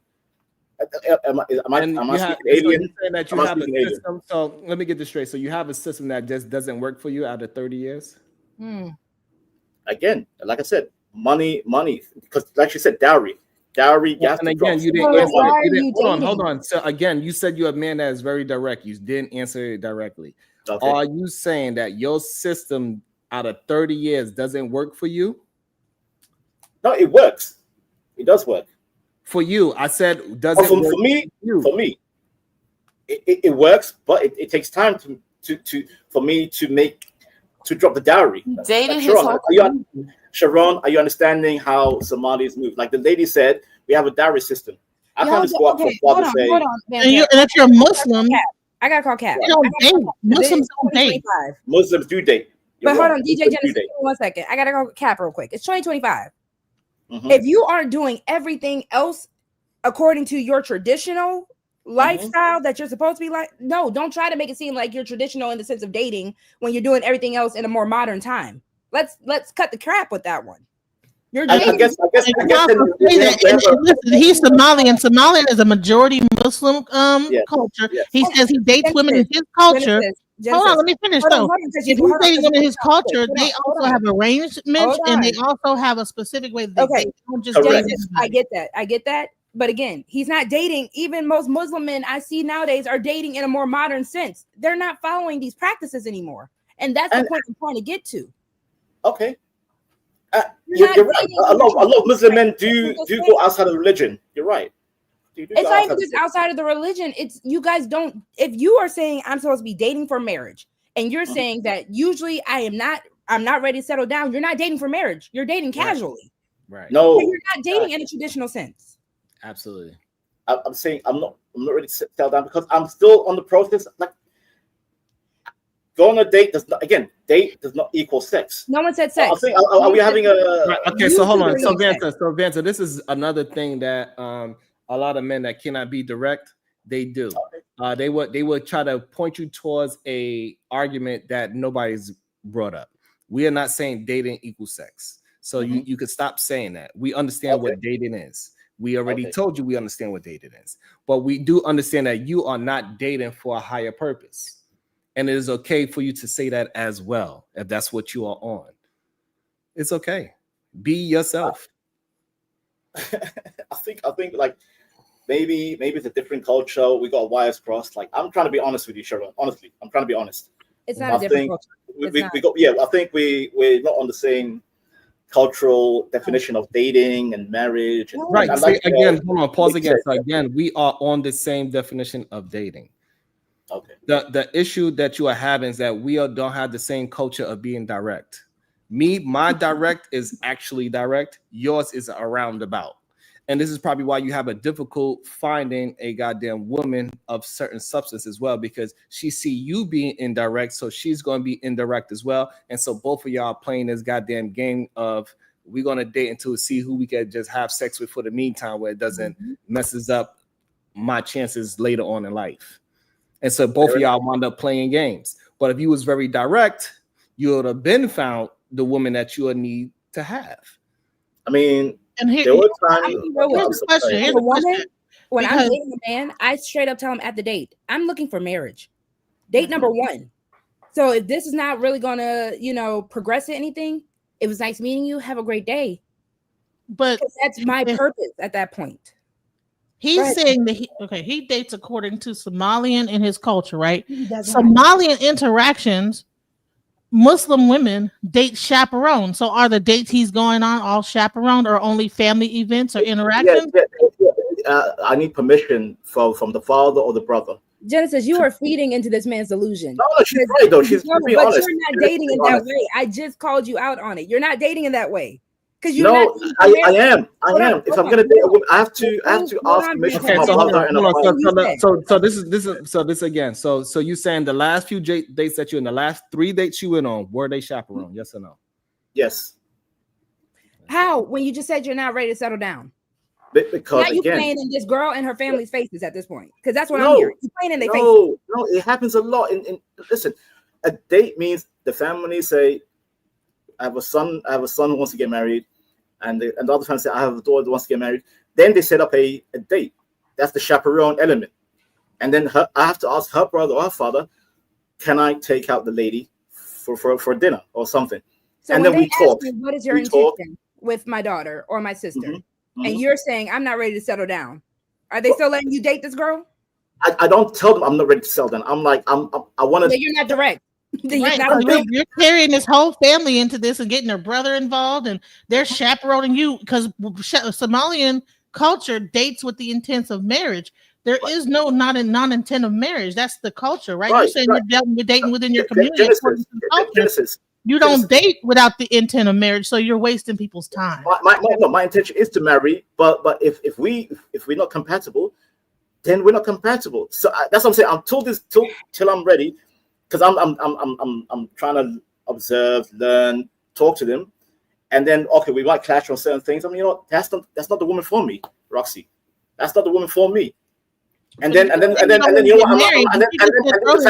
Am I speaking alien? So you're saying that you have a system. So let me get this straight. So you have a system that just doesn't work for you out of 30 years? Again, like I said, money, because like you said, dowry. Yes, and again, you didn't answer. Hold on. So again, you said you're a man that is very direct. You didn't answer it directly. Okay. Are you saying that your system out of 30 years doesn't work for you? No, it works. It does work. For you, I said, does it work for me, it works, but it takes time for me to drop the dowry. Dating Sharon, are you understanding how Somalis move? Like the lady said, we have a dowry system. I can't just go up for father say. And if you're Muslim, I gotta call Cap. They don't date. Muslims don't date. Muslims do date. But hold on, DJ Genesis, 1 second. I gotta go Cap real quick. It's 2025. If you aren't doing everything else according to your traditional lifestyle that you're supposed to be like, no, don't try to make it seem like you're traditional in the sense of dating when you're doing everything else in a more modern time. Let's cut the crap with that one. You're dating. I guess he's Somalian. Somalian is a majority Muslim culture. He says he dates women in his culture. Hold on, let me finish though. If he's dating women in his culture, they also have arrangements and they also have a specific way that they don't just date. I get that. But again, he's not dating. Even most Muslim men I see nowadays are dating in a more modern sense. They're not following these practices anymore. And that's the point I'm trying to get to. Okay. You're right. A lot of Muslim men do go outside of religion. You're right. It's not even just outside of the religion. It's you guys don't. If you are saying I'm supposed to be dating for marriage, and you're saying that usually I'm not ready to settle down. You're not dating for marriage. You're dating casually. Right. No, you're not dating in a traditional sense. Absolutely. I'm saying I'm not ready to settle down because I'm still on the process. Like going on a date date does not equal sex. No one said sex. Are we having a? Okay, so hold on. So Vanta, this is another thing that a lot of men that cannot be direct, they do. Okay. They would try to point you towards a argument that nobody's brought up. We are not saying dating equals sex. So you could stop saying that. We understand what dating is. We already told you we understand what dating is. But we do understand that you are not dating for a higher purpose. And it is okay for you to say that as well, if that's what you are on. It's okay. Be yourself. I think like maybe it's a different culture. We got wires crossed. Like I'm trying to be honest with you, Sharon. Honestly, I'm trying to be honest. It's not a different culture. I think we're not on the same cultural definition of dating and marriage. And, right. Like, again, hold on, pause again. So again, we are on the same definition of dating. Okay. The issue that you are having is that we don't have the same culture of being direct. My direct is actually direct. Yours is a roundabout. And this is probably why you have a difficult finding a goddamn woman of certain substance as well, because she see you being indirect, so she's going to be indirect as well. And so both of y'all playing this goddamn game of we're going to date until see who we can just have sex with for the meantime, where it doesn't messes up my chances later on in life. And so both of y'all wound up playing games. But if you was very direct, you would have been found the woman that you would need to have. I mean, and here's the question. When I'm dating a man, I straight up tell him at the date, I'm looking for marriage. Date number one. So if this is not really gonna, progress to anything, it was nice meeting you. Have a great day. But that's my purpose at that point. He's saying that he dates according to Somalian in his culture, right? Somalian interactions. Muslim women date chaperone. So are the dates he's going on all chaperoned or only family events or interactions? I need permission from the father or the brother. Genesis, you are feeding into this man's delusion. No, she's right though. She's being honest. You're not dating in that way. I just called you out on it. You're not dating in that way. I am. If I'm gonna date a woman, I have to ask permission from my mother and a So this again. So you saying the last few dates that you in the last 3 dates you went on, were they chaperone? Yes or no? Yes. How? When you just said you're not ready to settle down? Because now you playing in this girl and her family's faces at this point. Because that's what I'm hearing. You're playing in their faces. No, it happens a lot. Listen, a date means the family say, I have a son who wants to get married. and the other family say, I have a daughter that wants to get married. Then they set up a date. That's the chaperone element. And then I have to ask her brother or her father, can I take out the lady for dinner or something? So and when then they we talk. ask you, what is your intention with my daughter or my sister? And you're saying, I'm not ready to settle down. Are they still letting you date this girl? I don't tell them I'm not ready to settle down. I'm like, I want to. You're not direct. You're carrying this whole family into this and getting their brother involved, and they're chaperoning you because Somalian culture dates with the intent of marriage. There is no non-intent of marriage. That's the culture, right? You're saying you're dating within your community. Genesis. You don't date without the intent of marriage, so you're wasting people's time. My intention is to marry, but if we're not compatible, then we're not compatible. So that's what I'm saying. I'm told this till I'm ready, because I'm trying to observe, learn, talk to them, and then we might clash on certain things. I mean, that's not the woman for me, Roxy. That's not the woman for me. And then you know what? And then the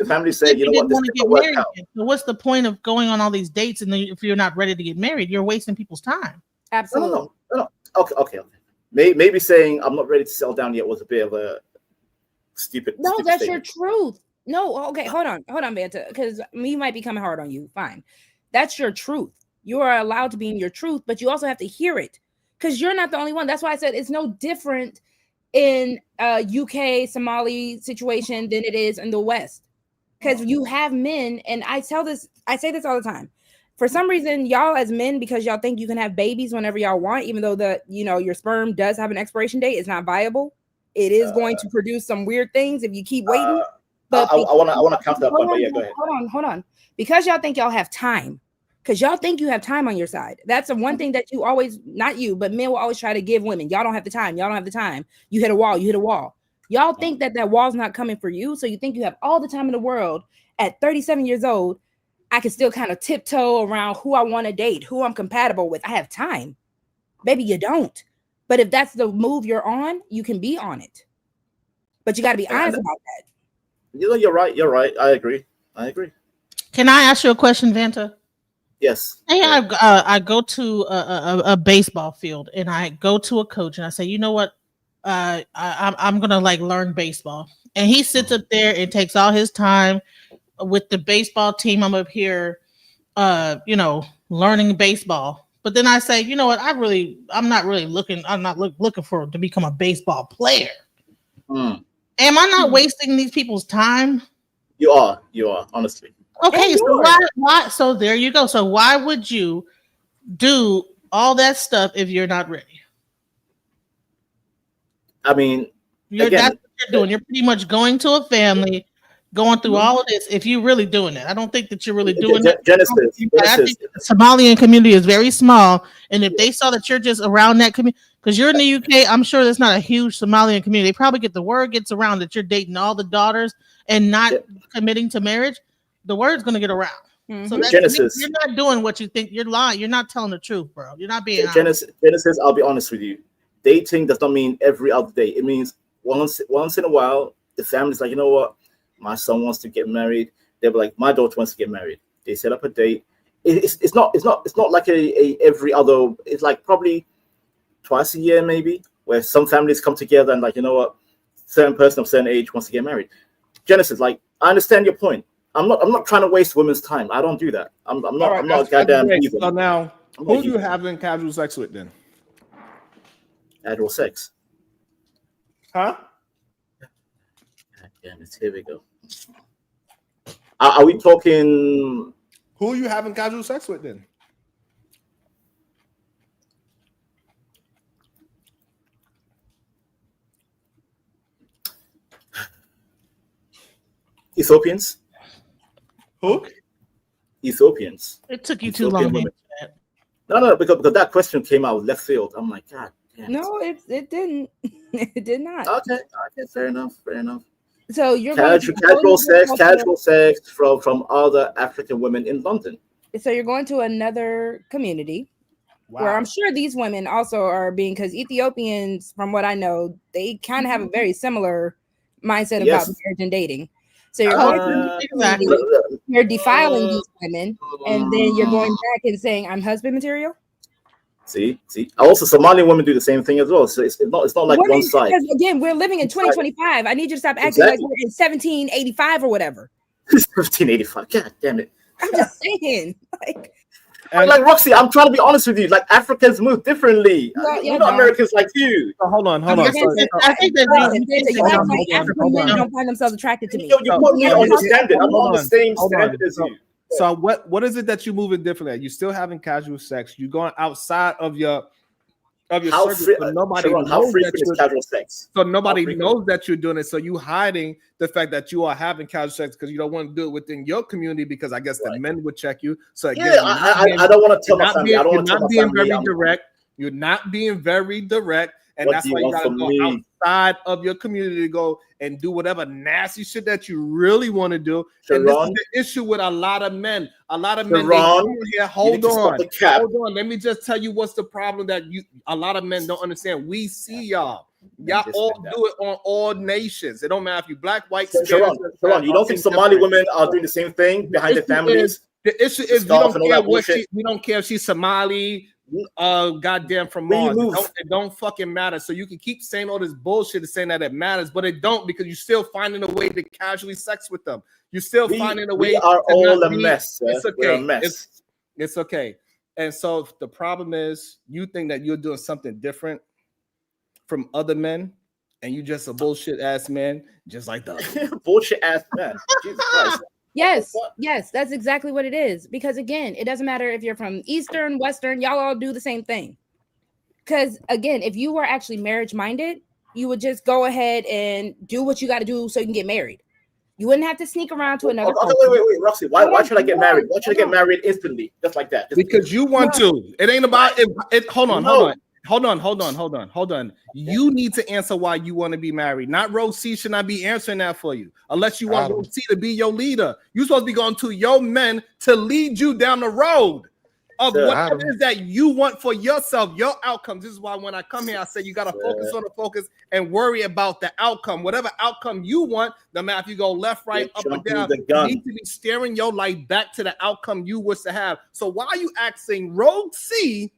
families say, you know what? This didn't work out. So what's the point of going on all these dates and then if you're not ready to get married, you're wasting people's time. Absolutely. No. Okay. Maybe saying I'm not ready to settle down yet was a bit of a stupid. No, stupid that's statement. your truth. No, okay, hold on, Banta, because we might be coming hard on you. Fine, that's your truth. You are allowed to be in your truth, but you also have to hear it because you're not the only one. That's why I said it's no different in UK Somali situation than it is in the West, because you have men, and I say this all the time. For some reason, y'all as men, because y'all think you can have babies whenever y'all want, even though your sperm does have an expiration date, it's not viable. It is going to produce some weird things if you keep waiting. But I want to counter that point. But yeah, go ahead. Hold on. Because y'all think y'all have time. Because y'all think you have time on your side. That's the one thing that you always, not you, but men will always try to give women. Y'all don't have the time. You hit a wall. Y'all think that wall's not coming for you. So you think you have all the time in the world. At 37 years old, I can still kind of tiptoe around who I want to date, who I'm compatible with. I have time. Baby, you don't. But if that's the move you're on, you can be on it. But you got to be honest about that. You're right. I agree. Can I ask you a question, Vanta? Yes. Hey, I go to a baseball field and I go to a coach and I say, you know what? I'm gonna learn baseball. And he sits up there and takes all his time with the baseball team. I'm up here, learning baseball. But then I say, you know what? I'm not looking for to become a baseball player. Am I not wasting these people's time? You are, honestly. Okay, so why? So there you go. So why would you do all that stuff if you're not ready? I mean, that's what you're doing. You're pretty much going to a family, going through all of this. If you're really doing it, I don't think that you're really doing it. Genesis. I think the Somalian community is very small, and if they saw that you're just around that community, because you're in the UK, I'm sure there's not a huge Somalian community. They probably the word gets around that you're dating all the daughters and not committing to marriage. The word's going to get around. Mm-hmm. So Genesis, you're not doing what you think. You're lying. You're not telling the truth, bro. You're not being honest. Genesis, I'll be honest with you. Dating does not mean every other day. It means once in a while, the family's like, you know what? My son wants to get married. They're like, my daughter wants to get married. They set up a date. It's not like a every other. It's like probably twice a year, maybe, where some families come together and you know what? Certain person of certain age wants to get married. Genesis, I understand your point. I'm not trying to waste women's time. I don't do that. I'm not a goddamn heathen. So now, who are you having casual sex with then? Casual sex. Huh? Damn it, here we go. Are we talking? Who are you having casual sex with then? Ethiopians. Who? Ethiopians. It took you too long. No, because that question came out of left field. I'm like, God damn. No, it didn't. It did not. Okay, fair enough. So you're casual sex from other African women in London. So you're going to another community where I'm sure these women also are being, because Ethiopians, from what I know, they kind of have a very similar mindset about marriage and dating. So you're going to exactly. you're defiling these women, and then you're going back and saying, I'm husband material. See. Also, Somali women do the same thing as well. So it's not like women, one side. Again, we're living in 2025. I need you to stop acting like we're in 1785 or whatever. 1785. God damn it. I'm just saying, like Roxy, I'm trying to be honest with you. Like Africans move differently. We're not Americans like you. Hold on. I think that you act like African men don't find themselves attracted to me. You put me on the standard. I'm on the same standard as you. So what is it that you moving differently at? You still having casual sex. You going outside of your circle, so nobody knows that you're casual sex. So nobody knows that you're doing it. So you hiding the fact that you are having casual sex because you don't want to do it within your community because I guess the men would check you. So again, I don't want to tell my family. I don't want to tell my family. Very direct. You're not being very direct. And that's why you gotta go outside of your community to go and do whatever nasty shit that you really want to do. And this is the issue with a lot of men. A lot of men here. Hold on. Let me just tell you what's the problem that a lot of men don't understand. We see y'all. Y'all all do it on all nations. It don't matter if you black, white, Sharon, you don't think Somali women are doing the same thing behind their families? The issue is we don't care if she's Somali, goddamn from Mars. It don't fucking matter. So you can keep saying all this bullshit and saying that it matters, but it don't because you're still finding a way to casually sex with them. You're still finding a way. We are all a mess. It's okay. We're a mess. It's okay. And so the problem is you think that you're doing something different from other men, and you just a bullshit ass man, just like the bullshit ass man. Jesus Christ. Yes, that's exactly what it is. Because again, it doesn't matter if you're from Eastern, Western, y'all all do the same thing. Because again, if you were actually marriage minded, you would just go ahead and do what you got to do so you can get married. You wouldn't have to sneak around to another. Wait, Roxy. Why should I get married? Why should I get married instantly, just like that? Because you want to. It ain't about it. Hold on. You need to answer why you want to be married. Not Rose C should not be answering that for you. Unless you want Rose C to be your leader. You're supposed to be going to your men to lead you down the road of whatever it is that you want for yourself, your outcomes. This is why when I come here, I say you got to focus on the focus and worry about the outcome. Whatever outcome you want, no matter if you go left, right, up, or down, you need to be steering your light back to the outcome you wish to have. So why are you asking Rose C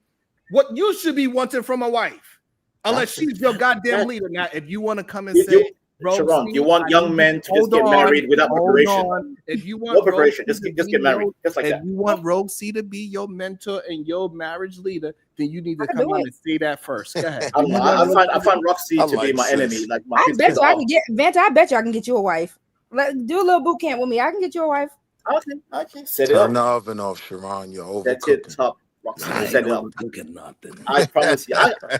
what you should be wanting from a wife? Unless she's your goddamn leader. Now, if you want to come and say, Sharon, you want young men to just get married without preparation. If you want no preparation, just get married, just like that. If you want Rose C to be your mentor and your marriage leader, then you need to come out and say that first. Go ahead. I find Roxy to be my enemy. Like my I bet you I can get Vanta. I bet you I can get you a wife. Do a little boot camp with me. I can get you a wife. Okay. Set it up. Turn the oven off, Sharon. You're overcooking. That's it. Top. I ain't looking nothing. I promise you.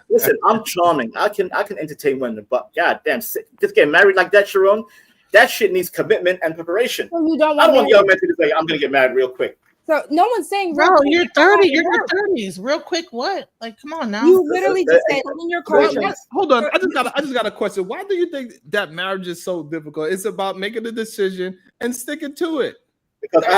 Listen, I'm charming. I can entertain women, but goddamn, just getting married like that, Sharon, that shit needs commitment and preparation. Well, you don't I don't want young men to say, I'm gonna get married real quick. So no one's saying, bro, you're 30, you're in your 30s. Real quick, what? Like, come on now. You literally just said in your culture. Hold on, I just got a question. Why do you think that marriage is so difficult? It's about making a decision and sticking to it. Because I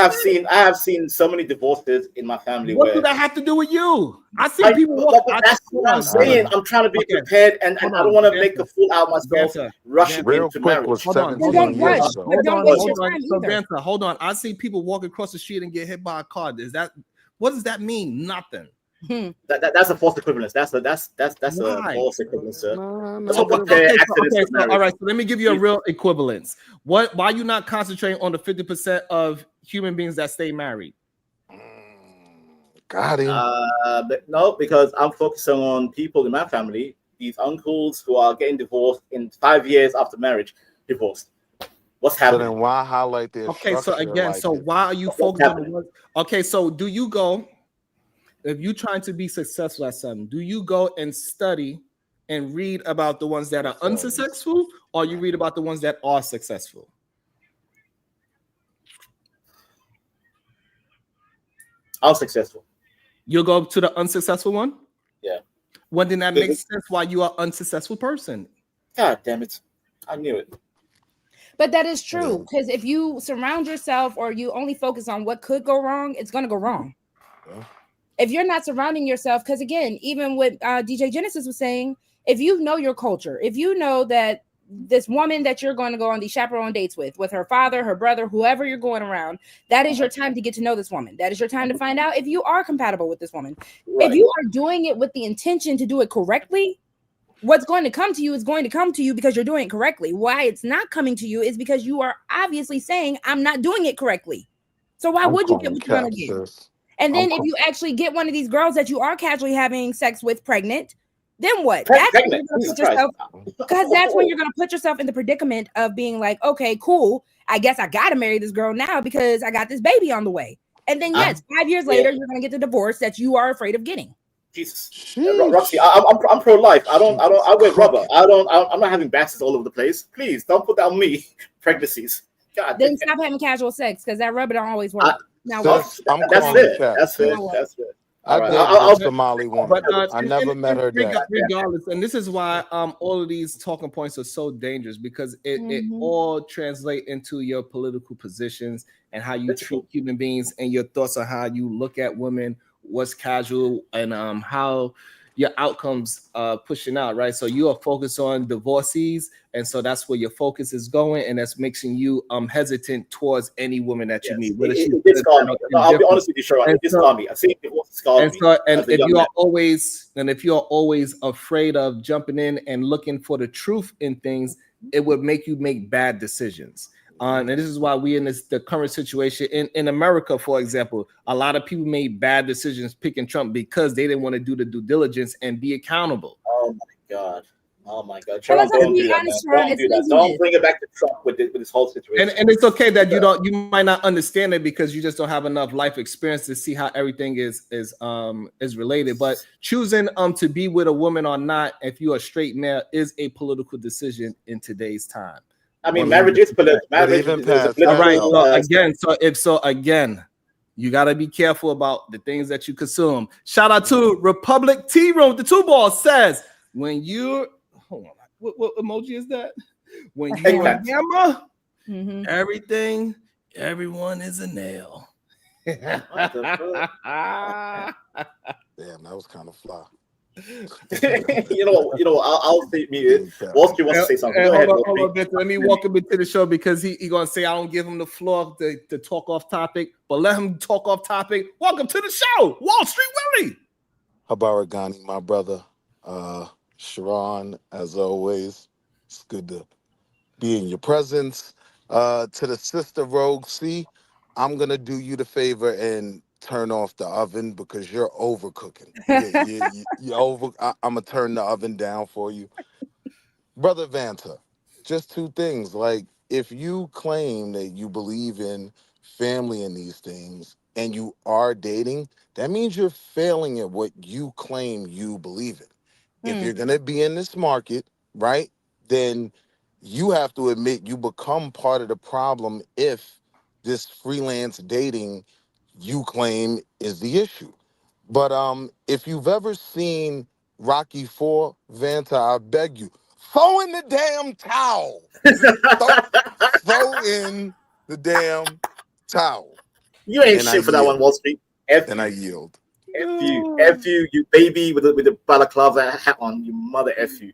have seen so many divorces in my family. What does that have to do with you? I see people walk. That's what I'm saying. I'm trying to be prepared, and I don't want to make a fool out of myself. Rushing into marriage. Hold on. I see people walk across the street and get hit by a car. What does that mean? Nothing. That's a false equivalence. That's a false equivalence, sir. All right. So let me give you a real equivalence. Why are you not concentrating on the 50% of human beings that stay married? Got him. No, because I'm focusing on people in my family, these uncles who are getting divorced in 5 years after marriage, divorced. What's happening? So then why highlight this? Okay, so again, why are you focused on the ones? Okay, so do you go? If you're trying to be successful at something, do you go and study and read about the ones that are unsuccessful, or you read about the ones that are successful? I'm successful. You'll go to the unsuccessful one? Yeah. Well, then that makes sense why you are an unsuccessful person. God damn it. I knew it. But that is true, because if you surround yourself or you only focus on what could go wrong, it's going to go wrong. Yeah. If you're not surrounding yourself, because again, even what DJ Genesis was saying, if you know your culture, if you know that this woman that you're going to go on these chaperone dates with her father, her brother, whoever you're going around, that is your time to get to know this woman. That is your time to find out if you are compatible with this woman. Right. If you are doing it with the intention to do it correctly, what's going to come to you is going to come to you because you're doing it correctly. Why it's not coming to you is because you are obviously saying, I'm not doing it correctly. So why would you get what you're going to get? And then if you actually get one of these girls that you are casually having sex with pregnant, then what? That's when you're gonna put yourself, because that's when you're going to put yourself in the predicament of being like, okay, cool. I guess I got to marry this girl now because I got this baby on the way. And then, yes, 5 years later, you're going to get the divorce that you are afraid of getting. Jesus, Roxy, I'm pro-life. I wear rubber. I'm not having bastards all over the place. Please don't put that on me. Pregnancies. God. Then stop having casual sex because that rubber don't always work. That's it. I did a Somali woman. I never met her dad. Regardless, and this is why all of these talking points are so dangerous because it all translate into your political positions and how you treat human beings and your thoughts on how you look at women, what's casual, and how your outcomes pushing out, right? So you are focused on divorcees, and so that's where your focus is going, and that's making you hesitant towards any woman that you meet. I'll be honest with you, Sharon. It scarred me. I've seen divorce scar me. And if you are always afraid of jumping in and looking for the truth in things, it would make you make bad decisions. And this is why we in the current situation in America, for example, a lot of people made bad decisions picking Trump because they didn't want to do the due diligence and be accountable. Oh my God! Trump, don't do that. Don't bring it back to Trump with this whole situation. And it's okay that you might not understand it because you just don't have enough life experience to see how everything is related. But choosing to be with a woman or not, if you're a straight male, is a political decision in today's time. I mean, marriage is political. All right. So again, you got to be careful about the things that you consume. Shout out to Republic Tea Room. The 2 Ball says, when you're, hold on, what emoji is that? When you're a hammer, everyone is a nail. Damn, that was kind of fly. I'll say me. Wall Street wants to say something. Hold on, let me welcome him to the show because he gonna say I don't give him the floor to talk off topic, but let him talk off topic. Welcome to the show, Wall Street Willie. Habaragani, my brother. Sharon, as always, it's good to be in your presence. To the sister Rogue C, I'm gonna do you the favor and turn off the oven because you're overcooking. You're over. I'm gonna turn the oven down for you, brother Vanta. Just 2 things. Like, if you claim that you believe in family and these things, and you are dating, that means you're failing at what you claim you believe in. If you're gonna be in this market, right, then you have to admit you become part of the problem if this freelance dating you claim is the issue. But if you've ever seen Rocky IV, Vanta, I beg you, throw in the damn towel. throw in the damn towel. You ain't shit for that one, Wall Street. And I yield. F you baby with the balaclava hat on, you mother F you.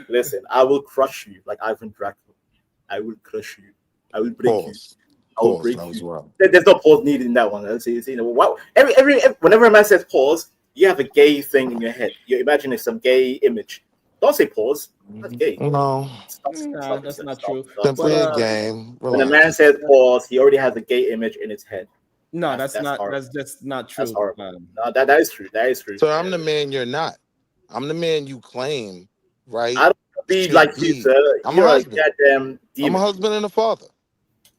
Listen, I will crush you like Ivan Draco. I will crush you. I will break you. I will break you. Well. There's no pause needed in that one. Let's see, every whenever a man says pause, you have a gay thing in your head. You imagine it's some gay image. Don't say pause. That's gay. No, that's not true. Simply a game. When a man says pause, he already has a gay image in his head. No, that's not. Horrible. That's just not true. No, that is true. That is true. So I'm the man you're not. I'm the man you claim, right? I don't be like you, sir. I'm a husband. I'm a husband and a father.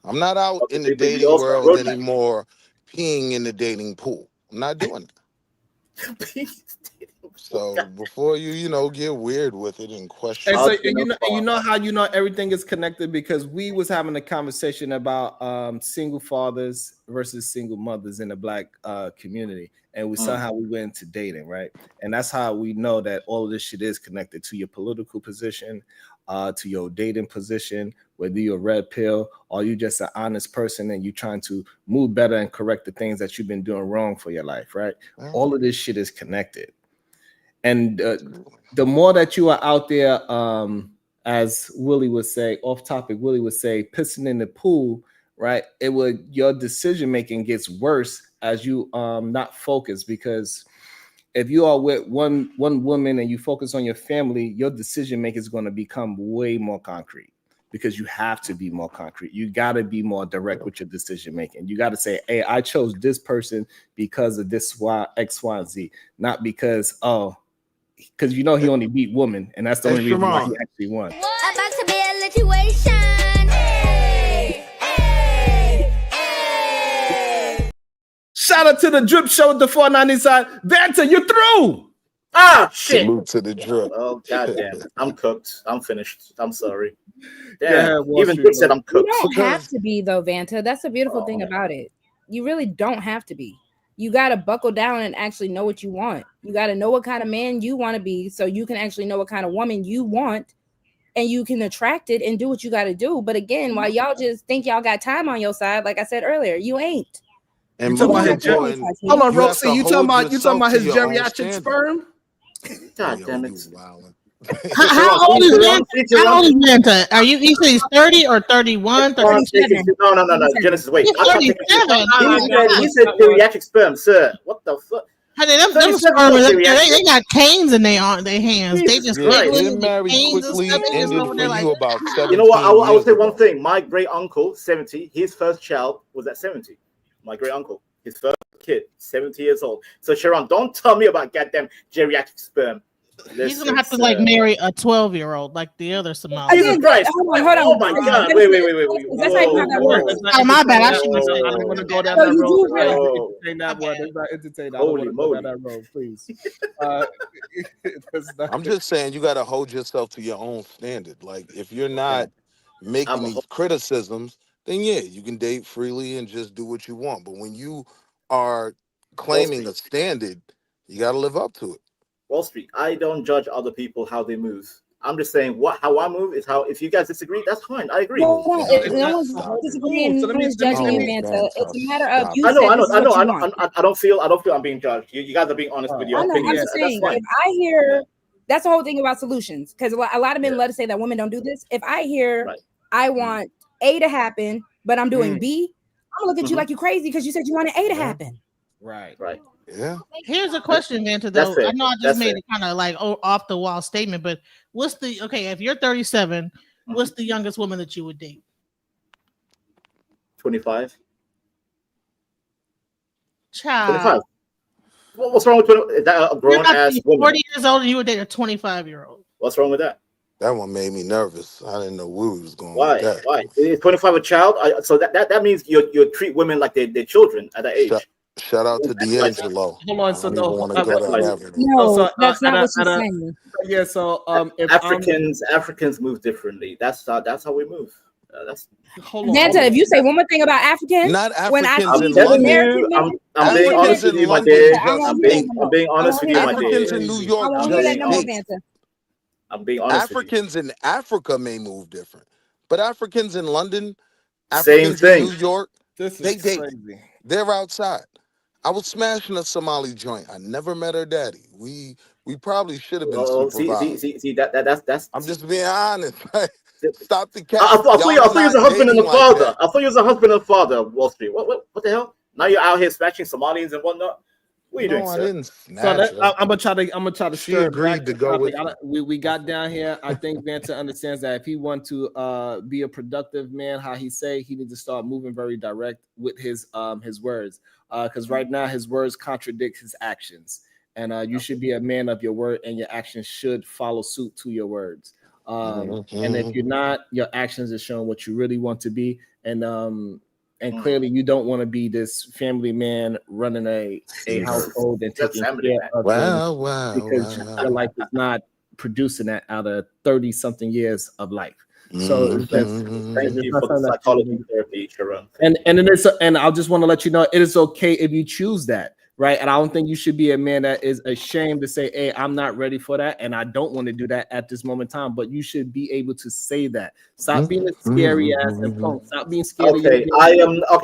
I'm not out in the dating world anymore, peeing in the dating pool. I'm not doing that. So before you get weird with it and question, and you know how everything is connected because we was having a conversation about single fathers versus single mothers in the Black community, and we saw how we went into dating, right? And that's how we know that all of this shit is connected to your political position, to your dating position, whether you're a red pill or you just an honest person and you're trying to move better and correct the things that you've been doing wrong for your life, right? All of this shit is connected. And the more that you are out there as Willie would say, off topic, Willie would say, pissing in the pool, right? Your decision making gets worse as you not focus, because if you are with one woman and you focus on your family, your decision making is going to become way more concrete, because you have to be more concrete. You got to be more direct with your decision making. You got to say, hey, I chose this person because of this X, Y, and Z, not because because he only beat women, and that's the only reason why he actually won. About to be a situation. Shout out to the Drip Show with the 490 side. Vanta, you're through. Ah, shit. Salute to the Drip. Oh, goddamn. I'm cooked. I'm finished. I'm sorry. Yeah, Damn. Even Dick said I'm cooked. You don't have to be, though, Vanta. That's the beautiful thing about it. You really don't have to be. You got to buckle down and actually know what you want. You got to know what kind of man you want to be, so you can actually know what kind of woman you want, and you can attract it and do what you got to do. But again, while y'all just think y'all got time on your side, like I said earlier, you ain't. And hold on, Roxy. You talking about his geriatric sperm? God damn it. How old is Vanta? Are you said he's 30 or 31, 37? No. Genesis, wait. 37. He said geriatric sperm, sir. What the fuck? Honey, them sperm, they got canes in their hands. They just getting married quickly ended for you about 17 You know what? I will say one thing. My great uncle, 70, his first child was at 70. My great uncle, his first kid, 70 years old. So Sharon, don't tell me about goddamn geriatric sperm. He's gonna have to marry a 12-year-old like the other Somali. Jesus Christ! Hold on. Oh my God! Wait. That's not even how that works. Oh my bad. I don't want to go down that road. Let's not entertain that. Holy moly! That road, please. I'm just saying, you got to hold yourself to your own standard. Like, if you're not making these criticisms, then yeah, you can date freely and just do what you want. But when you are claiming a standard, you got to live up to it. Wall Street, I don't judge other people how they move. I'm just saying how I move is how. If you guys disagree, that's fine. I agree. No one's disagreeing. No one's judging you, Vanta. It's a matter of you. I know. I don't feel I'm being judged. You guys are being honest with your opinions. I'm just saying. If I hear, that's the whole thing about solutions, because a lot of men love to say that women don't do this. If I hear, I want A to happen, but I'm doing B, I'm gonna look at you like you crazy because you said you wanted A to happen. Right. Yeah. Here's a question, Vanta, though. I know I just made it kind of like off the wall statement, but if you're 37, what's the youngest woman that you would date? 25. Child. 25. What's wrong with 20? Is that a grown ass woman? 40 years old and you would date a 25-year-old. What's wrong with that? That one made me nervous. I didn't know where we was going. Why? With that. Why? Is 25 a child? So that means you treat women like they're children at that age. Shout out to D'Angelo. Hold on, so no, that's not what she's saying. Yeah, so if Africans move differently. That's how we move. Hold on. Vanta, if you say one more thing about Africans, not when I Africans see in London. I'm being honest with you, my dear. I'm being honest with you, my dear. Africans in New York. I won't hear that no more, Vanta. I'm being honest. Africans in Africa may move different, but Africans in London, same Africans thing. in New York, they date. Crazy. They're outside. I was smashing a Somali joint. I never met her daddy. We probably should have been supervised. See that's. I'm just being honest. Right? Stop the cat. I thought you was a husband and a father. I thought you was a husband and father. Wall Street. What the hell? Now you're out here smashing Somalians and whatnot. What are you doing, sir? I didn't snatch her. I'm gonna try to. She agreed to go with. We got down here. I think Vanta understands that if he wants to be a productive man, how he say, he needs to start moving very direct with his words. Because right now his words contradict his actions, and you should be a man of your word, and your actions should follow suit to your words. And if you're not, your actions are showing what you really want to be, and clearly you don't want to be this family man running a household and taking care of because your life is not producing that out of 30-something years of life. So thank you for the psychology therapy, Sharon. And I just want to let you know, it is okay if you choose that. right? And I don't think you should be a man that is ashamed to say, hey, I'm not ready for that, and I don't want to do that at this moment in time. But you should be able to say that. Stop being a scary ass and punk. Stop being scared of your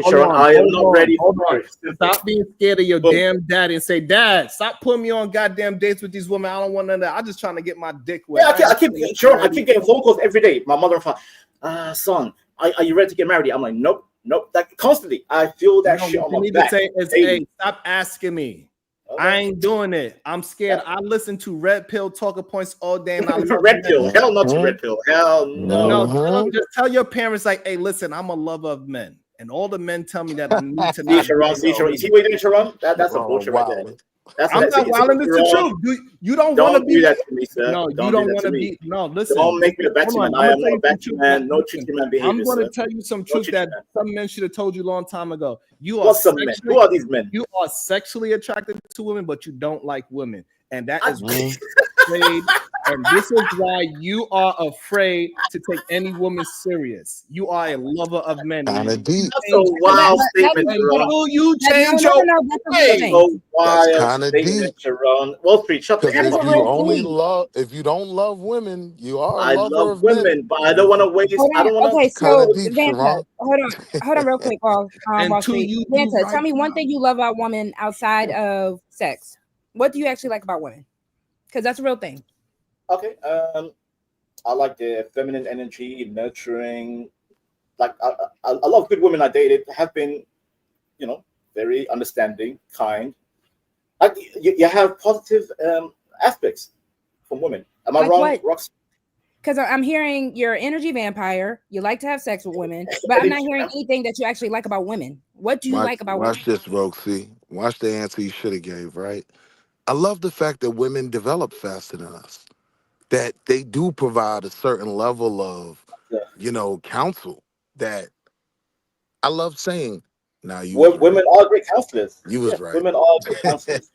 Sharon, I am not ready for it. Stop being scared of your damn daddy and say, Dad, stop putting me on goddamn dates with these women. I don't want none of that. I'm just trying to get my dick wet. Yeah, I keep getting phone calls every day. My mother and father, son, are you ready to get married? I'm like, nope. That constantly, I feel that shit on my back. Hey, stop asking me. Okay. I ain't doing it. I'm scared. I listen to Red Pill talking points all day. And I Red Pill, hell not to Red Pill, hell no. No, just tell your parents like, hey, listen, I'm a lover of men, and all the men tell me that I need to. You see what you're doing, Sharon? That's a bullshit right there. I'm not wilding. It's the truth. You don't want to be do that to me, sir. No, you don't want to be. No, listen. Don't make me a batty man. I am not a batty man. No cheating man behavior. I'm going to tell you some truth that some men should have told you a long time ago. You are. What's some men? Who are these men? You are sexually attracted to women, but you don't like women, and that is afraid. And this is why you are afraid to take any woman serious. You are a lover of men. Kind of deep. That's a wild statement, Sharon. You change your way. That's kind of deep. Sharon. Wall Street, shut the If you don't love women, you are a lover love of women, men. but I don't want to waste. I don't want to. Okay, so deep, Vanta, hold on, real quick, Wall Street. Vanta, tell me one thing you love about women outside of sex. What do you actually like about women? Because that's a real thing. Okay, I like the feminine energy, nurturing. Like I love good women I dated. Have been, very understanding, kind. Like you have positive aspects from women. Am I wrong, Roxy? Because I'm hearing you're an energy vampire. You like to have sex with women, but I'm not hearing anything that you actually like about women. What do you like about women? Watch this, Roxy. Watch the answer you should have gave, right? I love the fact that women develop faster than us. That they do provide a certain level of, counsel that I love saying. Now women are great counselors. You was right. Women are great counselors.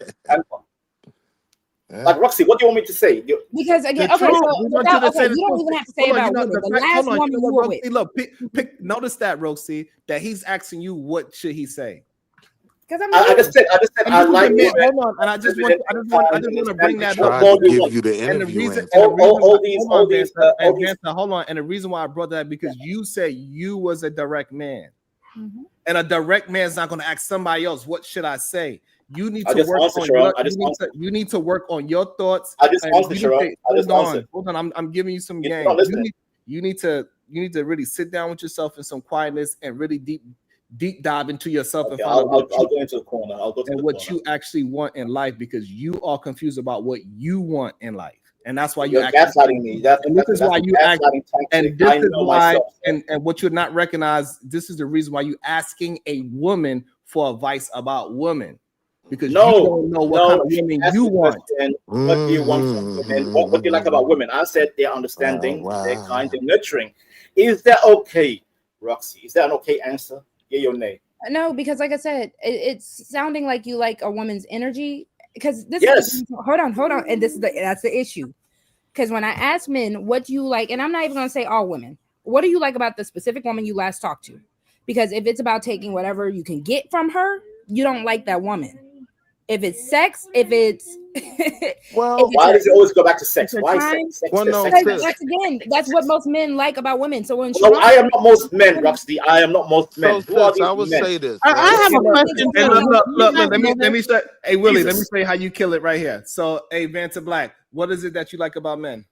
Like Roxy, what do you want me to say? Because again, you don't even have to say about women. The last woman you were with. Look, notice that, Roxy, that he's asking you what should he say. I just said I like women. Hold on, and I just want to bring that up. Give you the interview hold on, and the reason why I brought that because you said you was a direct man, and a direct man is not going to ask somebody else what should I say. You need to work on you need to work on your thoughts. I just answered. Hold on. I'm giving you some game. You need to really sit down with yourself in some quietness and really deep dive into yourself and find out I'll go into the corner. I'll go to and what you actually want in life because you are confused about what you want in life, and that's why you're gaslighting me. This is why you act, and this is why, and what you're not recognized. This is the reason why you asking a woman for advice about women because you don't know what kind of women you want. What do you want from women? What do you like about women? I said they're understanding, they're kind, they're nurturing. Is that okay, Roxy? Is that an okay answer? Yeah or nay? No, because like I said, it's sounding like you like a woman's energy. Because this hold on, and that's the issue. Because when I ask men, what do you like, and I'm not even going to say all women, what do you like about the specific woman you last talked to? Because if it's about taking whatever you can get from her, you don't like that woman. If it's sex, if it's why does it always go back to sex? Why sex? That's what most men like about women. So when I am not most men, Roxy. I am not most men. I would say this. I have a question. Look, let me say, hey Willie, let me say how you kill it right here. So, hey Vanta Black, what is it that you like about men?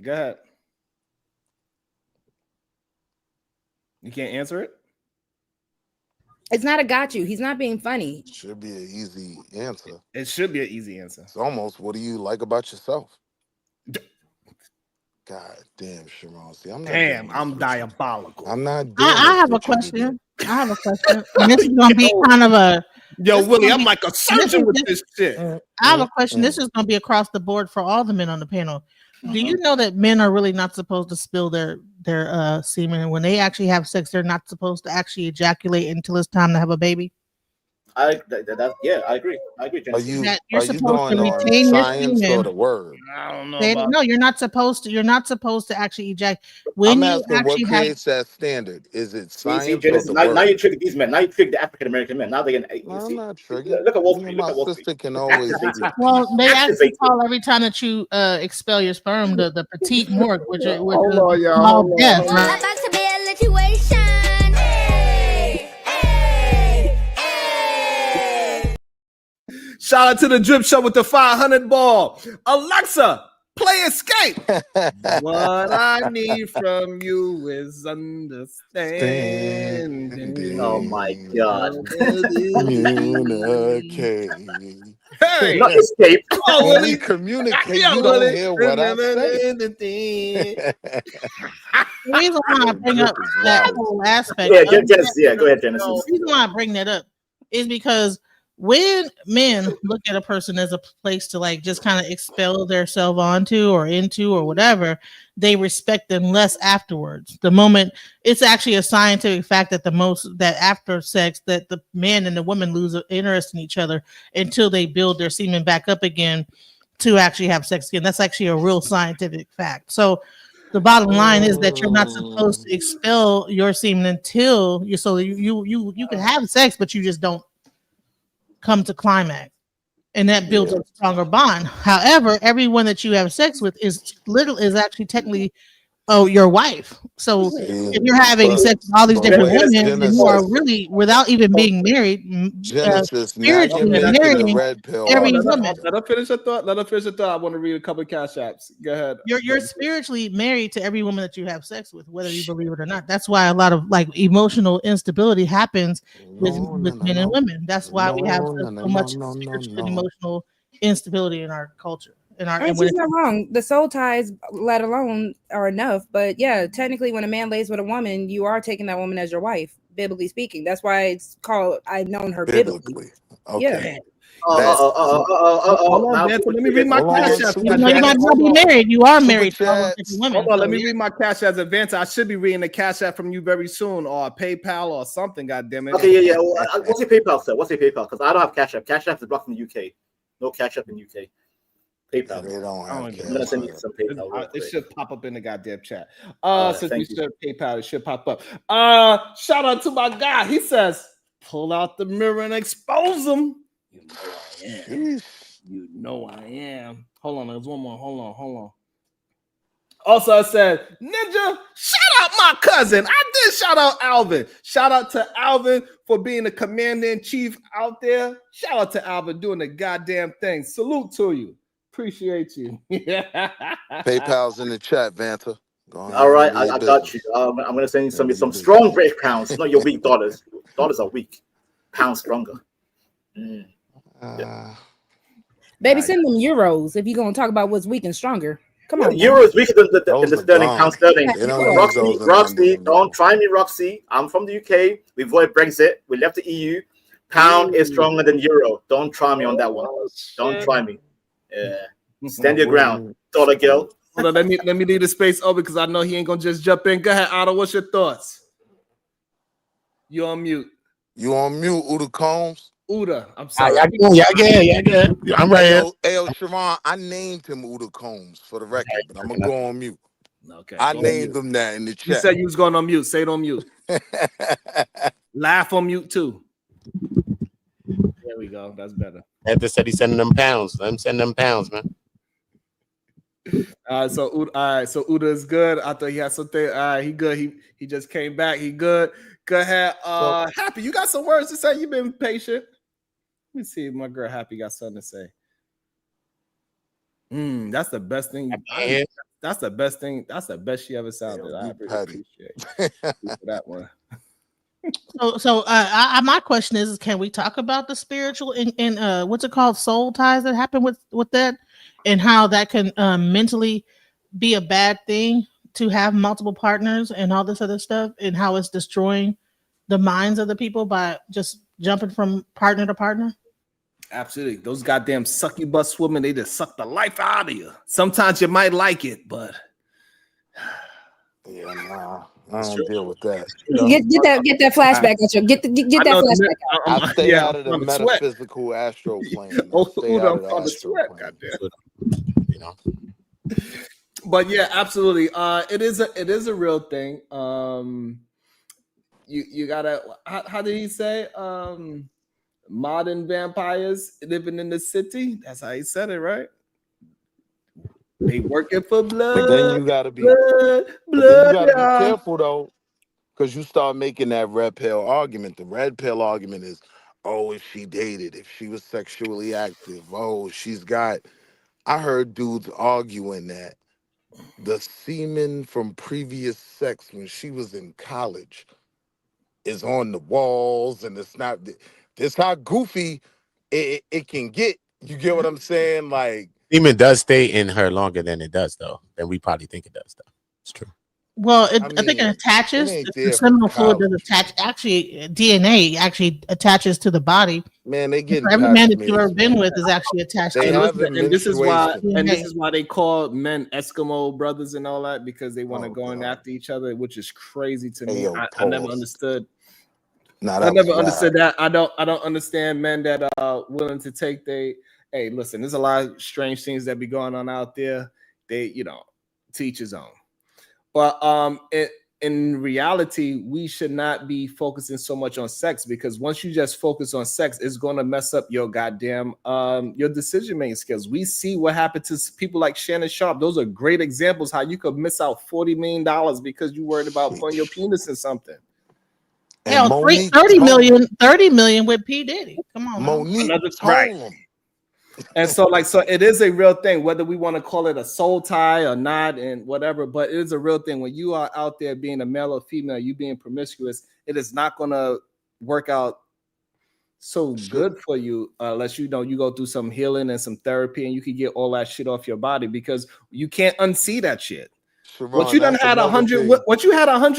Go ahead. You can't answer it? It's not a got you. He's not being funny. It should be an easy answer. It should be an easy answer. It's almost, what do you like about yourself? God damn, Sharon. See, I'm diabolical. I'm not. I have a question. And this is going to be kind of a... Yo, Willie, I'm like a surgeon with this shit. I have a question. This is going to be across the board for all the men on the panel. Do you know that men are really not supposed to spill their semen? And when they actually have sex, they're not supposed to actually ejaculate until it's time to have a baby? I agree. I agree. Are Genesis. you That you're supposed to going on retain your science or semen. the word? I don't know They, about. no, you're not supposed to. You're not supposed to actually eject I'm when you asking what actually have. creates that standard. Is it See, science or Genesis. the Now word? you trick these men. Now you trick the African American men. Now they're getting. No, You I'm see, not tricking. look at Wall Me Street. and Look my at Wall Street. sister can It's always activated. repeat. Well, they actually Activated. call every time that you expel your sperm the petite mort, which is Hold on, y'all. small Hold on. death. Hold on. About to be a situation. Shout out to the Drip Show with the 500 ball. Alexa, play Escape. What I need from you is understanding. Oh my God. Communicate. Hey, Not escape. oh, When we Willie. communicate, Yeah, you Willie. don't hear what I say. The reason why I bring up Drip is that wild. whole aspect, Yeah, of Genesis. Yeah, go ahead, the Genesis. reason why I bring that up is because when men look at a person as a place to like just kind of expel themselves onto or into or whatever, they respect them less afterwards. The moment it's actually a scientific fact that that after sex that the man and the woman lose interest in each other until they build their semen back up again to actually have sex again. That's actually a real scientific fact. So the bottom line is that you're not supposed to expel your semen until you can have sex, but you just don't come to climax, and that builds a stronger bond. However, everyone that you have sex with is actually technically your wife. So if you're having sex with all these different women and you are really without even being married, Genesis, now you're spiritually making a marrying red pill every argument. woman. Let her finish her thought. Let her finish her thought. I want to read a couple of cash apps. Go ahead. You're spiritually married to every woman that you have sex with, whether you believe it or not. That's why a lot of like emotional instability happens with men and women. That's why we have so much spiritual and emotional instability in our culture. I mean, she's not wrong. The soul ties, let alone, are enough. But yeah, technically, when a man lays with a woman, you are taking that woman as your wife, biblically speaking. That's why it's called "I've known her biblically." Okay. Yeah. Hold on, Vanessa. Let me read my cash app. Even though you might not be married, you are married to all those different women. Hold on, let me read my cash app advance. I should be reading the cash app from you very soon, or PayPal or something. God damn it. Okay, yeah. What's your PayPal, sir? What's your PayPal? Because I don't have Cash App. Cash App is blocked in the UK. No Cash App in the UK. PayPal. They don't have I'm gonna send you some PayPal. It should pop up in the goddamn chat. Since you said PayPal, it should pop up. Shout out to my guy. He says, "Pull out the mirror and expose them." You know I am. You know I am. Hold on, there's one more. Hold on. Also, I said, Ninja, shout out my cousin. I did shout out Alvin. Shout out to Alvin for being the commander-in-chief out there. Shout out to Alvin doing the goddamn thing. Salute to you. Appreciate you. PayPal's in the chat, Vanta. All right, I got you. I'm gonna send you some strong British pounds, not your weak dollars. Dollars are weak. Pounds stronger. Baby, send them euros if you're gonna talk about what's weak and stronger. Come on. Euro is weaker than the sterling, pound sterling. They don't use those Roxy, don't try me, Roxy. I'm from the UK. We avoid Brexit. We left the EU. Pound is stronger than euro. Don't try me on that one. Don't try me. Stand your ground, dollar girl. Hold on, let me leave the space open because I know he ain't gonna just jump in. Go ahead, Otto. What's your thoughts? You on mute. You on mute, Uda Combs? Uda, I'm sorry. Yeah, good. I'm right here. Ayo, Sharon, I named him Uda Combs for the record, but I'm gonna go on mute. Okay. I named him that in the chat. You said you was going on mute. Say it on mute. Laugh on mute too. There we go. That's better. After said he's sending them pounds. Let him send them pounds, man. So Uda is good. I thought he had something. He good. He just came back. He good. Go ahead. Happy, you got some words to say. You've been patient. Let me see if my girl Happy got something to say. That's the best thing. That's the best thing. That's the best she ever sounded. I really appreciate that one. So my question is, can we talk about the spiritual and what's it called, soul ties that happen with that, and how that can mentally be a bad thing to have multiple partners and all this other stuff, and how it's destroying the minds of the people by just jumping from partner to partner? Absolutely. Those goddamn succubus women, they just suck the life out of you. Sometimes you might like it, but I don't deal with that. Get that flashback at you. Get that flashback out. I stay out of the metaphysical astral plane. I stay out of the astral plane. You know. But yeah, absolutely. It is a real thing. You gotta. How did he say? Modern vampires living in the city. That's how he said it, right? They working for blood. But then you gotta be blood. Then you gotta be careful though, because you start making that red pill argument. The red pill argument is, oh, if she dated, if she was sexually active, oh, she's got. I heard dudes arguing that the semen from previous sex when she was in college is on the walls, and it's not. It's how goofy it can get. You get what I'm saying? Like, semen does stay in her longer than it does, though. Than we probably think it does, though. It's true. Well, I think it attaches. The seminal fluid does attach. Actually, DNA actually attaches to the body. Man, they get every man that you've ever been with is actually attached. And this is why they call men Eskimo brothers and all that, because they want to go in after each other, which is crazy to me. I never understood. I never understood that. I don't understand men that are willing to take hey, listen, there's a lot of strange things that be going on out there. They, teach his own. But in reality, we should not be focusing so much on sex, because once you just focus on sex, it's going to mess up your goddamn your decision-making skills. We see what happened to people like Shannon Sharp. Those are great examples how you could miss out $40 million because you worried about putting your penis in something. Hell, 30 million with P. Diddy. Come on. Monique, right. And so it is a real thing, whether we want to call it a soul tie or not and whatever, but it is a real thing. When you are out there being a male or female, you being promiscuous, it is not going to work out so good for you unless you go through some healing and some therapy, and you can get all that shit off your body, because you can't unsee that shit. Sharon, Once you done had 100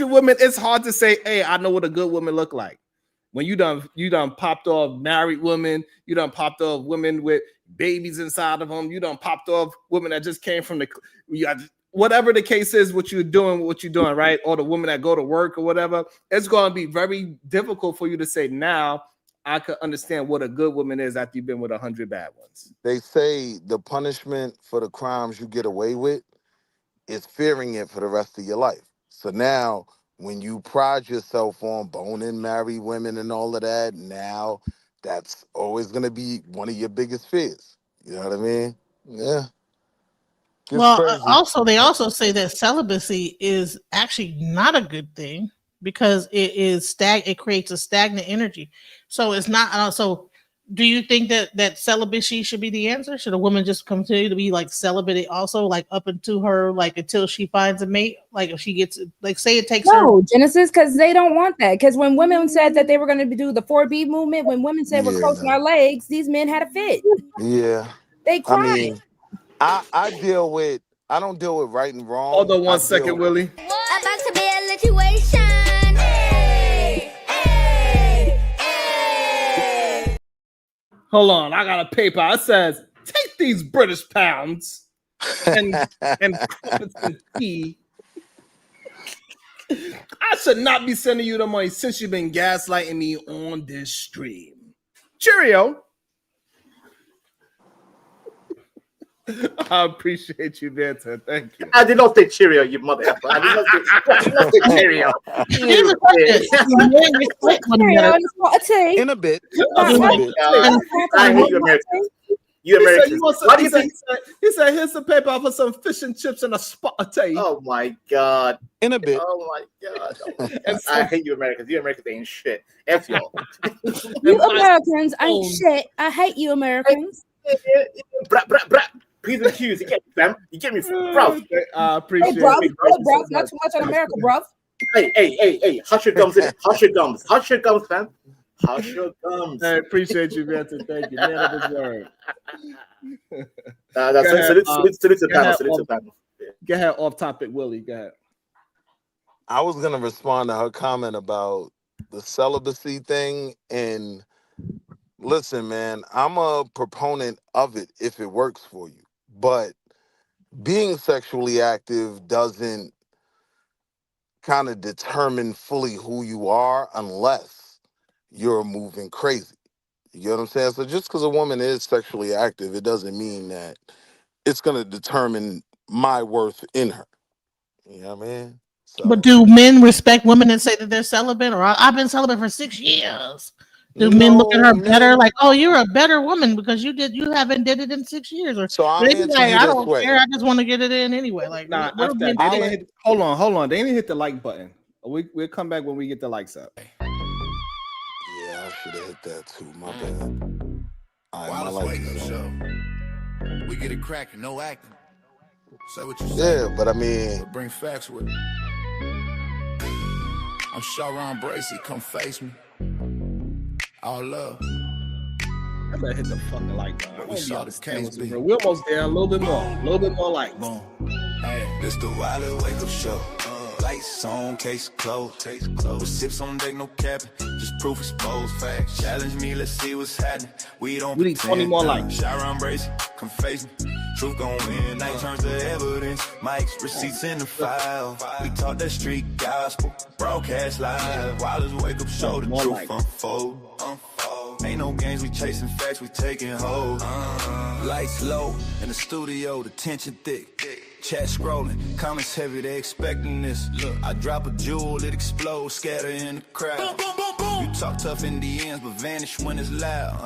women, it's hard to say, hey, I know what a good woman look like. When you done popped off married women, you done popped off women with babies inside of them, you done popped off women that just came from whatever the case is, what you're doing, right? Or the women that go to work or whatever. It's going to be very difficult for you to say, now I could understand what a good woman is after you've been with 100 bad ones. They say the punishment for the crimes you get away with is fearing it for the rest of your life. So now, when you pride yourself on boning married women and all of that, now that's always going to be one of your biggest fears. You know what I mean? Yeah. They also say that celibacy is actually not a good thing, because it creates a stagnant energy. So it's not. So do you think that celibacy should be the answer? Should a woman just continue to be like celibate also, like up until until she finds a mate? Like if she gets, like, say it takes her. Genesis, because they don't want that. Because when women said that they were going to do the 4B movement, when women said we're closing our legs, these men had a fit. Yeah. They cried. I mean, I don't deal with right and wrong. Hold on one second, Willie. About to be a situation. Hold on, I got a paper. It says, take these British pounds and tea. I should not be sending you the money since you've been gaslighting me on this stream. Cheerio. I appreciate you, Vanta. Thank you. I did not say cheerio, you mother effer. I did not say cheerio. In a bit. I hate you, Americans. You Americans. What do you think? He said, here's the paper for some fish and chips and a spot of tea. Oh my God. In a bit. Oh my God. I hate you, Americans. You Americans ain't shit. F y'all. You Americans ain't shit. I hate you, Americans. P's and Q's. You get me, bro. I appreciate it. Bro, not too much on America, bro. Hey. Hush your gums in it. Hush your gums, fam. Hush your gums. I appreciate you, Vincent. Thank you. Man of his word. Salute to the panel. Go ahead, off topic, Willie. Go ahead. I was going to respond to her comment about the celibacy thing. And listen, man, I'm a proponent of it if it works for you. But being sexually active doesn't kind of determine fully who you are unless you're moving crazy. You get what I'm saying? So just because a woman is sexually active, it doesn't mean that it's going to determine my worth in her. You know what I mean? But So do men respect women that say that they're celibate? Or I've been celibate for 6 years. Do men look at no her better, men. like, oh, you're a better woman because you haven't did it in 6 years, or So I'll they be answer like, you I this don't care, way. I just want to get it in anyway. Like, Nah, what do F men that. They I'll didn't think? let, hit. Hold on. They didn't hit the like button. We'll come back when we get the likes up. yeah, I should have hit that too. My bad. All right, my Wireless life wake is up on. show. We get it cracking, no acting. Say what you say, Yeah, but I mean, but bring facts with it. I'm Sharon Bracy, come face me. All love. I better hit the fucking like button. I What we don't be saw the understand case what's be. real. We're almost there. A little bit more. A little bit more likes. Boom. Hey, this the Wireless wake up show. Lights on, case closed. With sips on deck, no capping. Just proof exposed facts. Challenge me, let's see what's happening. We don't We need 20 more likes. Sharon Bracy, come face me. Truth gon' win, night turns to evidence. Mike's receipts in the file. We taught that street gospel, broadcast live. Wireless wake up show, the More truth likes. unfold. Ain't no games, we chasing facts, we taking hold. Lights low, in the studio, the tension thick. Chat scrolling, comments heavy, they expecting this. Look, I drop a jewel, it explodes, scatter in the crowd. You talk tough in the ends, but vanish when it's loud.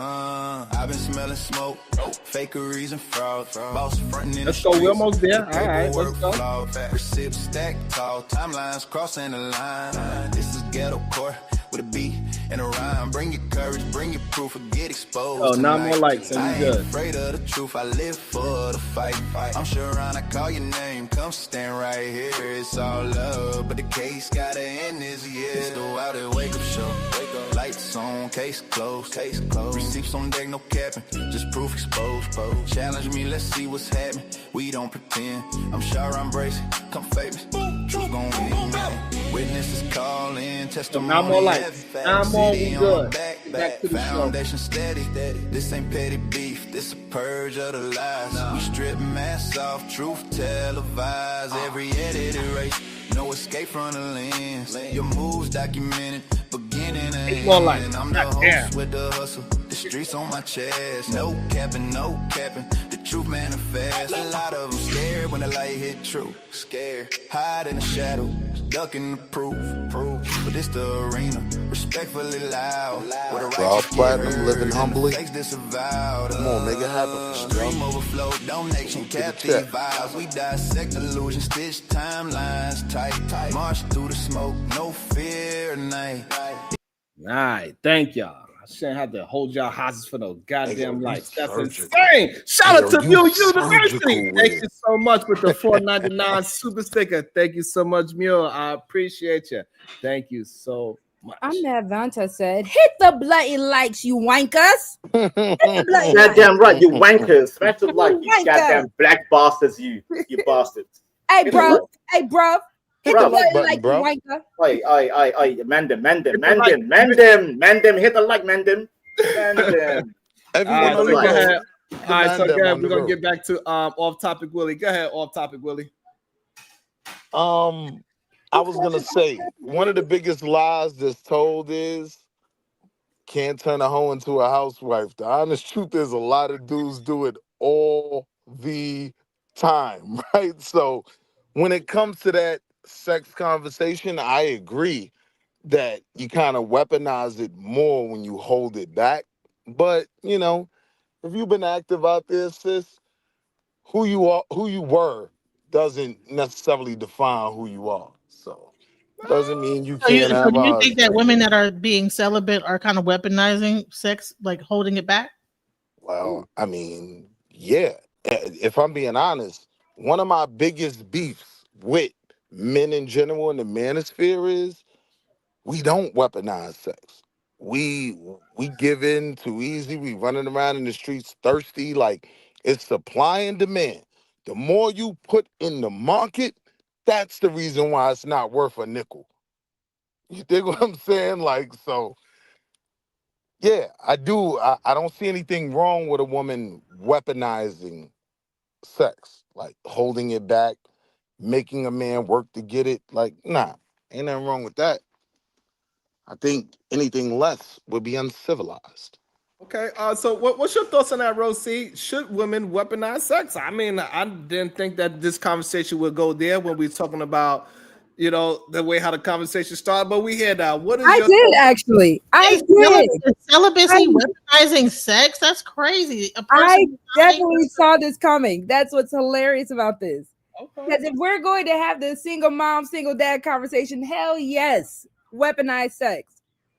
I've been smelling smoke, fakeries and fraud. Boss frontin' in Let's the go. We're streets, almost there. the All right, let's paperwork go. flawed. Receipts stacked tall, timelines crossing the line. This is ghetto core with a beat and a rhyme. Bring your courage, bring your proof, or get exposed. Oh, 9 tonight. more likes and we I ain't good. afraid of the truth, I live for the fight. I'm sure I call your name, come stand right here. It's all love, but the case gotta end this year. It's the Wild and Wake Up Show. Lights on, case closed. Receipts on deck, no capping, just proof exposed. Challenge me, let's see what's happening. We don't pretend. I'm sure I'm bracing, come famous. Truth gon' win, man. Witnesses calling, testimony. 9 more likes. 9 more, we good. Back to the show. Foundation steady. This ain't petty beef, this a purge of the lies. We strip masks off, truth televised. Every edit erased, no escape from the lens. Your moves documented, beginning and 8 more likes. end. I'm the God damn. host with the hustle, the streets on my chest. No capping, the truth manifests. A lot of them scared when the light hit true. Scared, hide in the shadow, ducking the proof. But it's the arena, respectfully loud. Where the Raw righteous get Platinum, heard living and the humbly. fakes disavowed. Come on, make it happen. Stream overflow, donation, To the captive chat. vibes. We dissect illusions, stitch timelines tight. March through the smoke, no fear at night. All right, thank y'all. I shouldn't have to hold y'all hostage for no goddamn Nigga, likes. That's surgical. insane. Shout out Yo, to you Mule surgical University. with Thank it. you so much with the $4.99 super sticker. Thank you so much, Mule. I appreciate you. Thank you so much. I'm mad Vanta said, hit the bloody likes, you wankers. Hit the bloody likes. Goddamn right, you wankers. Smash the like, you Wanker. goddamn black bastards, you bastards. Hey, Hit bro. the like. Hey, bro. Hit Bro. the bloody Button, like, bro. you wanker. Oi, man them, Hit hit the like, man them. Everyone All right, on so the go road. ahead. All right, so Man them go ahead. on the We're gonna road. get back to off topic Willie. Go ahead, off topic Willie. I was gonna say one of the biggest lies that's told is can't turn a hoe into a housewife. The honest truth is a lot of dudes do it all the time, right? So when it comes to that sex conversation, I agree that you kind of weaponize it more when you hold it back. But you know, if you've been active out there, sis, who you were doesn't necessarily define who you are. So doesn't mean you So can't have do a you think that husband. women that are being celibate are kind of weaponizing sex, like holding it back? Well, I mean, yeah. If I'm being honest, one of my biggest beefs with men in general in the manosphere is we don't weaponize sex. We give in too easy. We running around in the streets thirsty. Like it's supply and demand. The more you put in the market, that's the reason why it's not worth a nickel. You dig what I'm saying? Like, so yeah, I do. I don't see anything wrong with a woman weaponizing sex, like holding it back, making a man work to get it. Like, nah. Ain't nothing wrong with that. I think anything less would be uncivilized. Okay, so what's your thoughts on that, Rosie? Should women weaponize sex? I mean, I didn't think that this conversation would go there when we were talking about, the way how the conversation started, but we hear now. What is I your did thoughts? actually. I did. Celibacy weaponizing sex? That's crazy. I definitely saw this coming. That's what's hilarious about this. Because if we're going to have the single mom, single dad conversation, hell yes, weaponize sex.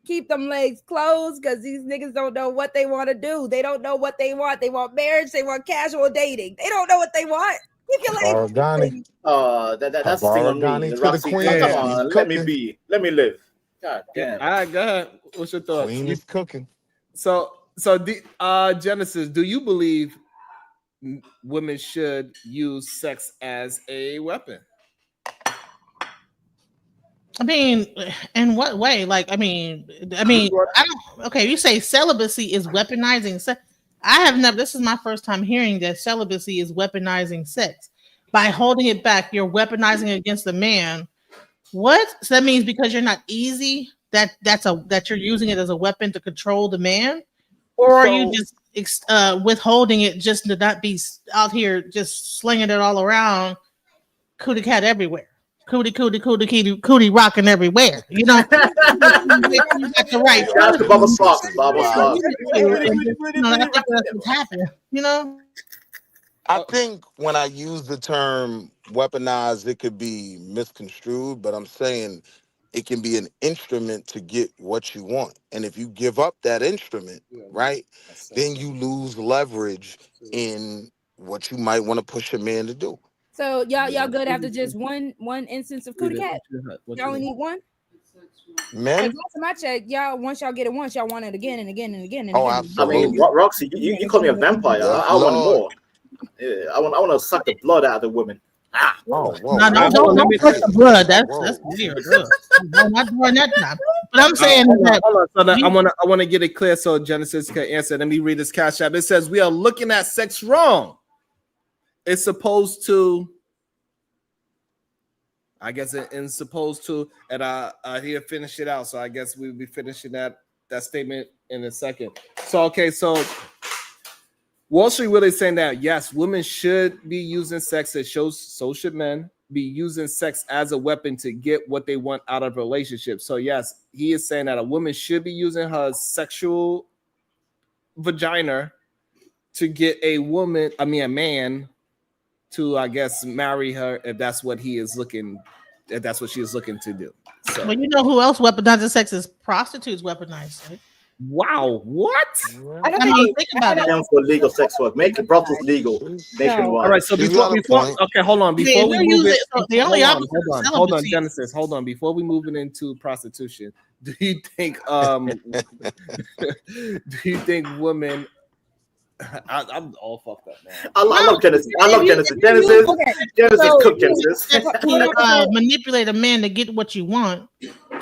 Keep them legs closed because these niggas don't know what they want to do. They don't know what they want. They want marriage. They want casual dating. They don't know what they want. Keep your legs closed. That's the thing on me. Roxy, come on, let me be. Let me live. God damn. All right, go ahead. What's your thoughts? Queen is cooking. So Genesis, do you believe women should use sex as a weapon? I mean, in what way? Like, I mean, I don't. Okay, you say celibacy is weaponizing sex. I have never. This is my first time hearing that celibacy is weaponizing sex. By holding it back, you're weaponizing it against the man. What? So that means because you're not easy, that you're using it as a weapon to control the man, or are you just withholding it just to not be out here just slinging it all around, cootie cat everywhere, cootie rocking everywhere. You know, you got the right. That's the bubble socks. Bubble socks. I think that's what's happened. You know. I think when I use the term weaponized, it could be misconstrued, but I'm saying it can be an instrument to get what you want. And if you give up that instrument, right, then you lose leverage in what you might want to push a man to do. So y'all good after just one instance of cootie cat? Y'all only need one? Men? Last time I checked, y'all once y'all get it once, y'all want it again and again and again. Oh, again. absolutely. I mean, Roxy, you call me a vampire. I want more. Yeah, I want to suck the blood out of the women. Whoa. No, don't touch the blood. That's weird. I'm not doing that time. But I'm saying that. Hold on. I want to get it clear so Genesis can answer. Let me read this cash app. It says we are looking at sex wrong. It's supposed to. I guess it's supposed to, and he'll finish it out. So I guess we'll be finishing that statement in a second. So Wall Street really saying that yes, women should be using sex. So should men be using sex as a weapon to get what they want out of relationships. So yes, he is saying that a woman should be using her sexual vagina to get a man to, I guess, marry her if that's what she is looking to do. So. Well, you know who else weaponizes sex is prostitutes weaponize sex. Wow, what? I mean, think about it. For legal sex work, make the brothels legal nationwide. All right, so before okay, hold on. Before we move it, hold on, Genesis, hold on. Before we move it into prostitution, do you think women? I'm all fucked up, man. I love Genesis. Genesis cook Genesis. Manipulate a man to get what you want.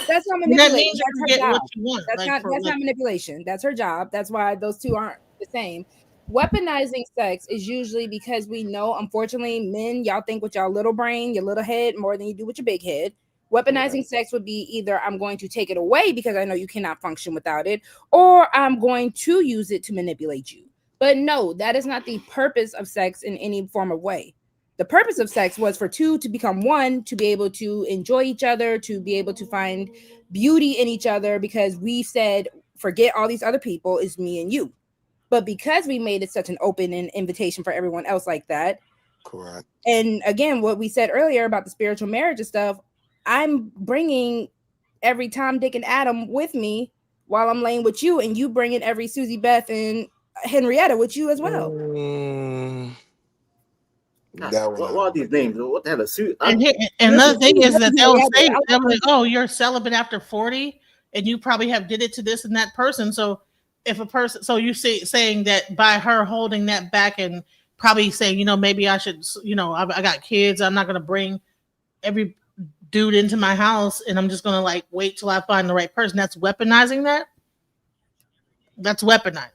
That's not manipulation. That means That's her get job. what you want. That's not manipulation. That's her job. That's why those two aren't the same. Weaponizing sex is usually because we know, unfortunately, men, y'all think with y'all little brain, your little head, more than you do with your big head. Weaponizing sex would be either I'm going to take it away because I know you cannot function without it, or I'm going to use it to manipulate you. But no, that is not the purpose of sex in any form of way. The purpose of sex was for two to become one, to be able to enjoy each other, to be able to find beauty in each other, because we said, forget all these other people, it's me and you. But because we made it such an open invitation for everyone else like that. Correct. And again, what we said earlier about the spiritual marriage and stuff, I'm bringing every Tom, Dick, and Adam with me while I'm laying with you, and you bringing every Susie, Beth, and Henrietta with you as well. What are these names? What the hell is and another thing is that they'll say, like, oh, you're celibate after 40 and you probably have did it to this and that person. So if a person, so you saying that by her holding that back and probably saying, maybe I should, I got kids, I'm not going to bring every dude into my house and I'm just going to like wait till I find the right person. That's weaponizing that. That's weaponizing.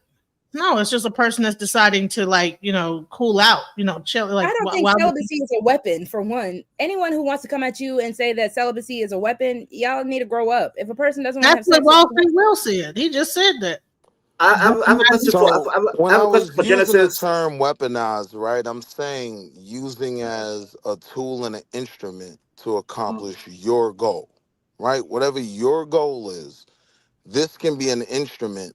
No, it's just a person that's deciding to cool out, chill. Like I don't think celibacy is a weapon. For one, anyone who wants to come at you and say that celibacy is a weapon, y'all need to grow up. If a person doesn't want to have sex, that's what Will said. He just said that. I have a question when I was for using the Genesis. term weaponized, right? I'm saying using as a tool and an instrument to accomplish your goal, right? Whatever your goal is, this can be an instrument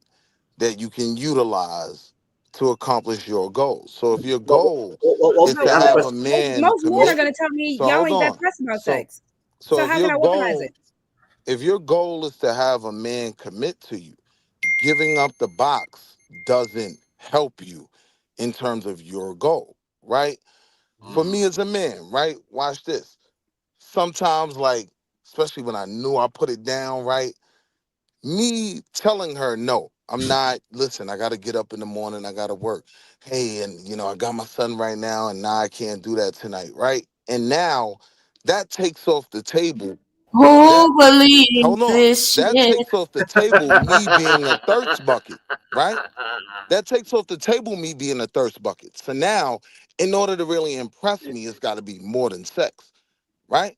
that you can utilize to accomplish your goal. So if your goal is to have a man most men are going to tell me y'all ain't that pressed about sex. So how can I weaponize it? If your goal is to have a man commit to you, giving up the box doesn't help you in terms of your goal, right? For me as a man, right? Watch this. Sometimes, especially when I knew I put it down, right? Me telling her, no, I'm not, listen, I got to get up in the morning, I got to work. Hey, and, I got my son right now, and now I can't do that tonight, right? And now that takes off the table. Who believes this shit? That takes off the table me being a thirst bucket, right? That takes off the table me being a thirst bucket. So now, in order to really impress me, it's got to be more than sex, right?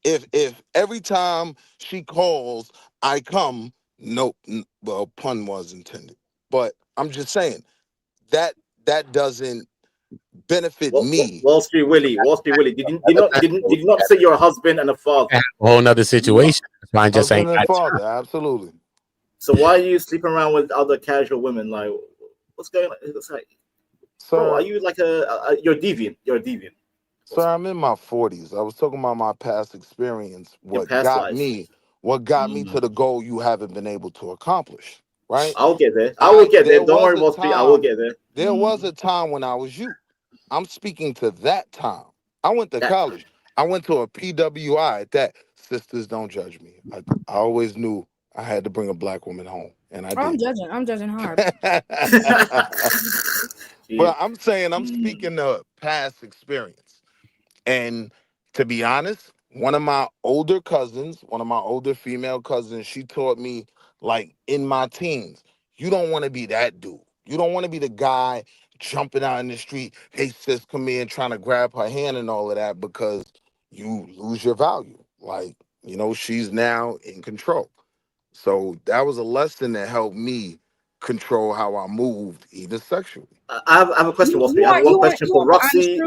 If every time she calls, I come, nope, well, pun was intended. But I'm just saying that doesn't benefit me. Wall Street Willie. Did you not say you're a husband and a father? A whole nother situation. Fine, just saying. Husband and father, absolutely. So why are you sleeping around with other casual women? Like, what's going on? It's like, bro, are you like you're deviant? You're a deviant. Sir, I'm in my 40s. I was talking about my past experience. What got me to the goal you haven't been able to accomplish, right? I'll get there. I will get there. Don't worry, Wall Street. I will get there. There was a time when I was you. I'm speaking to that time. I went to college. I went to a PWI at that. Sisters, don't judge me. I always knew I had to bring a black woman home, and I did. I'm judging hard. But I'm saying I'm speaking to past experience. And to be honest, one of my older female cousins, she taught me, in my teens, you don't want to be that dude. You don't want to be the guy jumping out in the street, hey, sis, come here, and trying to grab her hand and all of that, because you lose your value. She's now in control. So that was a lesson that helped me control how I moved, even sexually. I have a question, Wall Street. I have one question for Roxy.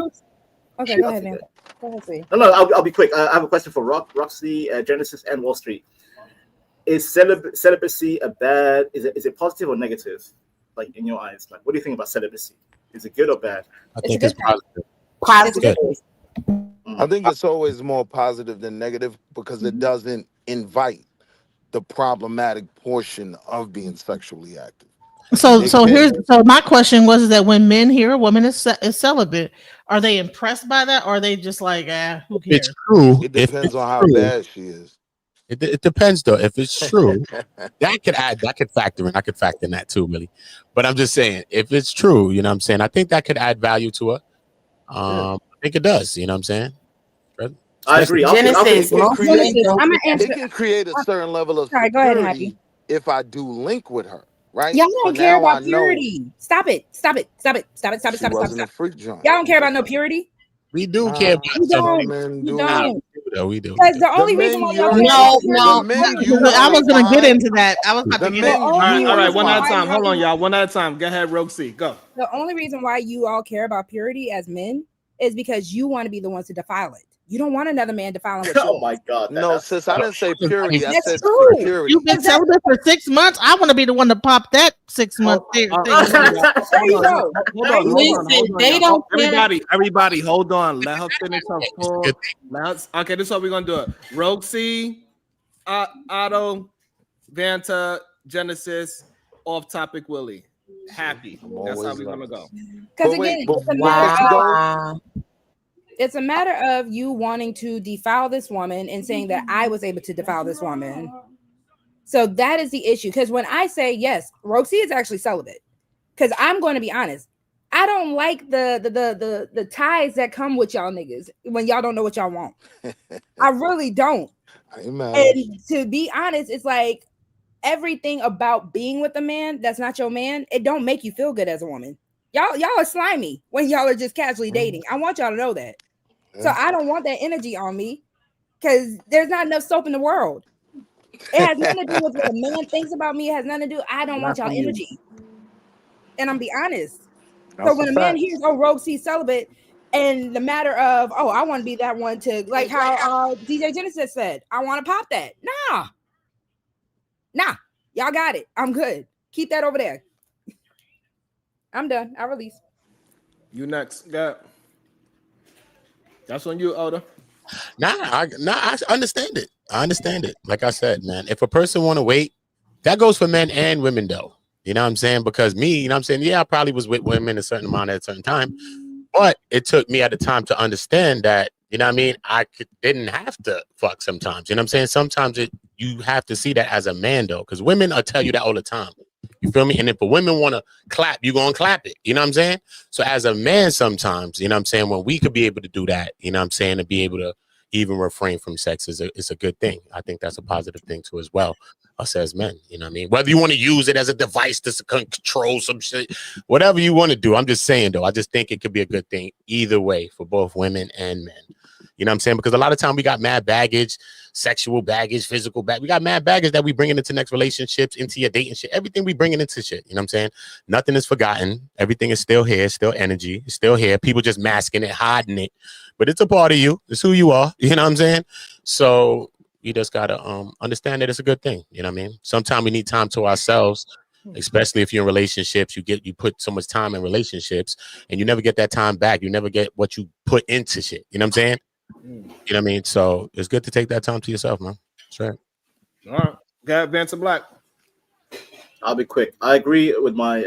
Okay, go ahead, man. Go ahead, see. No, I'll be quick. I have a question for Roxy, Genesis, and Wall Street. Is celibacy a bad? Is it positive or negative? In your eyes, what do you think about celibacy? Is it good or bad? I think it's positive. Positive. I think it's always more positive than negative because it doesn't invite the problematic portion of being sexually active. So my question was that when men hear a woman is celibate, are they impressed by that, or are they just like, who cares? It's true. It depends on how bad she is. It depends though. If it's true, that could factor in. I could factor in that too, really. But I'm just saying, if it's true, you know what I'm saying, I think that could add value to her. I think it does, you know what I'm saying? I agree. It can create a certain level of security. Go ahead, Happy. If I do link with her, right? Y'all don't care about purity. Stop it. A freak joint. Y'all don't care about no purity. We do care about you don't. We do. Because the only reason why y'all I was gonna get into that. I was about to get into all right, one at a time. Hold on, y'all. One at a time. Go ahead, Roxy. Go. The only reason why you all care about purity as men is because you want to be the ones to defile it. You don't want another man defiling with you. Oh my God. No, sis, I didn't say purity. I said true. security. You've been celibate for 6 months. I want to be the one to pop that 6 month thing. There you go. Hold on. They don't care. Everybody, hold on. Let her finish her full. Okay, this is how we're gonna do it. Roxy, Otto, Vanta, Genesis, off topic Willie. Happy. That's how we're gonna go. Because again, it's a matter of you wanting to defile this woman and saying that I was able to defile this woman. So that is the issue. Because when I say yes, Roxy is actually celibate. Because I'm going to be honest, I don't like the ties that come with y'all niggas when y'all don't know what y'all want. I really don't. Amen. And to be honest, it's like everything about being with a man that's not your man, it don't make you feel good as a woman. Y'all are slimy when y'all are just casually dating. I want y'all to know that. So I don't want that energy on me because there's not enough soap in the world. It has nothing to do with what a man thinks about me. It has nothing to do. I don't want y'all energy. And I'm be honest. That's so when a man hears, oh, Rogue C celibate, and the matter of, oh, I want to be that one to, like how DJ Genesis said, I want to pop that. Nah, y'all got it. I'm good. Keep that over there. I'm done. I release. You next, God. That's on you, Oda. I understand it. I understand it. Like I said, man, if a person want to wait, that goes for men and women, though. You know what I'm saying? Because me, you know what I'm saying? Yeah, I probably was with women a certain amount at a certain time, but it took me at the time to understand that, you know what I mean? Didn't have to fuck sometimes. You know what I'm saying? Sometimes you have to see that as a man, though, because women will tell you that all the time. You feel me? And if a women want to clap, you're going to clap it. You know what I'm saying? So as a man, sometimes, you know what I'm saying, when we could be able to do that, you know what I'm saying, to be able to even refrain from sex is a good thing. I think that's a positive thing too as well. Us as men, you know what I mean? Whether you want to use it as a device to control some shit, whatever you want to do. I'm just saying, though, I just think it could be a good thing either way for both women and men. You know what I'm saying? Because a lot of time we got mad baggage, sexual baggage, physical baggage. We got mad baggage that we bringing into next relationships, into your dating shit. Everything we bringing into shit. You know what I'm saying? Nothing is forgotten. Everything is still here, still energy, it's still here. People just masking it, hiding it. But it's a part of you. It's who you are. You know what I'm saying? So you just gotta understand that it's a good thing. You know what I mean? Sometimes we need time to ourselves, especially if you're in relationships. You put so much time in relationships and you never get that time back. You never get what you put into shit. You know what I'm saying? You know what I mean? So it's good to take that time to yourself, man. That's right. All right. Got Vanessa Black. I'll be quick. I agree with my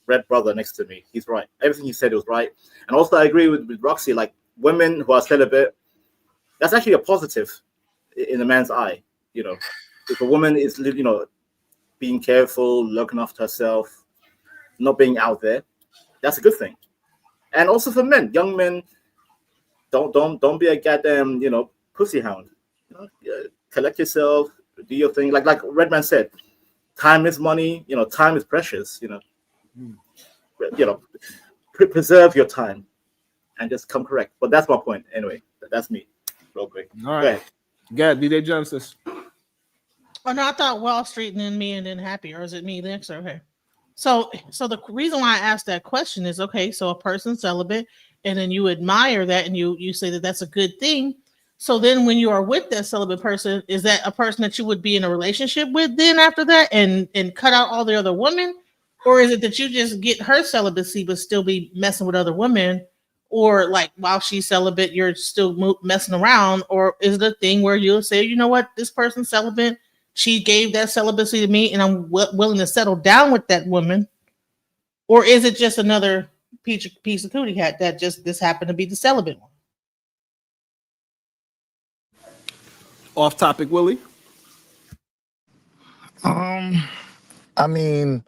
red brother next to me. He's right. Everything he said was right. And also I agree with Roxy. Like, women who are celibate, that's actually a positive in a man's eye. You know, if a woman is, you know, being careful, looking after herself, not being out there, that's a good thing. And also for men, young men, don't be a goddamn, you know, pussy hound. You know, collect yourself, do your thing. Like Redman said, time is money. You know, time is precious. You know, preserve your time and just come correct. But that's my point. Anyway, that's me. Real quick. All right. Got DJ Genesis. Oh no, I thought Wall Street and then me and then Happy, or is it me next? Okay. So the reason why I asked that question is, okay, so a person's celibate and then you admire that and you say that that's a good thing. So then when you are with that celibate person, is that a person that you would be in a relationship with then after that and cut out all the other women? Or is it that you just get her celibacy but still be messing with other women? Or like while she's celibate, you're still messing around? Or is it a thing where you'll say, you know what, this person's celibate, she gave that celibacy to me and I'm willing to settle down with that woman? Or is it just another piece of cootie hat that just this happened to be the celibate one? Off topic, Willie. I mean,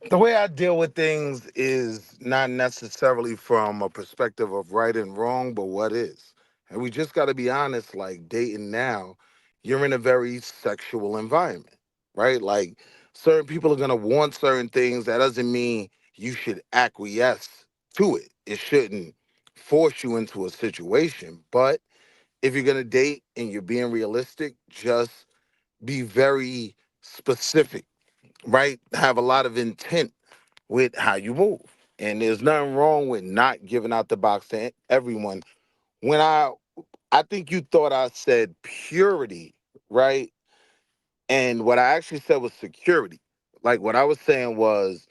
the way I deal with things is not necessarily from a perspective of right and wrong, but what is. And we just got to be honest, like dating now, you're in a very sexual environment, right? Like certain people are going to want certain things. That doesn't mean you should acquiesce to it. It shouldn't force you into a situation. But if you're going to date and you're being realistic, just be very specific, right? Have a lot of intent with how you move. And there's nothing wrong with not giving out the box to everyone. When I think you thought I said purity, right? And what I actually said was security. Like what I was saying was,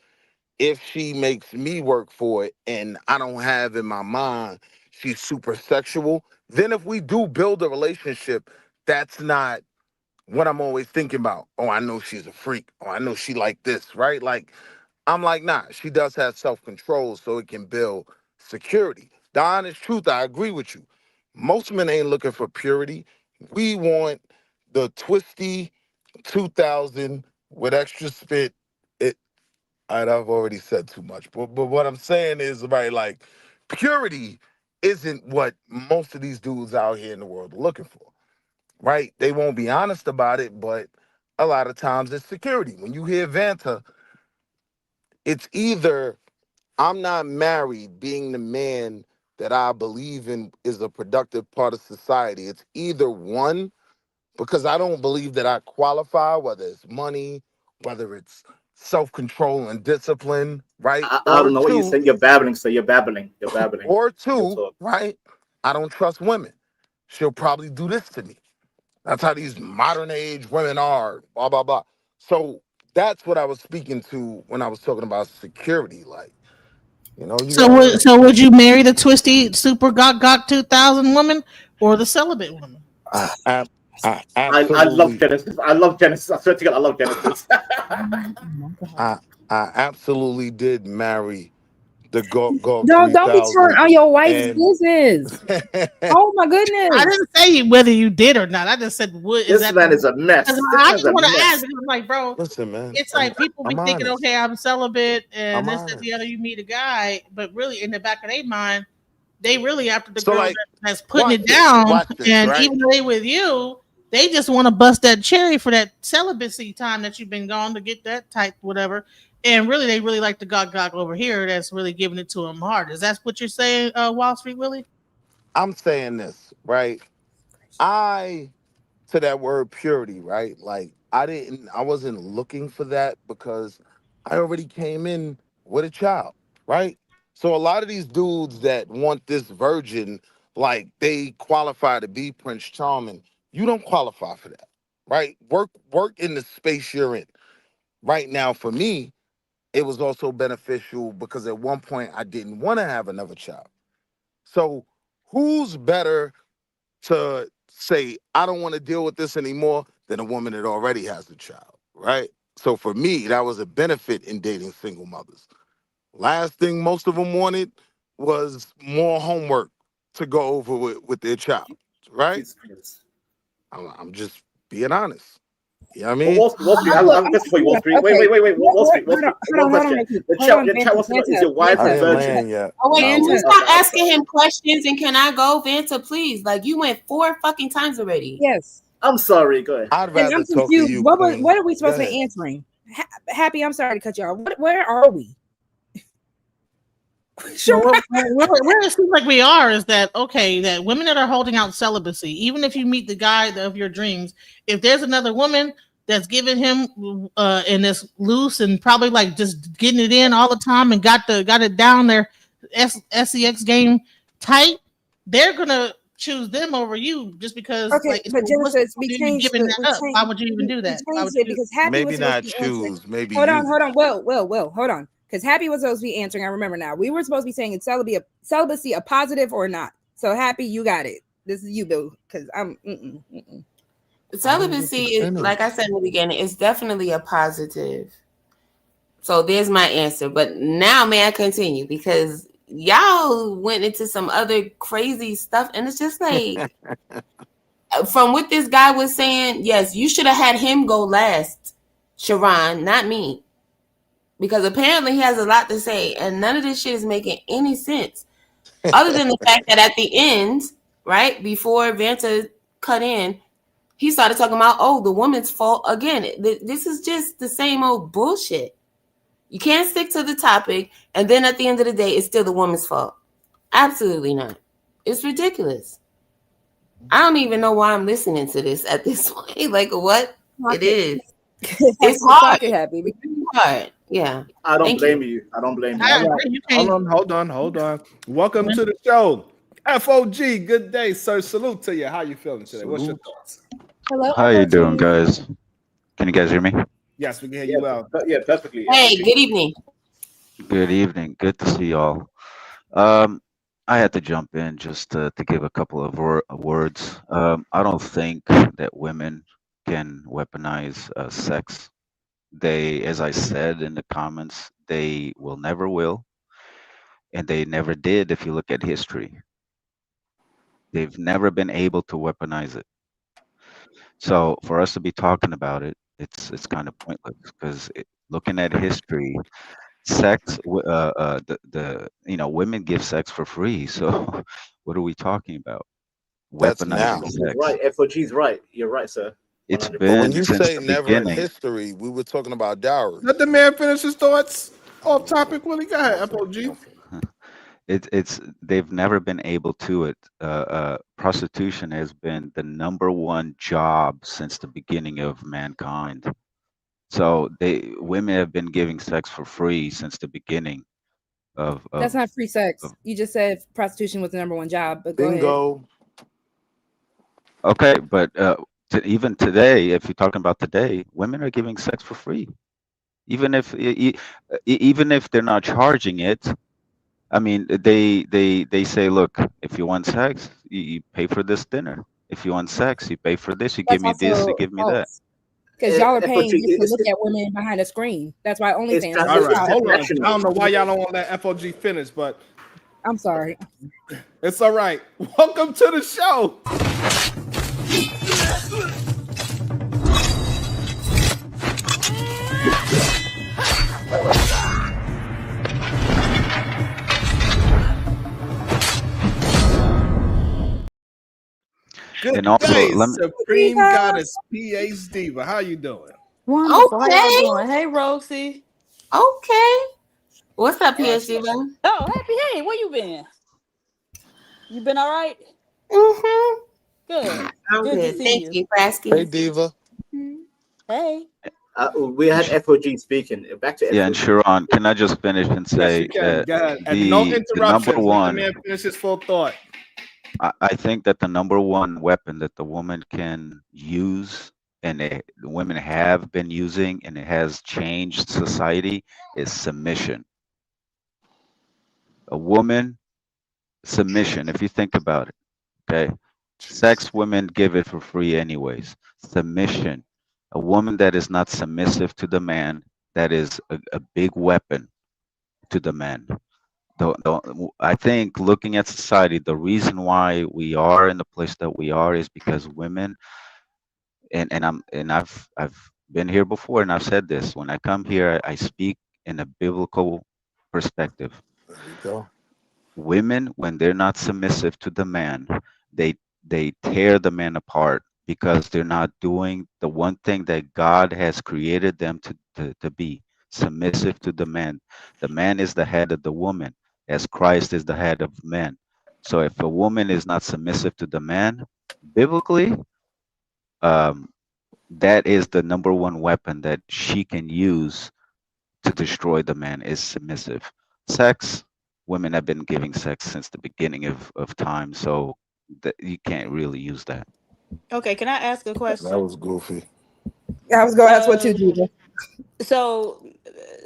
if she makes me work for it and I don't have in my mind she's super sexual, then if we do build a relationship, that's not what I'm always thinking about. Oh, I know she's a freak. Oh, I know she like this, right? Like, I'm like, nah, she does have self-control so it can build security. The honest truth, I agree with you. Most men ain't looking for purity. We want the twisty 2000 with extra spit. I've already said too much, but what I'm saying is, right, like, purity isn't what most of these dudes out here in the world are looking for, right? They won't be honest about it, but a lot of times it's security. When you hear Vanta, it's either I'm not married, being the man that I believe in is a productive part of society. It's either one, because I don't believe that I qualify, whether it's money, whether it's self-control and discipline, right? I Or don't know what you're two, saying. You're babbling, sir. You're babbling. You're babbling. or Real two, talk. right? I don't trust women. She'll probably do this to me. That's how these modern age women are, blah, blah, blah. So that's what I was speaking to when I was talking about security. Like, you know, you gotta. So would you marry the twisty super gok 2000 woman or the celibate woman? I, I, I I love absolutely, Genesis. I love Genesis. I swear to God, I love Genesis. I, I absolutely did marry the Gawk Don't be telling 3000, all your wife's and business. Oh my goodness. I didn't say whether you did or not. I just said what is This that man is a mess. This I man's just a want to mess. ask. I'm like, bro, listen, man, it's like people be I'm thinking, honest. okay, I'm celibate and I'm this, that, honest. the other. You meet a guy, but really in the back of their mind, they really after the So, girl like, that's putting it watch down. this, And right? even though they with you, they just want to bust that cherry for that celibacy time that you've been gone to get that type, whatever. And really, they really like the gok over here that's really giving it to them hard. Is that what you're saying, Wall Street Willie? I'm saying this, right? I to that word purity, right? Like I wasn't looking for that because I already came in with a child, right? So a lot of these dudes that want this virgin, like they qualify to be Prince Charming, you don't qualify for that, right? Work in the space you're in. Right now, for me, it was also beneficial because at one point I didn't want to have another child. So who's better to say I don't want to deal with this anymore than a woman that already has a child, right? So for me, that was a benefit in dating single mothers. Last thing most of them wanted was more homework to go over with their child, right? Jesus Christ. I'm just being honest. You know what I Well, mean? Wall Street, I Look, have a question for you, Wall Street. okay. Wait. Wall Street, Wall Hold on, Street. One hold on, question. Nikki. The Hold on, chat wants to know, is your wife I a didn't virgin? land yet. Oh wait, I can you was- stop Okay. asking him questions and can I go, Vanta, please? Like you went 4 fucking times already. Yes. I'm sorry. Go ahead. I'd And rather I'm talk to confused. you, What Queen. are we supposed Go to be ahead. answering? Happy, I'm sorry to cut you off. Where are we? Sure. Where it seems like we are is that okay, that women that are holding out celibacy, even if you meet the guy of your dreams, if there's another woman that's giving him and that's loose and probably like just getting it in all the time and got it down their sex game tight, they're gonna choose them over you just because Okay, like but Genesis, we you're changed giving the that up. Why would you even do that? Why would changed it you? because Happy was Maybe supposed not to be answering. choose, maybe Hold you. on. Well, hold on. Because Happy was supposed to be answering. I remember now. We were supposed to be saying it's celibacy a positive or not. So Happy, you got it. This is you, Bill. Because I'm. Celibacy is, like I said in the beginning, it's definitely a positive. So there's my answer. But now may I continue because y'all went into some other crazy stuff, and it's just like from what this guy was saying, yes, you should have had him go last, Sharon, not me. Because apparently he has a lot to say, and none of this shit is making any sense. Other than the fact that at the end, right, before Vanta cut in, he started talking about, oh, the woman's fault again. This is just the same old bullshit. You can't stick to the topic, and then at the end of the day, it's still the woman's fault. Absolutely not. It's ridiculous. I don't even know why I'm listening to this at this point. Like, what? It is. It's hard. Happy. It's hard. Yeah. I don't Thank blame you. I don't blame you. I agree. You can't. Hold on. Welcome to the show. FOG, good day, sir. Salute to you. How you feeling today? What's your thoughts? Hello. How you doing, guys? Can you guys hear me? Yes, we can hear you well. Yeah, perfectly. Hey, good evening. Good evening. Good to see y'all. I had to jump in just to give a couple of words. I don't think that women can weaponize sex. They, as I said in the comments, they never will, and they never did. If you look at history, they've never been able to weaponize it. So for us to be talking about it, it's kind of pointless because looking at history, sex, the women give sex for free. So what are we talking about? That's Weaponizing now. sex. Right. FOG's right. You're right, sir. It's 100%. But when been you since say the never in beginning. history, we were talking about dowry. Let the man finish his thoughts. Off topic, Willie. Go ahead, FOG. It's they've never been able to it. Prostitution has been the number one job since the beginning of mankind. So women have been giving sex for free since the beginning of That's of, not free sex. of You just said prostitution was the number one job, but go ahead. Bingo. Okay, but even today, if you're talking about today, women are giving sex for free, even if even if they're not charging it. I mean, they say, look, if you want sex, you pay for this dinner. If you want sex, you pay for this. You give That's me this. You also give me that. false because y'all are FOG, paying just to look at women behind a screen. That's why OnlyFans. All it's right, hold on. transactional. I don't know why y'all don't want that FOG finish, but I'm sorry. it's all right. Welcome to the show. Good And also, day, let me, Supreme Goddess PhD. But how you doing? Wonderful. How y'all Okay. doing? Hey, Roxy. Okay. What's up, Awesome. PhD man? Oh, happy. Hey, where you been? You been all right? Mm-hmm. Good. I'm Good to good. see Thank you. you for asking. Hey, Diva. Hey. We had FOG speaking. Back to yeah, and FOG. Sharon, can I just finish and Yes, you say can. that Go ahead. And no the number interruptions. Let the one, man finish his full thought. I think that the number one weapon that the woman can use and the women have been using and it has changed society is submission. A woman submission, if you think about it, okay? Sex women give it for free anyways. Submission. A woman that is not submissive to the man, that is a big weapon to the man. I think looking at society, the reason why we are in the place that we are is because women and I've been here before and I've said this. When I come here, I speak in a biblical perspective. There we go. Women, when they're not submissive to the man, they they tear the man apart because they're not doing the one thing that God has created them to be submissive to the man. The man is the head of the woman, as Christ is the head of men. So if a woman is not submissive to the man, biblically, um, that is the number one weapon that she can use to destroy the man is submissive. Sex, women have been giving sex since the beginning of time, so that you can't really use that. Okay, can I ask a That question? was goofy. I was gonna ask what you Um, do. so,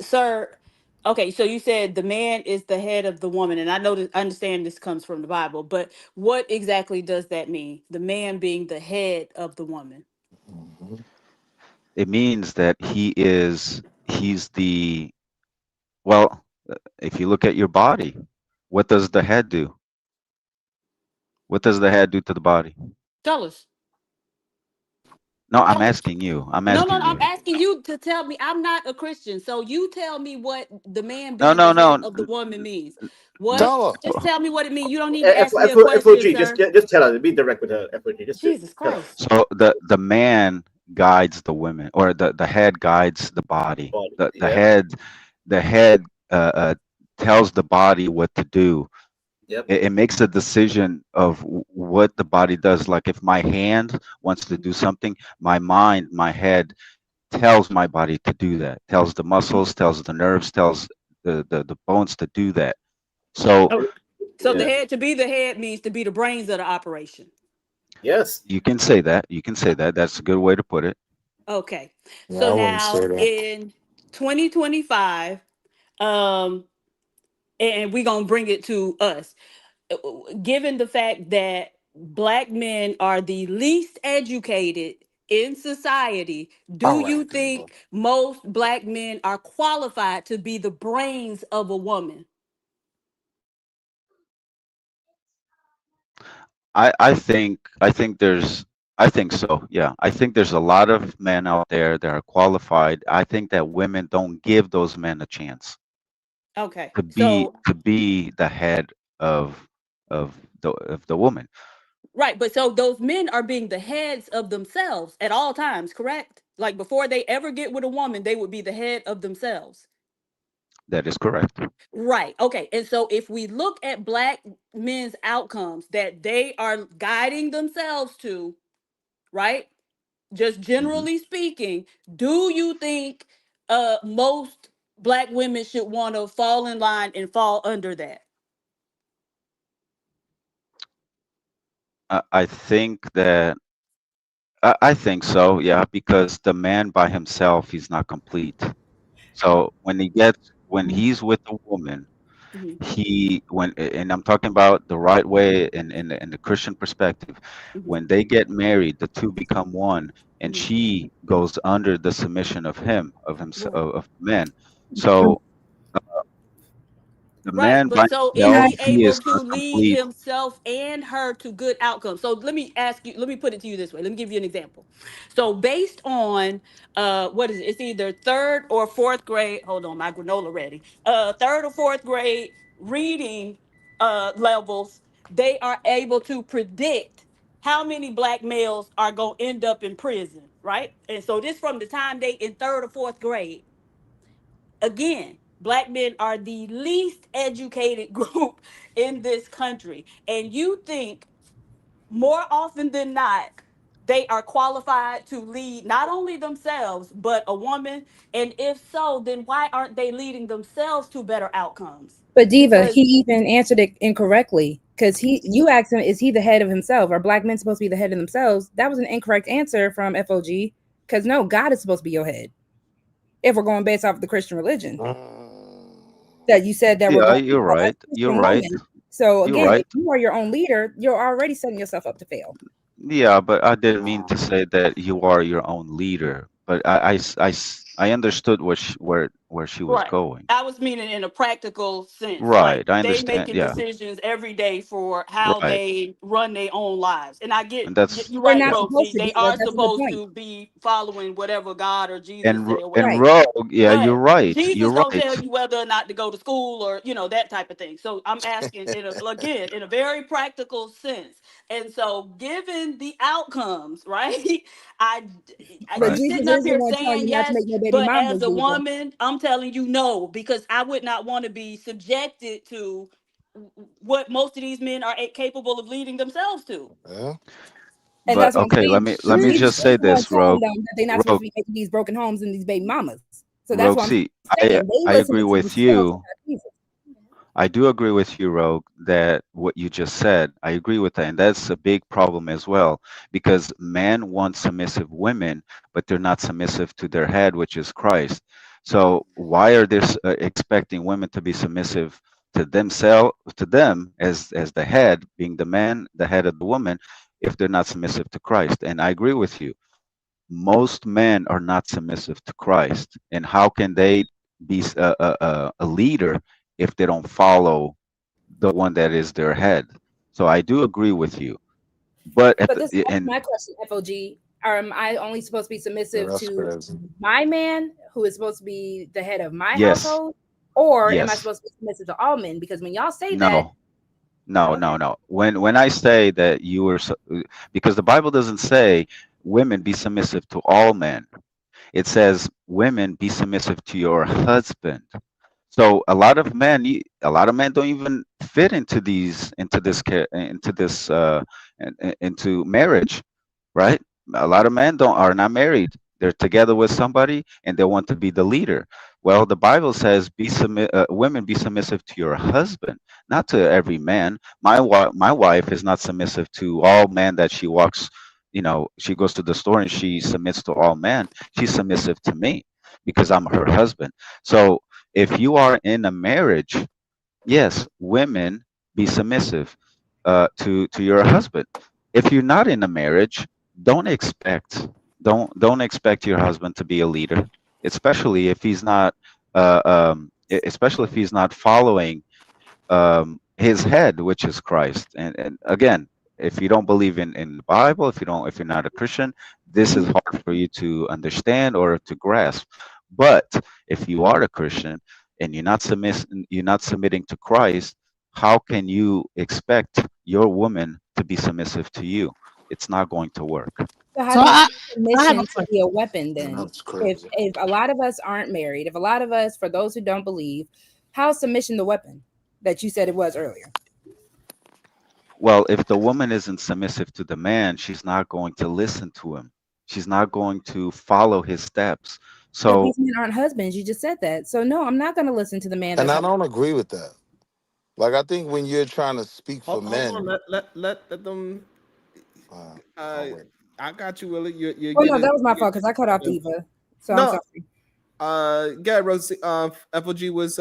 sir, okay, so you said the man is the head of the woman, and I know that I understand this comes from the Bible, but what exactly does that mean? The man being the head of the woman. Mhm. It means that he's the well, if you look at your body, what does the head do? What does the head do to the body? Tell us. No, I'm Tell us. asking you. I'm No, no, asking no, I'm you. asking you to tell me. I'm not a Christian, so you tell me what the man No, being no, the no. head of the woman means. What? Tell her. Just tell me what it means. You don't need to ask me a question, FOG, sir. just tell her. Be direct with her. FOG, just Jesus tell her. Christ. So the man guides the women, or the head guides the body. Body. The the Yep. head the head tells the body what to do. Yep. It makes a decision of what the body does. Like if my hand wants to do something, my mind, my head tells my body to do that. Tells the muscles, tells the nerves, tells the bones to do that. So Oh, so the Yeah. head, to be the head means to be the brains of the operation. Yes. you can say that. You can say that. That's a good way to put it. Okay. Yeah, So I wouldn't say now that. in 2025, um, and we're gonna bring it to us. Given the fact that black men are the least educated in society, do All you right, Diva. think most black men are qualified to be the brains of a woman? I think so. Yeah. I think there's a lot of men out there that are qualified. I think that women don't give those men a chance Okay. to So be the head of of the woman. Right, but so those men are being the heads of themselves at all times, correct? Like before they ever get with a woman, they would be the head of themselves. That is correct. Right. Okay. And so if we look at black men's outcomes that they are guiding themselves to, right? Just Hmm. generally speaking, do you think most black women should want to fall in line and fall under that? I think that I think so, yeah, because the man by himself, he's not complete. So when he's with a woman, Mhm, and I'm talking about the right way in the Christian perspective, mhm, when they get married, the two become one, and mhm. she goes under the submission of himself, Right. of the man. So the Right, man by but so is himself, he he able is to not lead complete. himself and her to good outcomes? So let me ask you, let me put it to you this way. Let me give you an example. So based on what is it? It's either third or fourth grade. Hold on, my granola ready. Third or fourth grade reading levels, they are able to predict how many black males are gonna end up in prison, right? And so this from the time they in third or fourth grade. Again, black men are the least educated group in this country. And you think more often than not, they are qualified to lead not only themselves, but a woman. And if so, then why aren't they leading themselves to better outcomes? But Diva, Because he even answered it incorrectly because you asked him, is he the head of himself? Are black men supposed to be the head of themselves? That was an incorrect answer from FOG because no, God is supposed to be your head. If we're going based off of the Christian religion, that you said that we're Yeah, going you're by a right. You're Christian right. woman. So You're again, right. if you are your own leader, you're already setting yourself up to fail. Yeah, but I didn't mean to say that you are your own leader. But I understood where she was right. going. I was meaning in a practical sense. Like Right. I they understand. making Yeah. decisions every day for how Right. they run their own lives. And I get And that's you're They're right, not yeah. supposed Rosie. to, They Diva. are That's a good supposed point. to be following whatever God or Jesus say or And whatever. Right. Rogue, yeah, you're But right. Jesus You're gonna right. tell you whether or not to go to school or that type of thing. So I'm asking again in a very practical sense. And so given the outcomes, right? I, But you Right. Jesus sitting up is the here one telling saying you not to yes, make no baby but mamas, as a Diva. woman, I'm telling you no because I would not want to be subjected to what most of these men are capable of leading themselves to. Yeah. And But that's what I'm okay, saying. let me Jesus just is say the one this, telling Rogue. them that they're not supposed Rogue, to be making these broken homes and these baby mamas. So that's Rogue. what I'm See, saying. They I agree listening to with themselves and you. not Jesus. I do agree with you, Rogue, that what you just said, I agree with that. And that's a big problem as well, because men want submissive women, but they're not submissive to their head, which is Christ. So why are they expecting women to be submissive to themselves, to them as the head, being the man, the head of the woman, if they're not submissive to Christ? And I agree with you. Most men are not submissive to Christ. And how can they be a leader if they don't follow the one that is their head? So I do agree with you. But But this that's and my question, FOG. Am I only supposed to be Yeah, submissive that's to crazy. my man, who is supposed to be the head of my yes, household? Or am I yes, supposed to be submissive to all men? Because when y'all say that, no, no, okay. no, no. When I say that you were, because the Bible doesn't say women be submissive to all men. It says women be submissive to your husband. So a lot of men don't even fit into this into marriage, right? A lot of men don't are not married. They're together with somebody and they want to be the leader. Well, the Bible says women be submissive to your husband, not to every man. My wife is not submissive to all men that she walks. She goes to the store and she submits to all men. She's submissive to me because I'm her husband. So if you are in a marriage, yes, women be submissive to your husband. If you're not in a marriage, don't expect don't expect your husband to be a leader, especially if he's not especially if he's not following his head, which is Christ. And again, if you don't believe in the Bible, if you're not a Christian, this is hard for you to understand or to grasp. But if you are a Christian and you're not submitting to Christ, how can you expect your woman to be submissive to you? It's not going to work. So how So do you want I have submission a to be a weapon Man, then? that's crazy. If a lot of us aren't married, if a lot of us, for those who don't believe, how is submission the weapon that you said it was earlier? Well, if the woman isn't submissive to the man, she's not going to listen to him. She's not going to follow his steps. But So these men aren't husbands. You just said that. So no, I'm not going to listen to the man And that's I not. don't agree with that. Like, I think when you're trying to speak for Hold on, men, let them. I'll wait. I got you, Willie. You're Oh no, getting. that was my fault because I cut off Diva. So I'm No, sorry. yeah, Rosie. FOG was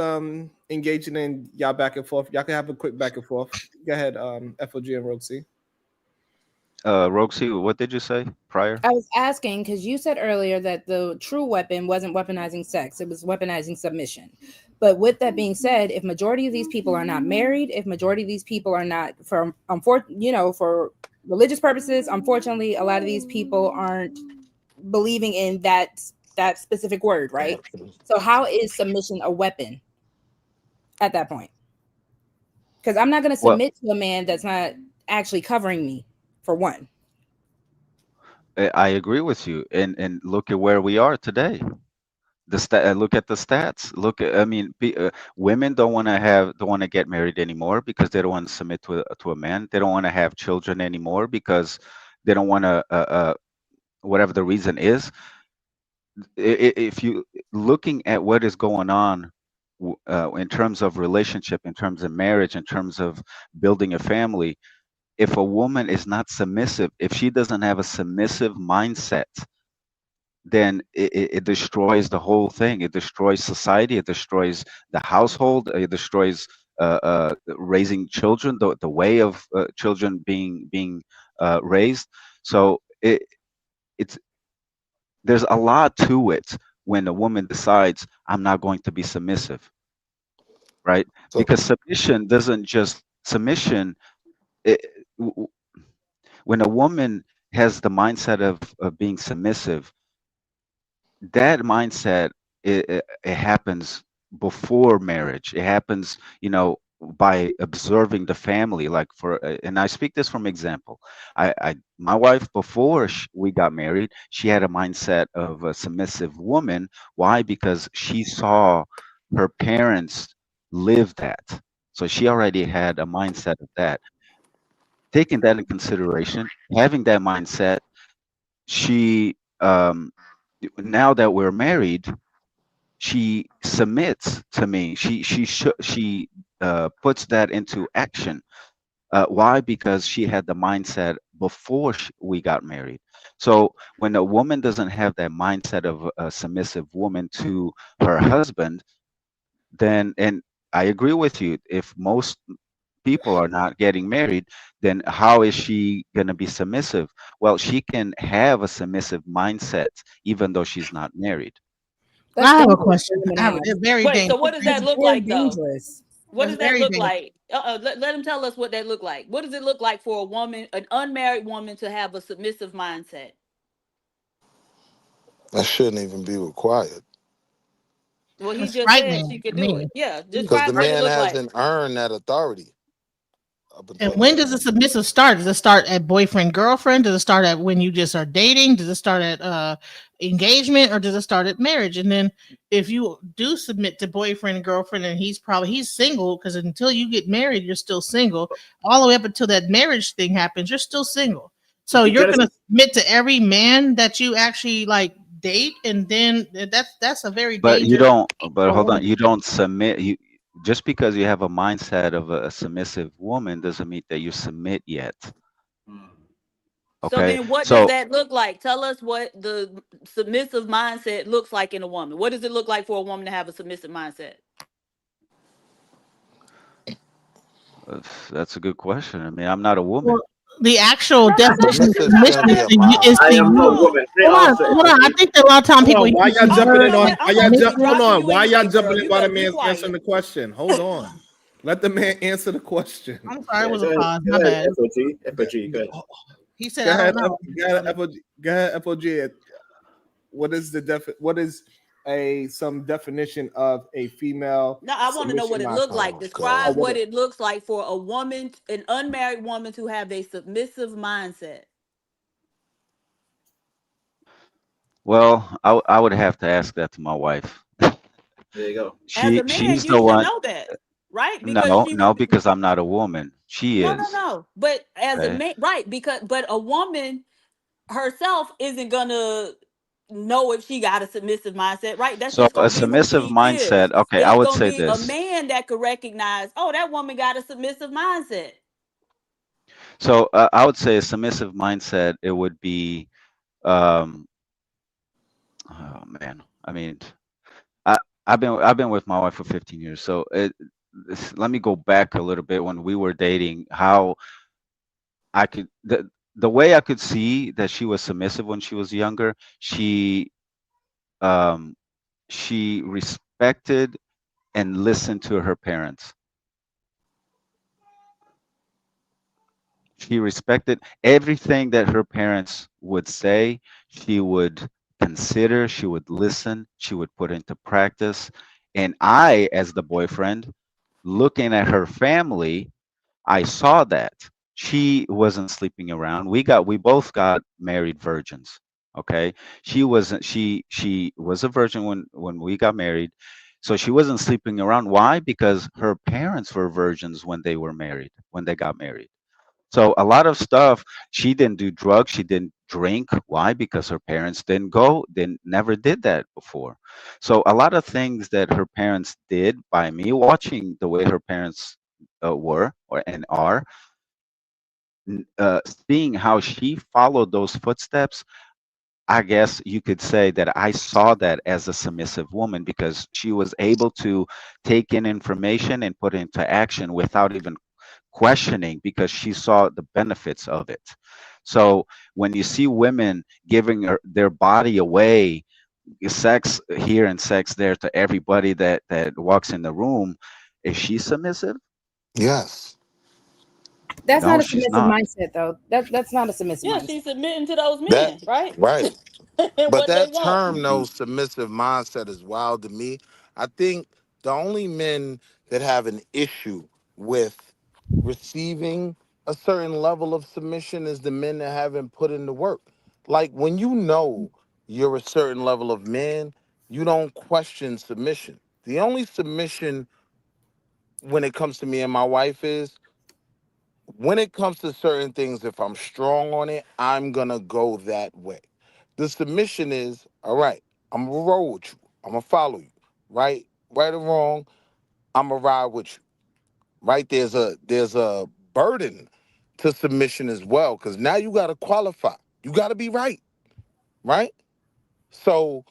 engaging in y'all back and forth. Y'all can have a quick back and forth. Go ahead, FOG and Rosie. Roxy, what did you say prior? I was asking because you said earlier that the true weapon wasn't weaponizing sex, it was weaponizing submission. But with that being said, if majority of these people are not married, if majority of these people are not for religious purposes, unfortunately, a lot of these people aren't believing in that specific word, right? So how is submission a weapon at that point? Because I'm not going to Well, submit to a man that's not actually covering me, for one. I agree with you, and look at where we are today. Look at the stats. Look at, I mean, women don't want to get married anymore because they don't want to submit to a man. They don't want to have children anymore because they don't want to, whatever the reason is. If you looking at what is going on in terms of relationship, in terms of marriage, in terms of building a family, if a woman is not submissive, if she doesn't have a submissive mindset, then it destroys the whole thing. It destroys society. It destroys the household. It destroys raising children, the way of children being raised. So it's there's a lot to it when a woman decides I'm not going to be submissive, right? So, Because submission. It, when a woman has the mindset of being submissive, that mindset it happens before marriage. It happens, by observing the family. Like and I speak this from example. My wife, before we got married, she had a mindset of a submissive woman. Why? Because she saw her parents live that, so she already had a mindset of that. Taking that in consideration, having that mindset, she now that we're married, she submits to me. She puts that into action. Why? Because she had the mindset before we got married. So when a woman doesn't have that mindset of a submissive woman to her husband, then, and I agree with you, if most people are not getting married, then how is she going to be submissive? Well, she can have a submissive mindset even though she's not married. That's I have a dangerous for question. women I to have have. a very Wait, so dangerous. what does That's that look very like though? dangerous. What That's does that very look dangerous. like? Let him tell us what that look like. What does it look like for a woman, an unmarried woman, to have a submissive mindset? that shouldn't even be required Well, he It's just said frightening she could to do me. it. Yeah, because the describe what it man look like. hasn't earned that authority up And until when now. does the submissive start? Does it start at boyfriend girlfriend? Does it start at when you just are dating? Does it start at engagement, or does it start at marriage? And then if you do submit to boyfriend and girlfriend, and he's single, because until you get married, you're still single. All the way up until that marriage thing happens, you're still single. So you're gonna submit to every man that you actually like date, and then that's a very But you dangerous don't, but for a hold on, woman. you don't submit. Just because you have a mindset of a submissive woman doesn't mean that you submit yet. So Okay. then what does So that look like? Tell us what the submissive mindset looks like in a woman. What does it look like for a woman to have a submissive mindset? that's a good question. I mean, I'm not a woman. Well, the actual definition of Submissive submission shouldn't be a mind. is to you. Hold on. I think that a lot of time people Hold on. Why use y'all the jumping word in on? like Why I'm y'all about to be jump? Hold submissive. dropping on. you Why y'all anyway, jumping girl. in You while the better be man's answering quiet. the question? Hold on. Let the man answer the question. I'm sorry, it was a pause. My bad. He said, Go I don't ahead. know. Go ahead. FOG. What is the some definition of a female. No, I want to know what submission it mindset. looked like. Oh Describe God. what it looks like for a woman, an unmarried woman, to have a submissive mindset. Well, I would have to ask that to my wife. There you go. As a man, She's you the should one. know that, right? Because No, she no, would. because I'm not a woman. She No, no, is. no. But as a Okay. man, right? Because but a woman herself isn't gonna know if she got a submissive mindset, right? That's So just a gonna be who submissive she is. mindset. Okay, I It's would gonna say be a this. man that could recognize, oh, that woman got a submissive mindset. So I would say a submissive mindset. It would be. Um, oh man. I mean, I I've been with my wife for 15 years. So let me go back a little bit when we were dating. How I could the way I could see that she was submissive when she was younger. Um she respected and listened to her parents. She respected everything that her parents would say. She would consider, she would listen, she would put into practice. And I, as the boyfriend, looking at her family, I saw that she wasn't sleeping around. We both got married virgins. Okay. She wasn't she was a virgin when we got married. So she wasn't sleeping around. Why? Because her parents were virgins when they were married, when they got married. So a lot of stuff, she didn't do drugs, she didn't drink. Why? Because her parents didn't go, they never did that before. So a lot of things that her parents did by me watching the way her parents were or and are, seeing how she followed those footsteps. I guess you could say that I saw that as a submissive woman because she was able to take in information and put it into action without even questioning because she saw the benefits of it. So when you see women giving their body away, sex here and sex there to everybody that walks in the room, is she submissive? Yes. That's No, not a she's submissive not. mindset, though. That's not a submissive Yeah, mindset. she's submitting to those That men, right? right. And But what they that want. term, though, submissive mindset is wild to me. I think the only men that have an issue with receiving a certain level of submission is the men that haven't put in the work. Like when you know you're a certain level of man, you don't question submission. The only submission when it comes to me and my wife is when it comes to certain things, if I'm strong on it, I'm gonna go that way. The submission is, all right, I'm gonna roll with you. I'm gonna follow you. Right or wrong, I'm gonna ride with you. Right? There's a burden to submission as well, because now you gotta qualify. You gotta be right, right? So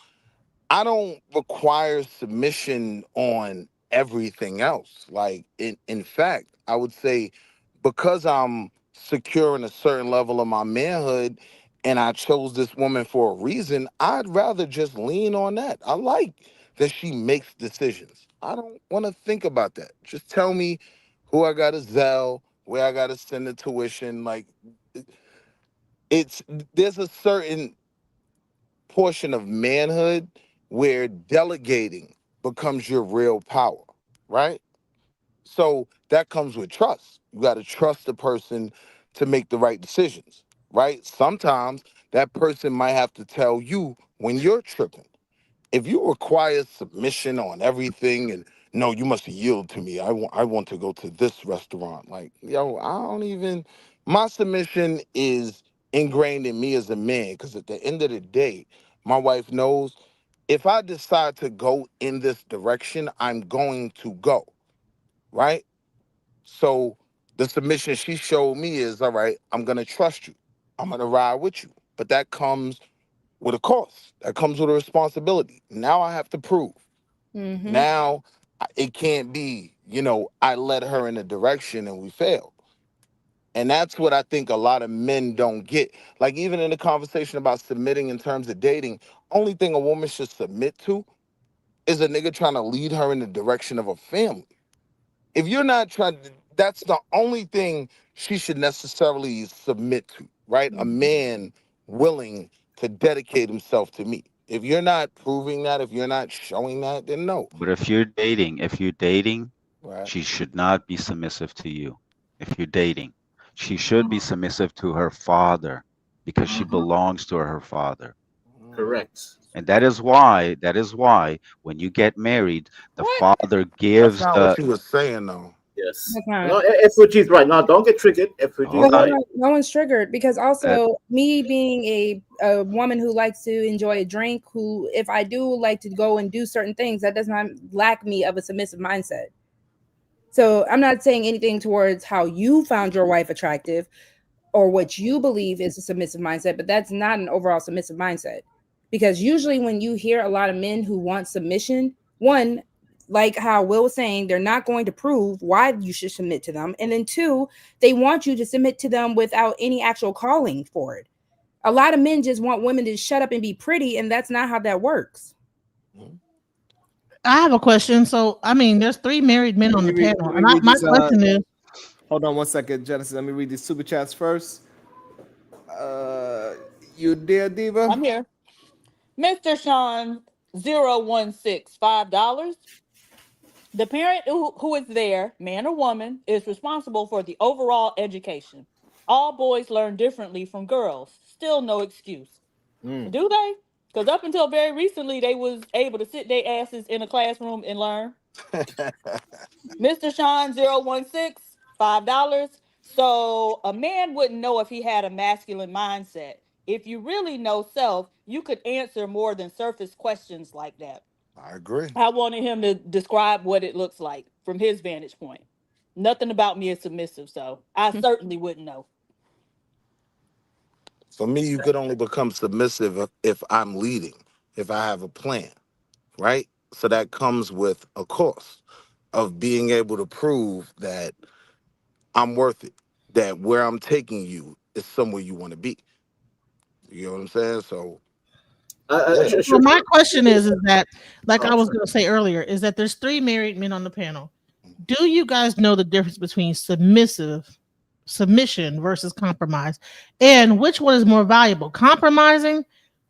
I don't require submission on everything else. Like in fact, I would say because I'm secure in a certain level of my manhood and I chose this woman for a reason, I'd rather just lean on that. I like that she makes decisions. I don't want to think about that. Just tell me who I got to Zelle, where I got to send the tuition. Like it's there's a certain portion of manhood where delegating becomes your real power, right? So that comes with trust. You got to trust the person to make the right decisions, right? Sometimes that person might have to tell you when you're tripping. If you require submission on everything and no, you must yield to me. I want to go to this restaurant. Like, yo, I don't even my submission is ingrained in me as a man because at the end of the day, my wife knows if I decide to go in this direction, I'm going to go, right? So the submission she showed me is all right, I'm gonna trust you. I'm gonna ride with you. But that comes with a cost. That comes with a responsibility. Now I have to prove. Mm-hmm. Now it can't be, I led her in a direction and we failed. And that's what I think a lot of men don't get. Like even in the conversation about submitting in terms of dating, only thing a woman should submit to is a nigga trying to lead her in the direction of a family. If you're not trying to, that's the only thing she should necessarily submit to, right? A man willing to dedicate himself to me. If you're not proving that, if you're not showing that, then no. But if you're dating, Right. she should not be submissive to you. If you're dating, she should be submissive to her father because she belongs to her father. Correct. And that is why when you get married, the What? father That's gives not the what you were saying, though. Yes. Okay. No, FOG is right. Now, don't get triggered. FOG Well, is hold on. hold right. on. No one's triggered because That also me being a woman who likes to enjoy a drink, who if I do like to go and do certain things, that does not lack me of a submissive mindset. So I'm not saying anything towards how you found your wife attractive or what you believe is a submissive mindset, but that's not an overall submissive mindset. Because usually when you hear a lot of men who want submission, one, like how Will was saying, they're not going to prove why you should submit to them. And then two, they want you to submit to them without any actual calling for it. A lot of men just want women to shut up and be pretty, and that's not how that works. I have a question. So, I mean, there's 3 married men on the panel, Let me and read my these. question is, Hold on one second, Genesis. Let me read these super chats first. You there, Diva? I'm here. Mr. Sean 016, $5. The parent who is there, man or woman, is responsible for the overall education. All boys learn differently from girls. Still no excuse. Do they? Because up until very recently, they was able to sit their asses in a classroom and learn. Mr. Sean 016, $5. So a man wouldn't know if he had a masculine mindset. If you really know self, you could answer more than surface questions like that. I agree. I wanted him to describe what it looks like from his vantage point. Nothing about me is submissive, so I certainly wouldn't know. For me, you could only become submissive if I'm leading, if I have a plan, right? So that comes with a cost of being able to prove that I'm worth it, that where I'm taking you is somewhere you want to be. You know what I'm saying? So, yeah. well, my question is that, like I was going to say earlier, is that there's 3 married men on the panel. Do you guys know the difference between submission versus compromise, and which one is more valuable, compromising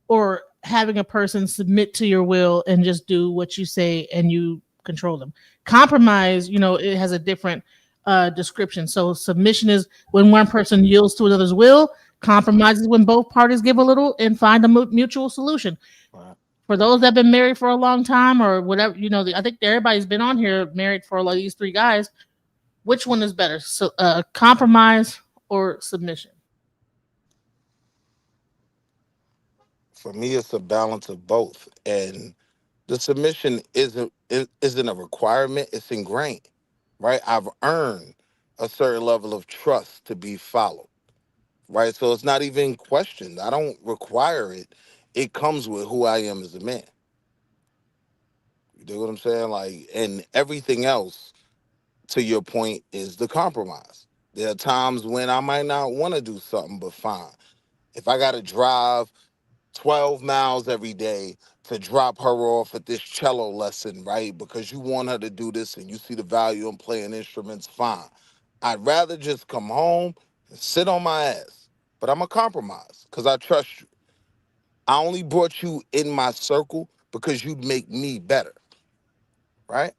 or having a person submit to your will and just do what you say and you control them? Compromise, it has a different description. So submission is when one person yields to another's will. Compromise is when both parties give a little and find a mutual solution. For those that have been married for a long time or whatever, I think everybody's been on here married for like these 3 guys. Which one is better? So compromise or submission? For me, it's a balance of both. And the submission isn't a requirement, it's ingrained, right? I've earned a certain level of trust to be followed, right? So it's not even questioned. I don't require it. It comes with who I am as a man. You know what I'm saying? Like, and everything else, to your point, is the compromise. There are times when I might not want to do something, but fine. If I got to drive 12 miles every day to drop her off at this cello lesson, right? Because you want her to do this and you see the value in playing instruments, fine. I'd rather just come home and sit on my ass. But I'm a compromise because I trust you. I only brought you in my circle because you'd make me better, right?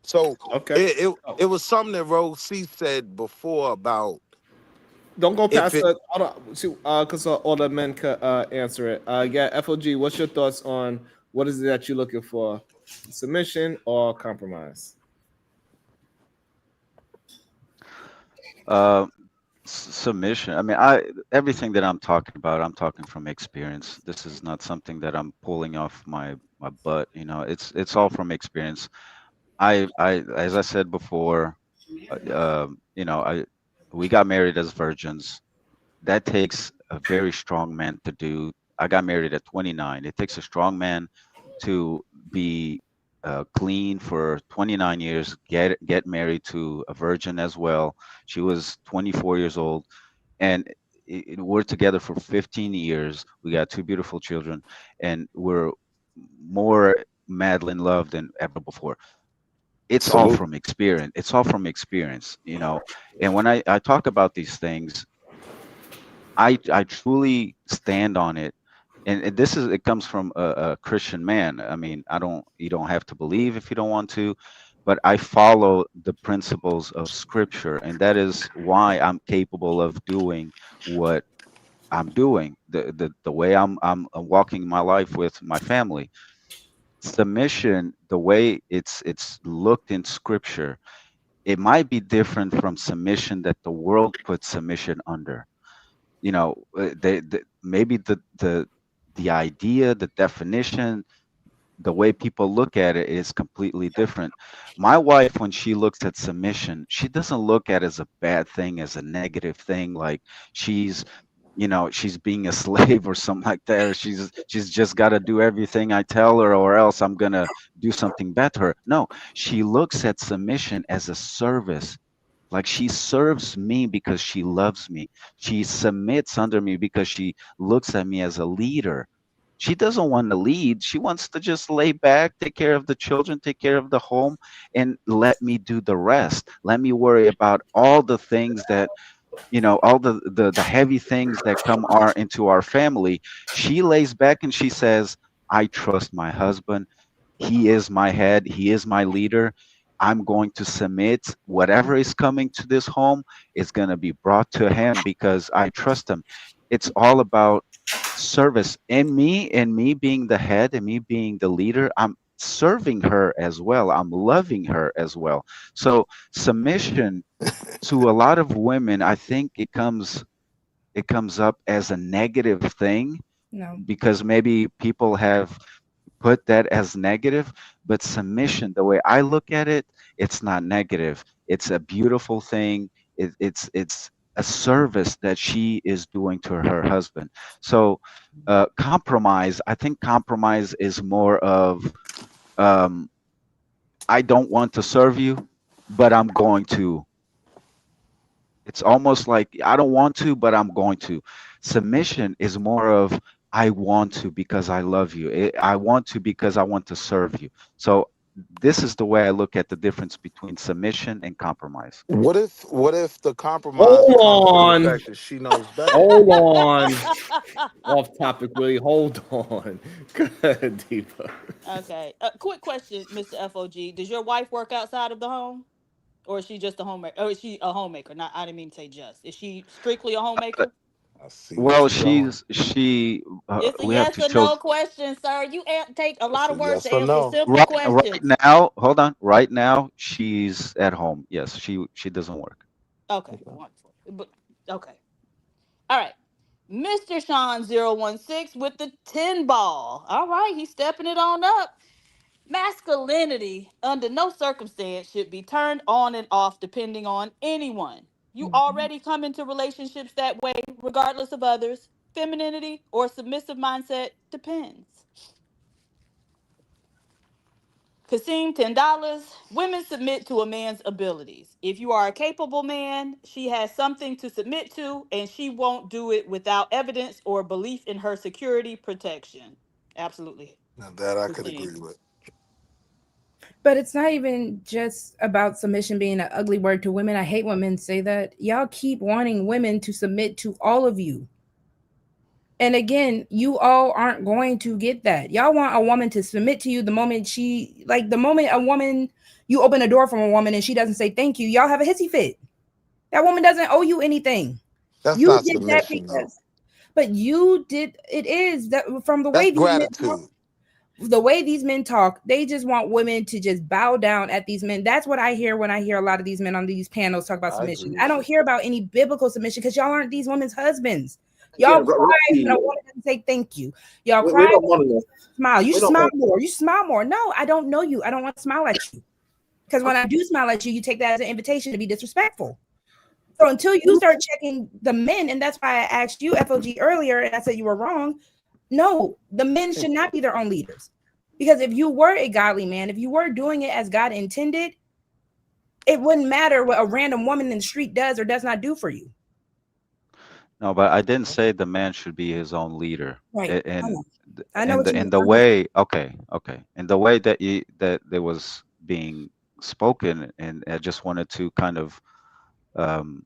So it was something that Rose C said before about Don't go if past it, because all the men could answer it. Yeah, FOG, what's your thoughts on what is it that you're looking for? Submission or compromise? Submission. I mean, everything that I'm talking about, I'm talking from experience. This is not something that I'm pulling off my butt. It's all from experience. I as I said before, we got married as virgins. That takes a very strong man to do. I got married at 29. It takes a strong man to be clean for 29 years, get married to a virgin as well. She was 24 years old, and we're together for 15 years. We got 2 beautiful children, and we're more madly in love than ever before. It's all salute. from experience. It's all from experience. And when I talk about these things, I truly stand on it. and this is, it comes from a Christian man. I mean, you don't have to believe if you don't want to, but I follow the principles of Scripture, and that is why I'm capable of doing what I'm doing, the way I'm walking my life with my family. Submission, the way it's looked in Scripture, it might be different from submission that the world puts submission under. You know, maybe the idea, the definition, the way people look at it is completely different. My wife, when she looks at submission, she doesn't look at it as a bad thing, as a negative thing, like she's, you know, she's being a slave or something like that, or she's just got to do everything I tell her, or else I'm gonna do something bad to her. No, she looks at submission as a service. Like she serves me because she loves me. She submits under me because she looks at me as a leader. She doesn't want to lead. She wants to just lay back, take care of the children, take care of the home, and let me do the rest. Let me worry about all the things that, you know, all the heavy things that come our into our family. She lays back and she says, I trust my husband. He is my head, he is my leader. I'm going to submit. Whatever is coming to this home is going to be brought to him because I trust him. It's all about service, and me being the head and me being the leader. I'm serving her as well, I'm loving her as well. So submission to a lot of women, I think it comes up as a negative thing No. because maybe people have put that as negative, but submission, the way I look at it, it's not negative. It's a beautiful thing. It's a service that she is doing to her husband. So compromise, I think compromise is more of, um, I don't want to serve you, but I'm going to. It's almost like I don't want to, but I'm going to. Submission is more of I want to because I love you. I want to because I want to serve you. So this is the way I look at the difference between submission and compromise. What if the compromise Hold comes from the on. fact that she knows better? Hold on. Off topic, Willie. Hold on. Good, Diva. Okay. Quick question, Mr. FOG. Does your wife work outside of the home? Or is she just a homemaker? Or is she a homemaker? Not, I didn't mean to say just. Is she strictly a Uh, homemaker? I see where Well, you're going. It's a we have yes two or no children. question, sir. You take a It's lot a of words yes to or answer no. simple Right questions. now, hold on. Right now, she's at home. Yes, she doesn't work. Okay, wonderful. But okay. All right. Mr. Sean 016 with the 10 ball. All right, he's stepping it on up. Masculinity, under no circumstance, should be turned on and off depending on anyone. You Mhm. already come into relationships that way, regardless of others. Femininity or submissive mindset depends. Kasim, $10. Women submit to a man's abilities. If you are a capable man, she has something to submit to, and she won't do it without evidence or belief in her security protection. Absolutely. Now that I could Kasim. agree with. But it's not even just about submission being an ugly word to women. I hate when men say that. Y'all keep wanting women to submit to all of you. And again, you all aren't going to get that. Y'all want a woman to submit to you the moment the moment a woman, you open a door from a woman and she doesn't say thank you, y'all have a hissy fit. That woman doesn't owe you anything. That's You not did that submission though. because, but you did, it is that from the That's way these men talk, gratitude. they just want women to just bow down at these men. That's what I hear when I hear a lot of these men on these panels talk about I agree submission. I with don't you. hear about any biblical submission because y'all aren't these women's husbands. Y'all Again, cry when a Roxy, woman doesn't say thank you. Y'all we're cry not when monolith. you smile. You We're should not smile monolith. more. You smile more. No, I don't know you. I don't want to smile at you. Because when I do smile at you, you take that as an invitation to be disrespectful. So until you start checking the men, and that's why I asked you, FOG, earlier, and I said you were wrong. No, the men should not be their own leaders. Because if you were a godly man, if you were doing it as God intended, it wouldn't matter what a random woman in the street does or does not do for you. No, but I didn't say the man should be his own leader. Right. I And know. I know what you in the I'm just way, okay, in the way that that there was being spoken, and I just wanted to kind of um,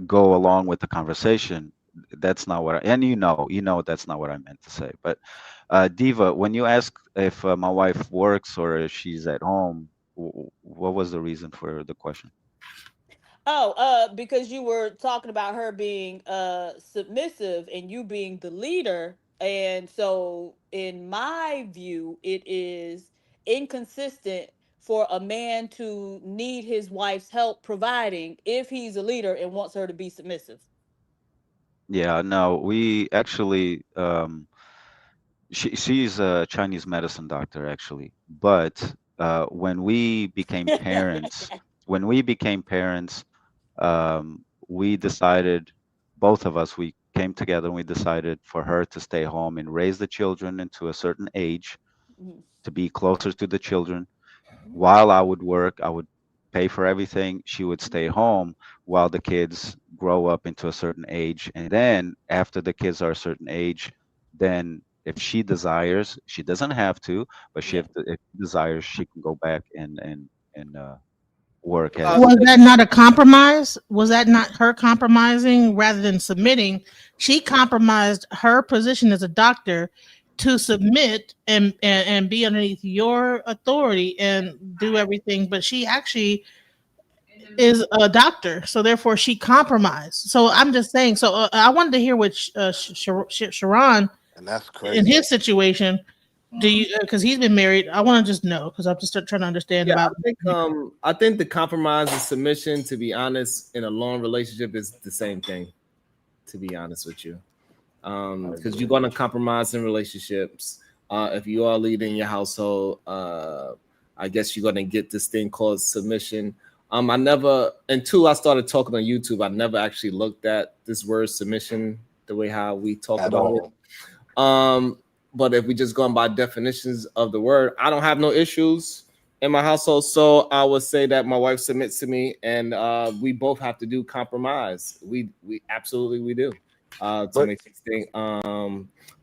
go along with the conversation. that's not what and you know that's not what I meant to say. But Diva, when you ask if my wife works or if she's at home, what was the reason for the question? Oh, because you were talking about her being submissive and you being the leader. And so in my view, it is inconsistent for a man to need his wife's help providing if he's a leader and wants her to be submissive. Yeah, no, we actually she's a Chinese medicine doctor actually, but when we became parents, when we became parents, we decided, both of us, we came together and we decided for her to stay home and raise the children into a certain age Mhm. to be closer to the children. While I would work, I would pay for everything. She would stay home while the kids grow up into a certain age. And then after the kids are a certain age, then if she desires, she doesn't have to, but Yeah. if she desires, she can go back and work as Was that not a compromise? Was that not her compromising rather than submitting? She compromised her position as a doctor to submit and be underneath your authority and do everything, but she actually is a doctor, so therefore she compromised. So I'm just saying. So I wanted to hear what Sharon And that's in crazy. his situation. Do you? Because he's been married. I want to just know because I'm just trying to understand Yeah, about. I think the compromise and submission, to be honest, in a long relationship is the same thing. To be honest with you, because you're going to compromise in relationships. If you are leading your household, I guess you're going to get this thing called submission. I never, until I started talking on YouTube, I never actually looked at this word submission the way how we talk At about all. it. But if we just going by definitions of the word, I don't have no issues in my household. So I would say that my wife submits to me, and we both have to do compromise. We absolutely we do to But make this thing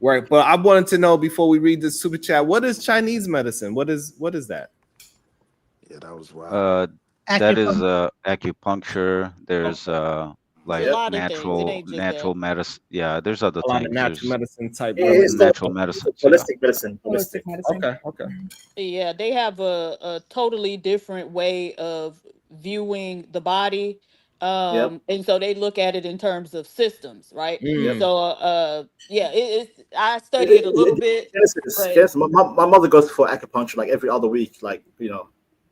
work. But I wanted to know before we read this super chat, what is Chinese medicine? What is that? yeah, that was wild. that is Acupuncture. acupuncture. There's It's a like Yep. lot of things. It ain't just that. natural medicine. Yeah, there's other A lot of things. natural There's medicine type It's remedies. called natural medicines. Yeah. holistic medicine. Holistic Holistic. medicine. Okay. Yeah, they have a totally different way of viewing the body. Yep. And so they look at it in terms of systems, right? Yep. Mm. So yeah, it's I study it a little bit, but Genesis. My mother goes for acupuncture like every other week, like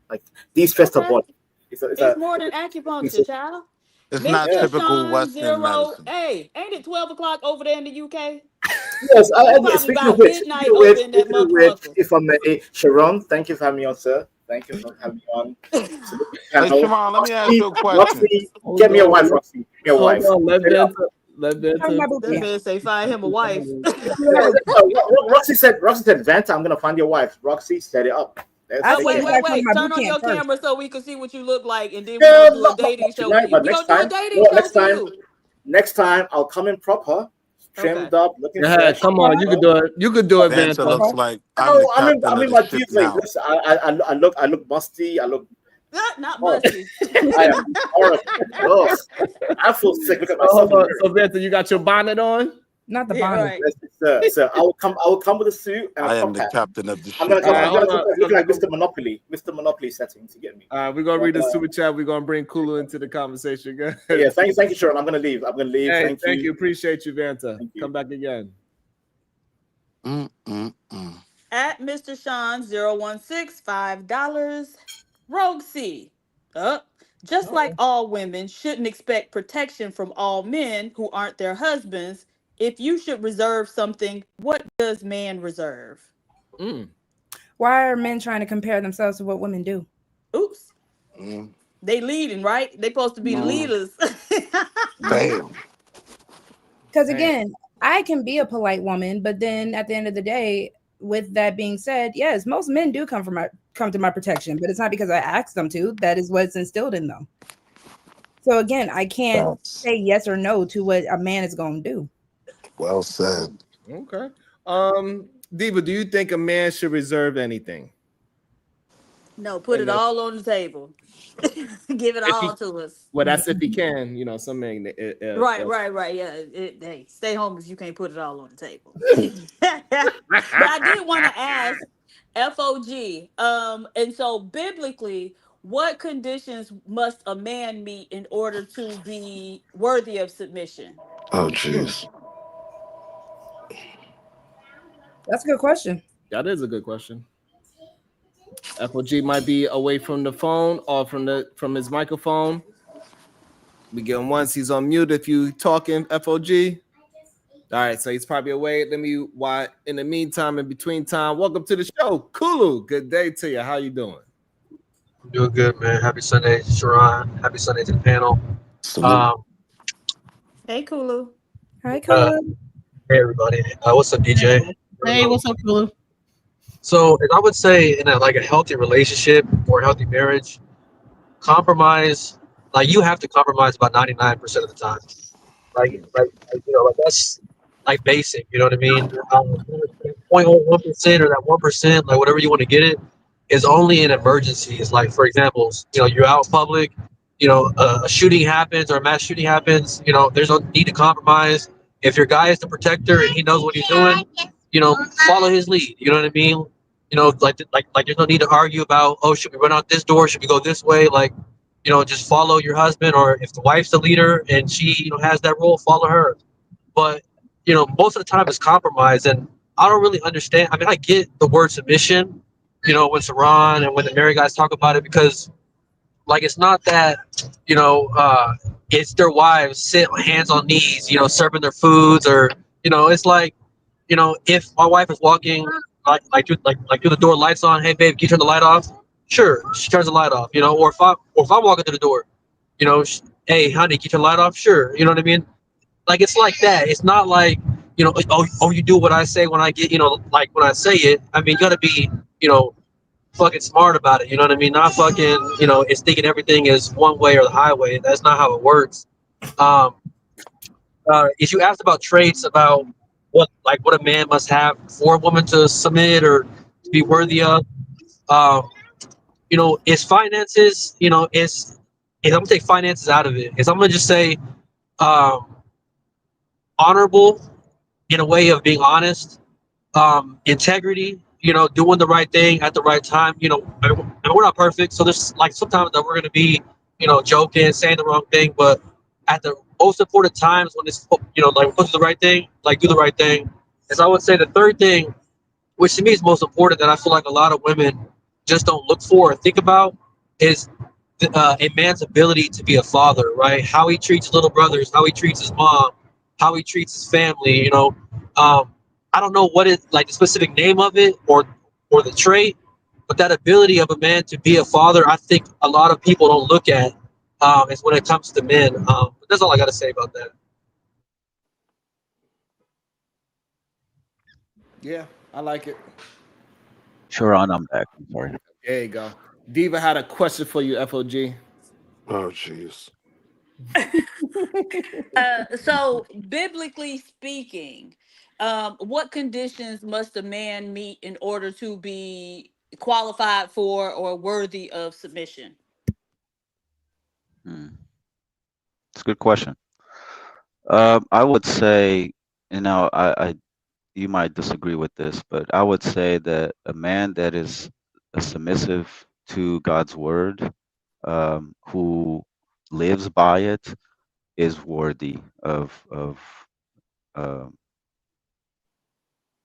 like de-stress her okay. body. It's a, it's It's a, more than it's a acupuncture, child. It's not yeah. Mr. typical Sean Western Zero. medicine. Hey, ain't it 12 o'clock over there in the UK? Yes. It's Yeah, probably speaking of about which, midnight over in that motherfucker. if I may, Sharon, thank you for having me on, sir. Thank you for having me on. So this Hey, channel, Sharon, let me ask you a question. Roxy, Hold get me a on. wife, Roxy. Get me a Hold wife. on. Set it up. Let Join my Vanta. boot That camp. man say find him a wife. Roxy said, Vanta, I'm gonna find your wife. Roxy, set it up. Let's I Well, take said it. you gotta come to wait. my Turn boot on camp your first. camera so we can see what you look like, and then we're gonna Yeah, do a dating not show for tonight, you. but We're next gonna do a time. dating No, show for you. next time I'll come in proper, Okay. trimmed up, looking Go ahead. fresh. Come on. You could do it. You could do it, Vanta Vanta. looks like I'm the No, captain I'm of in the my ship dudes. Like, now. listen, I look musty. I look Not horrible. musty. I am horrible. Ugh. I feel sick. Look at So myself hold in the on. mirror. So Vanta, you got your bonnet on? Not the Yeah, bonnet. right. Yes, sir. I will come. I will come with a suit and a I am top the hat. captain of the I'm gonna ship All come. right. I'm now. gonna Hold come on. looking like Mr. Monopoly setting to get me. We're gonna But, read the super chat. We're gonna bring Kulu into the conversation. Go ahead. yeah, thank you, Sharon. I'm gonna leave. Hey, Thank thank you. you. Appreciate you, Vanta. Thank you. Come back again. At Mr. Sean 016, $5. Rogue C. Just like all women shouldn't expect protection from all men who aren't their husbands, if you should reserve something, what does man reserve? Mm. Why are men trying to compare themselves to what women do? Oops. Mm. They leading, right? They supposed to be the Mm. leaders. Damn. Because Damn. again, I can be a polite woman, but then at the end of the day, with that being said, yes, most men do come to my protection, but it's not because I asked them to. That is what's instilled in them. So again, I can't That's say yes or no to what a man is going to do. well said. Okay. Diva, do you think a man should reserve anything? No, put it And all on the table. Give it if all he, to us. well, that's if he can. Some men. Right. Yeah. Hey, stay home because you can't put it all on the table. But I did want to ask FOG. And so biblically, what conditions must a man meet in order to be worthy of submission? Oh, jeez. That's a good question. That is a good question. FOG might be away from the phone or from his microphone. We get him once he's on mute. If you talking FOG. All right, so he's probably away. Why in the meantime, in between time, welcome to the show, Kulu. Good day to you. How you doing? I'm doing good, man. Happy Sunday, Sharon. Happy Sunday to the panel. Salute. Hey, Kulu. Hi, Uh, Kula. hey, everybody. What's up, DJ? Hey, what's up, Kulu? So, as I would say, in a healthy relationship or a healthy marriage, compromise, you have to compromise about 99% of the time. That's basic. You know what I mean? 0.01% or that 1%, whatever you want to get it, is only in emergencies. Like, for example, you're out in public, a shooting happens or a mass shooting happens. There's no need to compromise. If your guy is the protector and he knows what he's doing, follow his lead. You know what I mean? There's no need to argue about, oh, should we run out this door? Should we go this way? Just follow your husband, or if the wife's the leader and she, has that role, follow her. But, most of the time it's compromise, and I don't really understand. I mean, I get the word submission, when Saran and when the married guys talk about it, because it's not that, it's their wives sit hands on knees, serving their foods, or, it's if my wife is walking through the door, lights on, hey babe, can you turn the light off? Sure, she turns the light off, or if I'm walking through the door, hey honey, can you turn the light off? Sure, you know what I mean? It's like that. It's not like, oh, you do what I say when I get, when I say it. I mean, you gotta be, fucking smart about it. You know what I mean? Not fucking, it's thinking everything is one way or the highway. That's not how it works. Um, if you asked about traits about what a man must have for a woman to submit or to be worthy of, um, it's finances. I'm gonna take finances out of it. I'm gonna just say, um, honorable in a way of being honest, integrity, doing the right thing at the right time. And we're not perfect, so there's sometimes that we're gonna be, joking, saying the wrong thing, but at the most important times when it's, we're supposed to do the right thing, do the right thing. As I would say, the third thing, which to me is most important, that I feel like a lot of women just don't look for or think about, is a man's ability to be a father, right? How he treats little brothers, how he treats his mom, how he treats his family. I don't know what is the specific name of it or the trait, but that ability of a man to be a father, I think a lot of people don't look at, is when it comes to men. But that's all I got to say about that. Yeah, I like it. Sharon, I'm back. I'm sorry. There you go. Diva had a question for you, FOG. Oh, jeez. So biblically speaking, what conditions must a man meet in order to be qualified for or worthy of submission? It's a good question. I would say, I you might disagree with this, but I would say that a man that is submissive to God's word, who lives by it, is worthy uh, of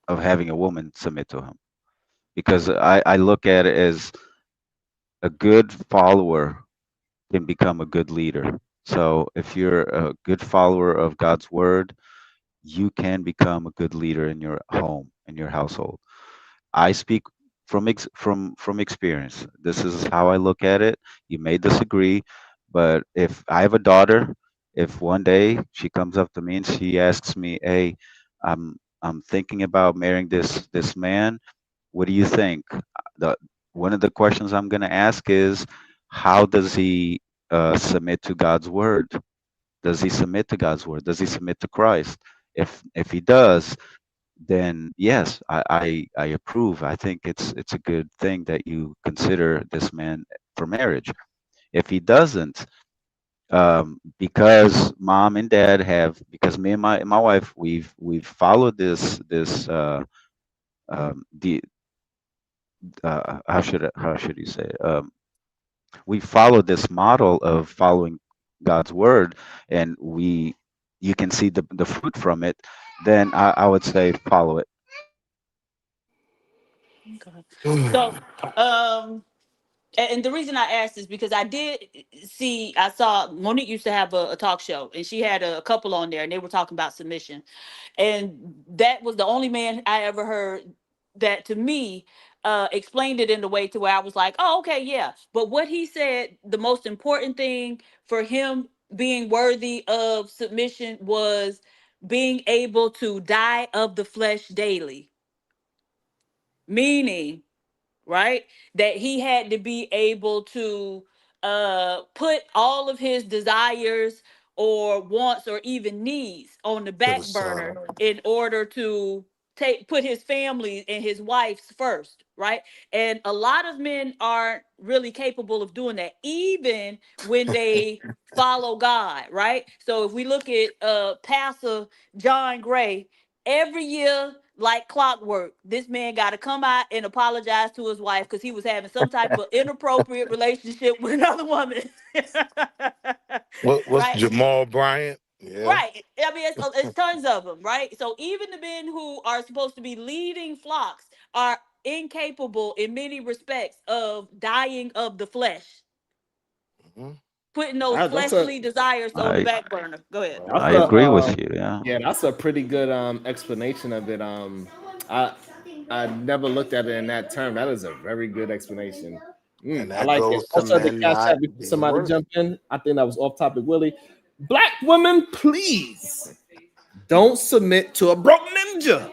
having a woman submit to him. Because I look at it as a good follower can become a good leader. So if you're a good follower of God's word, you can become a good leader in your home, in your household. I speak from experience. This is how I look at it. You may disagree, but if I have a daughter, if one day she comes up to me and she asks me, "Hey, I'm thinking about marrying this man. What do you think?" The One of the questions I'm going to ask is, how does he submit to God's word? Does he submit to God's word? Does he submit to Christ? If he does, then yes, I approve. I think it's a good thing that you consider this man for marriage. If he doesn't, because mom and dad have, because me and my wife, we've followed the how should you say it? We follow this model of following God's word, and you can see the fruit from it. Then I would say follow it. Okay. So, and the reason I asked is because I saw Monique used to have a talk show, and she had a couple on there, and they were talking about submission, and that was the only man I ever heard that to me explained it in a way to where I was like, oh, okay, yeah. But what he said, the most important thing for him being worthy of submission was being able to die of the flesh daily, meaning, right, that he had to be able to put all of his desires or wants or even needs on the To the back burner side. in order to put his family and his wife's first, right? And a lot of men aren't really capable of doing that, even when they follow God, right? So if we look at Pastor John Gray, every year, like clockwork, this man got to come out and apologize to his wife because he was having some type of inappropriate relationship with another woman. What's Right? Jamal Bryant? Yeah. Right. I mean, it's tons of them, right? So even the men who are supposed to be leading flocks are incapable in many respects of dying of the flesh, Mm-hmm. putting those That's a fleshly desires on the I back burner. Go ahead. that's I a agree with you. Yeah. yeah, that's a pretty good explanation of it. I I never looked at it in that term. That is a very good explanation. And I that like it. goes to Also, the men cash not app before being somebody worthy. jump in. I think that was off topic, Willie. Black women, please don't submit to a broke ninja.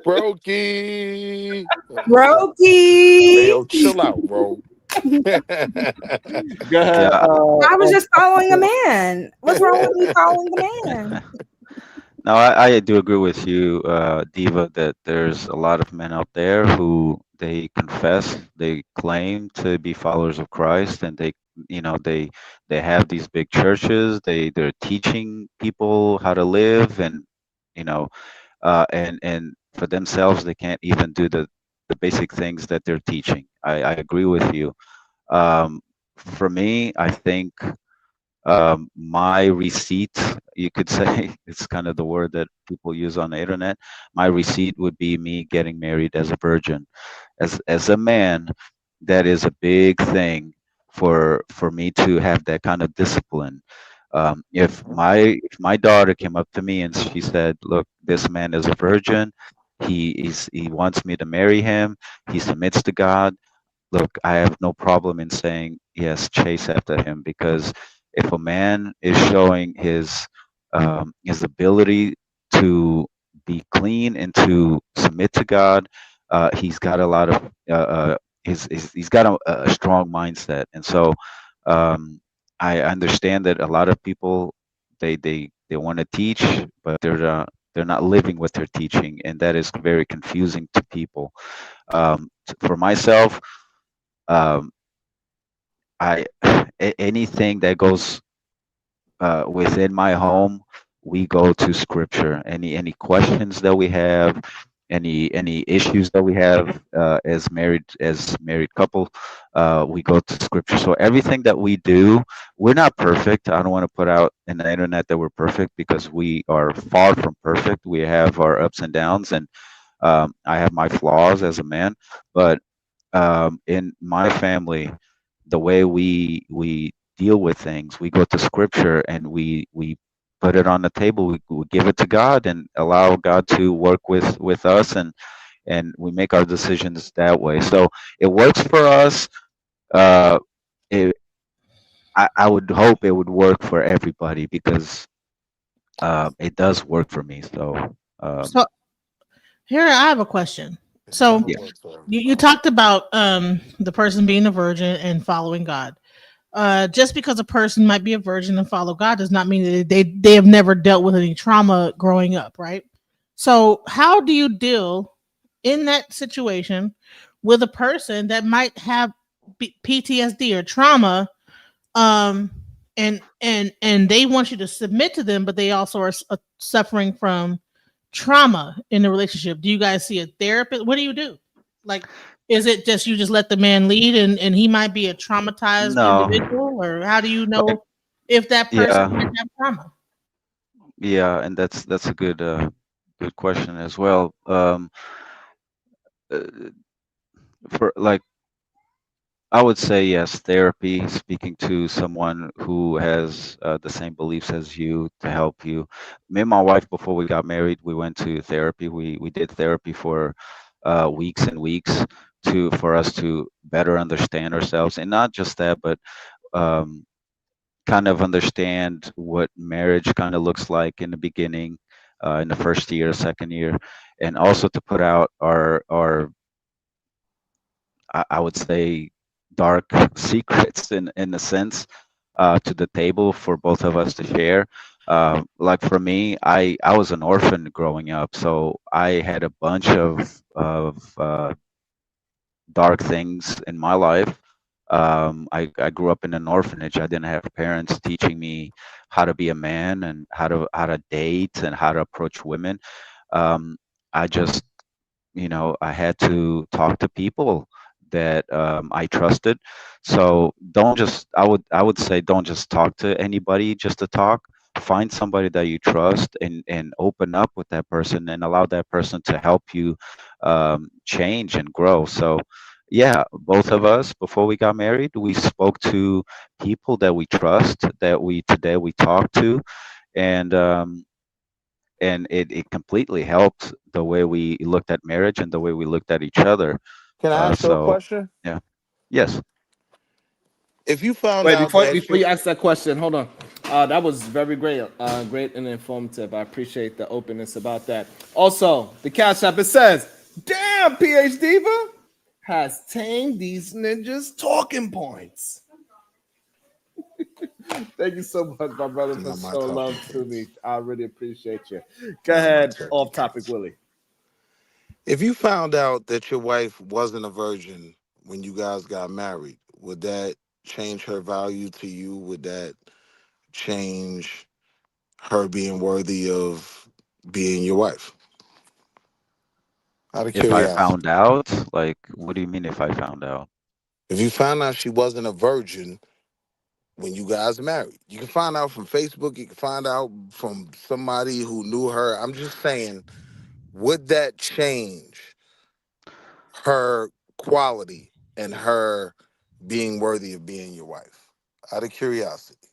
Brokey. Hey, Brokey. yo, chill out, bro. Go ahead. I was just following a man. What's wrong with me following the man? No, I do agree with you, Diva, that there's a lot of men out there who they confess, they claim to be followers of Christ, and they have these big churches. They're teaching people how to live, and you know, and for themselves, they can't even do the basic things that they're teaching. I agree with you. For me, I think my receipt, you could say, it's kind of the word that people use on the internet. My receipt would be me getting married as a virgin. As a man, that is a big thing for me to have that kind of discipline. If my daughter came up to me and she said, "Look, this man is a virgin. He wants me to marry him. He submits to God." Look, I have no problem in saying yes, chase after him, because if a man is showing his ability to be clean and to submit to God, he's got a lot of he's got a strong mindset, and so I understand that a lot of people they want to teach, but they're not living what they're teaching, and that is very confusing to people. For myself, um, anything that goes within my home, we go to scripture. Any questions that we have, any issues that we have as married couple, we go to scripture. So everything that we do, we're not perfect. I don't want to put out in the internet that we're perfect, because we are far from perfect. We have our ups and downs, and I have my flaws as a man, but in my family, the way we deal with things, we go to scripture and we put it on the table. We give it to God and allow God to work with us, and we make our decisions that way. So it works for us. Uh, it, I would hope it would work for everybody, because it does work for me. So So here I have a question. So yeah. you talked about the person being a virgin and following God. just because a person might be a virgin and follow God does not mean that they have never dealt with any trauma growing up, right? So how do you deal in that situation with a person that might have PTSD or trauma, and they want you to submit to them, but they also are suffering from trauma in the relationship? Do you guys see a therapist? What do you do? Like, is it just you just let the man lead and he might be a traumatized No, individual, or how do you like know if that person yeah, might have trauma? yeah, and that's a good question as well. Uh, for like I would say yes, therapy, speaking to someone who has the same beliefs as you to help you. Me and my wife, before we got married, we went to therapy. We did therapy for weeks and weeks for us to better understand ourselves, and not just that, but um, kind of understand what marriage kind of looks like in the beginning, in the first year, second year, and also to put out our I would say dark secrets in a sense to the table for both of us to share. Like for me, I was an orphan growing up, so I had a bunch of dark things in my life. I grew up in an orphanage. I didn't have parents teaching me how to be a man and how to date and how to approach women. I just I had to talk to people that I trusted. So don't just I would say don't just talk to anybody just to talk. Find somebody that you trust and open up with that person and allow that person to help you change and grow. So yeah, both of us before we got married, we spoke to people that we trust, that we talk to, and it completely helped the way we looked at marriage and the way we looked at each other. Can I ask you a So question? yeah, yes. If you found Wait, out that before you you ask that question, hold on. That was very great, great and informative. I appreciate the openness about that. Also, the Cash App, it says, "Damn, PhD Diva has tamed these ninjas' talking points." Thank you so much, my brother, for not my showing talking love to me. points. I really appreciate you. Go Not my ahead, talking off topic, points. Willie. If you found out that your wife wasn't a virgin when you guys got married, would that change her value to you? Would that change her being worthy of being your wife? Out of If I found curiosity. out, like, what do you mean if I found out? If you found out she wasn't a virgin when you guys married, you can find out from Facebook, you can find out from somebody who knew her. I'm just saying, would that change her quality and her being worthy of being your wife? Out of curiosity.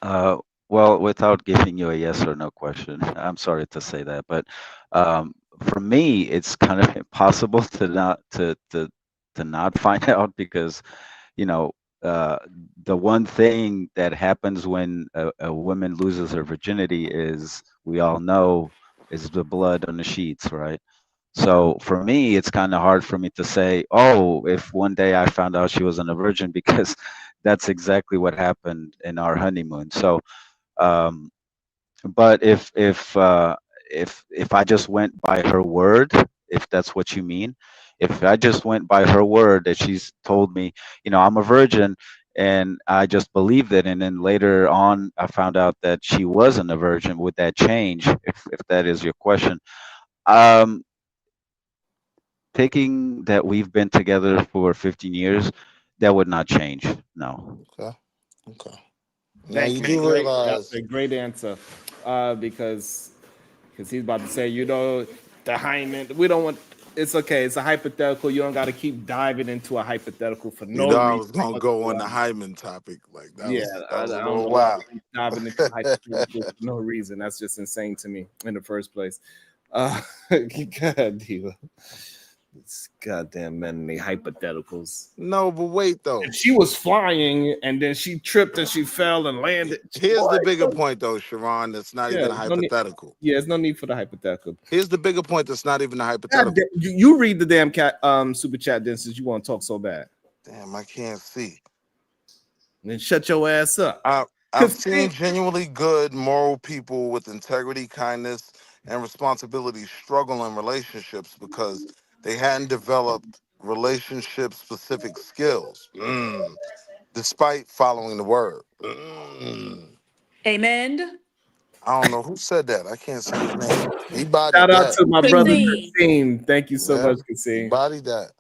Uh, well, without giving you a yes or no question, I'm sorry to say that, but for me, it's kind of impossible to not find out because you know, uh, the one thing that happens when a woman loses her virginity is we all know is the blood on the sheets, right? So for me, it's kind of hard for me to say, oh, if one day I found out she wasn't a virgin, because that's exactly what happened in our honeymoon. So, um, but if I just went by her word, if that's what you mean, if I just went by her word that she's told me, I'm a virgin, and I just believed it, and then later on I found out that she wasn't a virgin, would that change? If that is your question, um, taking that we've been together for 15 years, that would not change. No. Okay. Okay. Now Thank you you. do Great. That's realize a great answer. Because he's about to say, the hymen. We don't want. It's okay. It's a hypothetical. You don't got to keep diving into a hypothetical for you no know I reason was gonna go on the whatsoever. Hyman topic. Like that Yeah, was I a don't little know why wild. we diving into hypotheticals for no reason. That's just insane to me in the first place. God, Diva. It's goddamn men and they hypotheticals. No, but wait though. If she was flying and then she tripped and she fell and landed. Here's Boy, the bigger point though, Sharon, that's not yeah, even a no need. hypothetical. Yeah, there's no need for the hypothetical. Here's the bigger point that's not even a God, hypothetical. you read the damn cat super chat then since you want to talk so bad. Damn, I can't see. and then shut your ass up. I've seen genuinely good, moral people with integrity, kindness, and responsibility struggle in relationships because they hadn't developed relationship-specific skills, despite following the word. Amen. I don't know who said that. I can't say his name. He bodied Shout out that. to my brother Christine. Christine. Thank you so Yeah, much, he Christine. bodied that.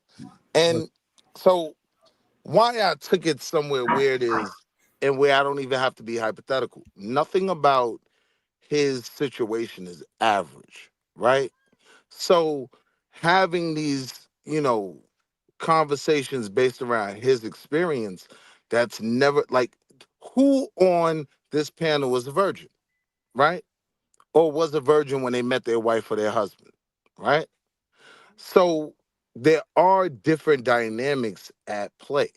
And so why I took it somewhere where it is and where I don't even have to be hypothetical. Nothing about his situation is average, right? So having these, conversations based around his experience, that's never like who on this panel was a virgin, right? Or was a virgin when they met their wife or their husband, right? So there are different dynamics at play.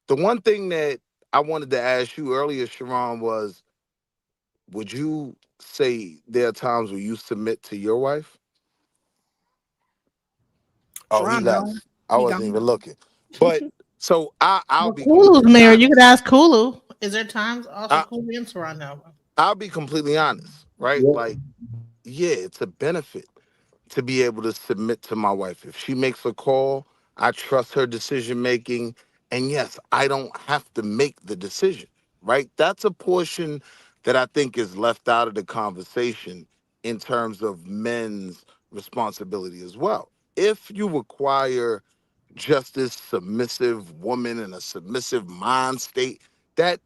The one thing that I wanted to ask you earlier, Sharon, was would you say there are times where you submit to your wife? Oh, he Sharon, no, left. I he wasn't gone. even looking. But so I'll Well, be Kulu's completely married. You honest. could ask Kulu. Is there times also I, Kulu and Sharon now? I'll be completely honest, right? Like, yeah, it's a benefit to be able to submit to my wife. If she makes a call, I trust her decision making. And yes, I don't have to make the decision, right? That's a portion that I think is left out of the conversation in terms of men's responsibility as well. If you require just this submissive woman in a submissive mind state, that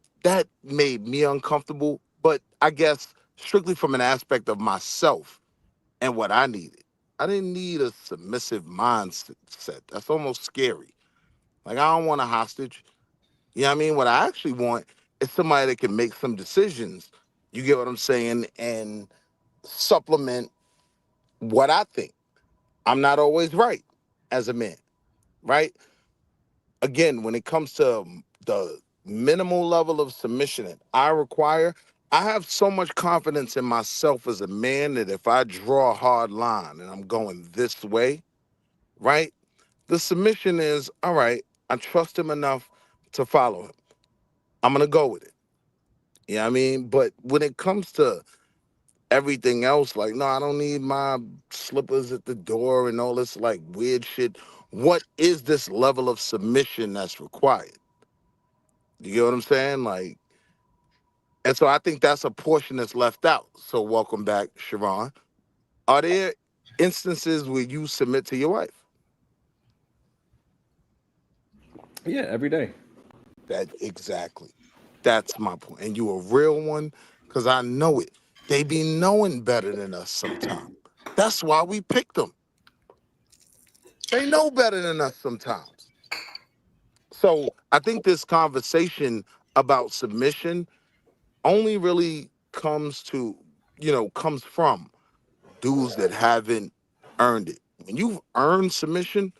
made me uncomfortable. But I guess strictly from an aspect of myself and what I needed. I didn't need a submissive mindset. That's almost scary. Like, I don't want a hostage. You know what I mean? What I actually want is somebody that can make some decisions. You get what I'm saying? And supplement what I think. I'm not always right as a man, right? Again, when it comes to the minimal level of submission that I require, I have so much confidence in myself as a man that if I draw a hard line and I'm going this way, right? The submission is, all right, I trust him enough to follow him. I'm going to go with it. You know what I mean? But when it comes to everything else, like, no, I don't need my slippers at the door and all this like weird shit. What is this level of submission that's required? You get what I'm saying? Like, and so I think that's a portion that's left out. So welcome back, Sharon. Are there instances where you submit to your wife? Yeah, every day. That exactly. That's my point. And you a real one, because I know it. They be knowing better than us sometimes. That's why we picked them. They know better than us sometimes. So I think this conversation about submission only really comes from dudes that haven't earned it. When you've earned submission,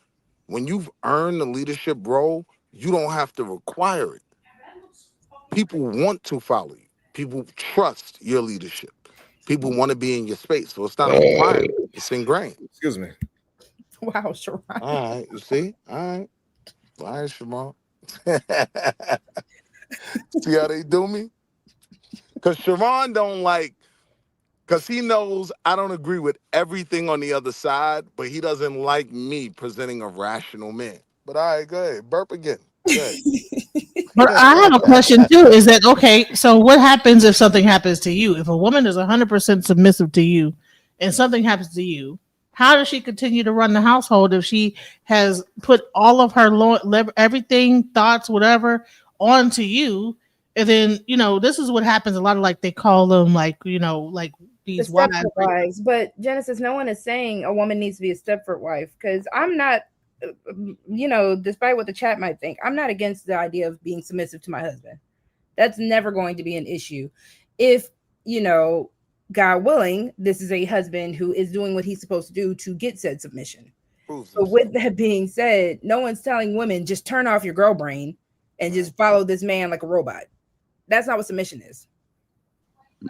when you've earned the leadership role, you don't have to require it. People want to follow you. People trust your leadership. People want to be in your space. So it's not a requirement. It's ingrained. Excuse me. Wow, Sharon. All right, you see? All right. All right, Shamal. See how they do me? Because Sharon don't like, because he knows I don't agree with everything on the other side, but he doesn't like me presenting a rational man. But all right, go ahead. Burp again. Go ahead. But I have a question too. Is that okay? So what happens if something happens to you? If a woman is 100% submissive to you, and something happens to you, how does she continue to run the household if she has put all of her everything, thoughts, whatever, onto you? And then this is what happens. A lot of, like, they call them, like, like The these wives. Stepford wives. But Genesis, no one is saying a woman needs to be a Stepford wife, because I'm not, despite what the chat might think, I'm not against the idea of being submissive to my husband. That's never going to be an issue. If, God willing, this is a husband who is doing what he's supposed to do to get said submission. So with that being said, no one's telling women just turn off your girl brain and just follow this man like a robot. That's not what submission is.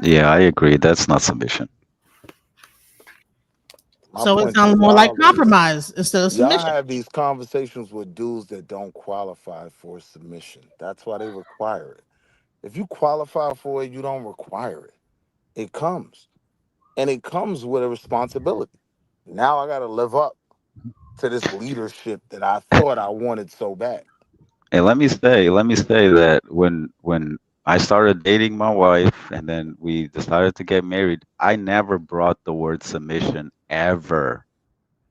Yeah, I agree. That's not submission. So it sounds more like compromise instead of submission. Y'all have these conversations with dudes that don't qualify for submission. That's why they require it. If you qualify for it, you don't require it. It comes. And it comes with a responsibility. Now I got to live up to this leadership that I thought I wanted so bad. Hey, let me say that when I started dating my wife and then we decided to get married, I never brought the word submission ever.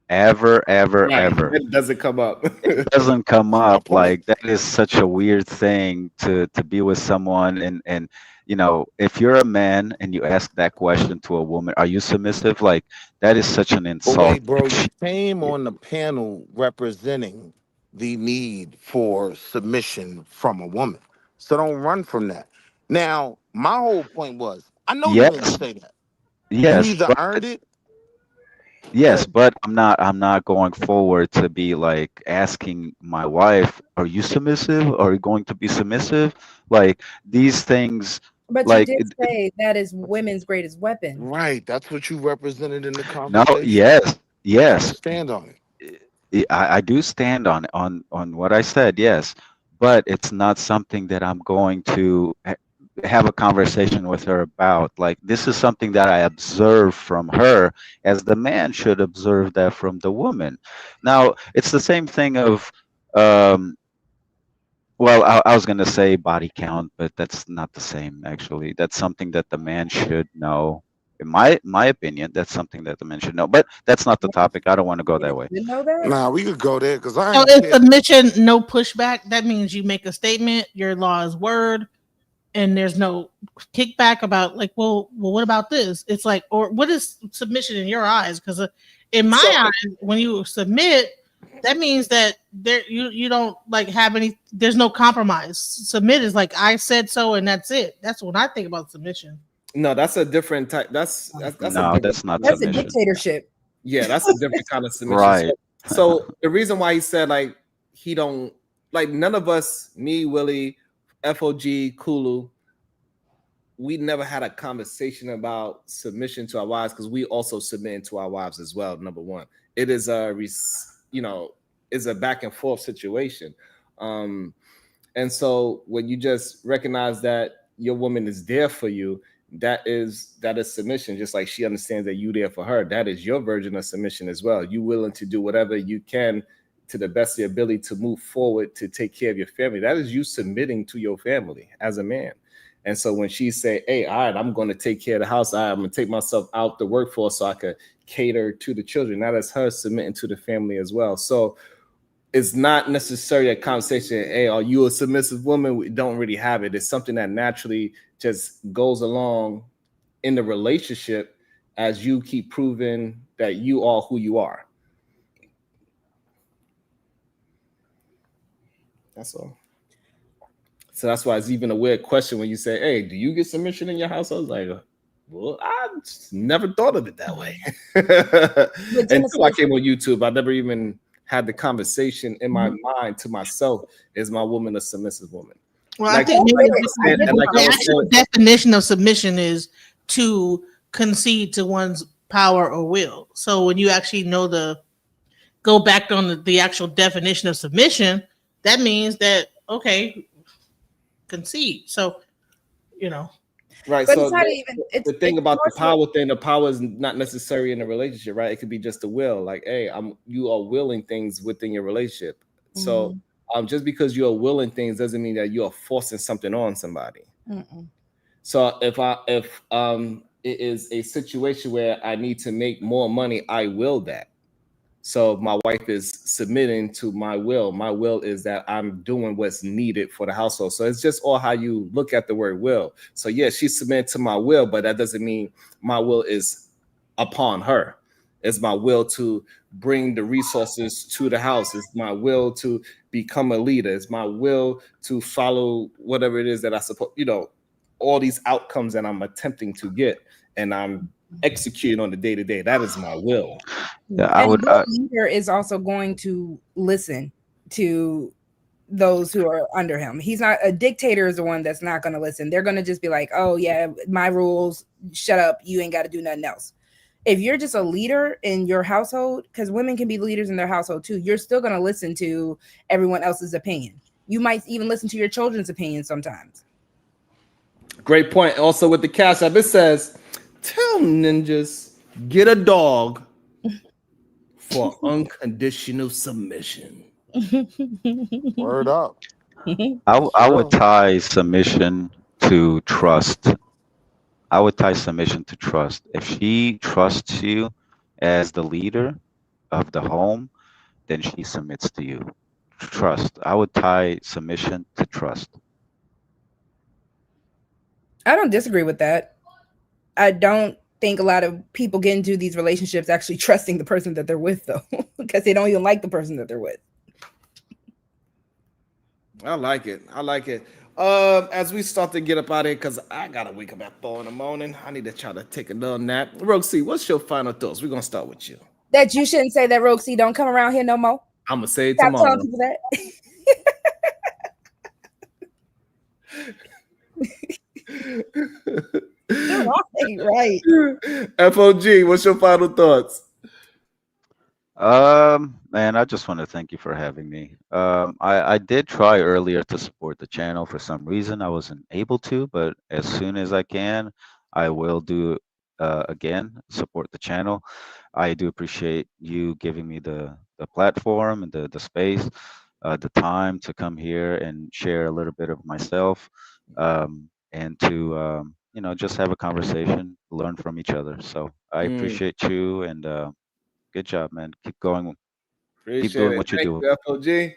Ever. It doesn't come up. It doesn't come up. Like, that is such a weird thing to be with someone, and you know, if you're a man and you ask that question to a woman, are you submissive? Like, that is such an But insult. wait, bro, you came on the panel representing the need for submission from a woman. So don't run from that. Now, my whole point was, I know you didn't Yes, say that. yes, You either but earned it. yes, but I'm not going forward to be like asking my wife, are you submissive? Are you going to be submissive? Like, these things, But you like, did say that is women's greatest weapon. Right. That's what you represented in the no, conversation. yes, You gotta yes. stand on it. I do stand on what I said, yes, but it's not something that I'm going to have a conversation with her about. Like, this is something that I observe from her, as the man should observe that from the woman. Now, it's the same thing of, um, well, I was going to say body count, but that's not the same, actually. That's something that the man should know. In my opinion, that's something that the man should know. But that's not the topic. I don't want to go that way. You know that? Nah, we could go there because I So ain't is care. submission no pushback? That means you make a statement, your law is word, and there's no kickback about like, well, what about this? It's like, or what is submission in your eyes? Because in my eyes, when you submit, that means that there you don't like have any. There's no compromise. Submit is like, I said so, and that's it. That's what I think about submission. No, that's a different type. That's No, a different, that's not That's a submission. dictatorship. yeah, that's a different kind of submission. Right. So the reason why he said like he don't like none of us, me, Willie, FOG, Kulu, we never had a conversation about submission to our wives because we also submit to our wives as well. Number one, it is is a back and forth situation. And so when you just recognize that your woman is there for you, that is submission. Just like she understands that you there for her, that is your version of submission as well. You willing to do whatever you can to the best of your ability to move forward to take care of your family. That is you submitting to your family as a man. And so when she say, hey, all right, I'm going to take care of the house. I'm going to take myself out the workforce so I could cater to the children. That is her submitting to the family as well. So it's not necessarily a conversation, hey, are you a submissive woman? We don't really have it. It's something that naturally just goes along in the relationship as you keep proving that you are who you are. That's all. So that's why it's even a weird question when you say, hey, do you get submission in your house? I was like, well, I just never thought of it that way. Until I came on YouTube, I never even had the conversation in my mind to myself, is my woman a submissive woman? Well, like, I think the actual definition of submission is to concede to one's power or will. So when you actually know go back on the actual definition of submission, that means that, okay, concede. So, right. But so it's not even. The thing about the power thing, the power is not necessary in a relationship, right? It could be just the will. Like, hey, you are willing things within your relationship. So just because you are willing things doesn't mean that you are forcing something on somebody. So if it is a situation where I need to make more money, I will that. So my wife is submitting to my will. My will is that I'm doing what's needed for the household. So it's just all how you look at the word will. So yeah, she's submitting to my will, but that doesn't mean my will is upon her. It's my will to bring the resources to the house. It's my will to become a leader. It's my will to follow whatever it is that I suppose, all these outcomes that I'm attempting to get and I'm executing on the day-to-day. That is my will. Yeah, The leader is also going to listen to those who are under him. He's not a dictator, is the one that's not going to listen. They're going to just be like, oh yeah, my rules, shut up, you ain't got to do nothing else. If you're just a leader in your household, because women can be leaders in their household too, you're still going to listen to everyone else's opinion. You might even listen to your children's opinion sometimes. Great point. Also with the Cash App, it says, tell ninjas, get a dog for unconditional submission. Word up. I would tie submission to trust. I would tie submission to trust. If she trusts you as the leader of the home, then she submits to you. Trust. I would tie submission to trust. I don't disagree with that. I don't think a lot of people get into these relationships actually trusting the person that they're with, though, because they don't even like the person that they're with. I like it. I like it. As we start to get up out of here, because I got to wake up at 4 in the morning. I need to try to take a little nap. Roxy, what's your final thoughts? We're going to start with you. That you shouldn't say that, Roxy. Don't come around here no more. I'm going to say it Stop tomorrow. telling people that. Right. FOG, what's your final thoughts? Man, I just want to thank you for having me. I did try earlier to support the channel. For some reason, I wasn't able to, but as soon as I can, I will do again, support the channel. I do appreciate you giving me the platform and the space, the time to come here and share a little bit of myself, and to just have a conversation, learn from each other. So I appreciate you, and good job, man. Keep going. Keep doing what you're doing. You, FOG.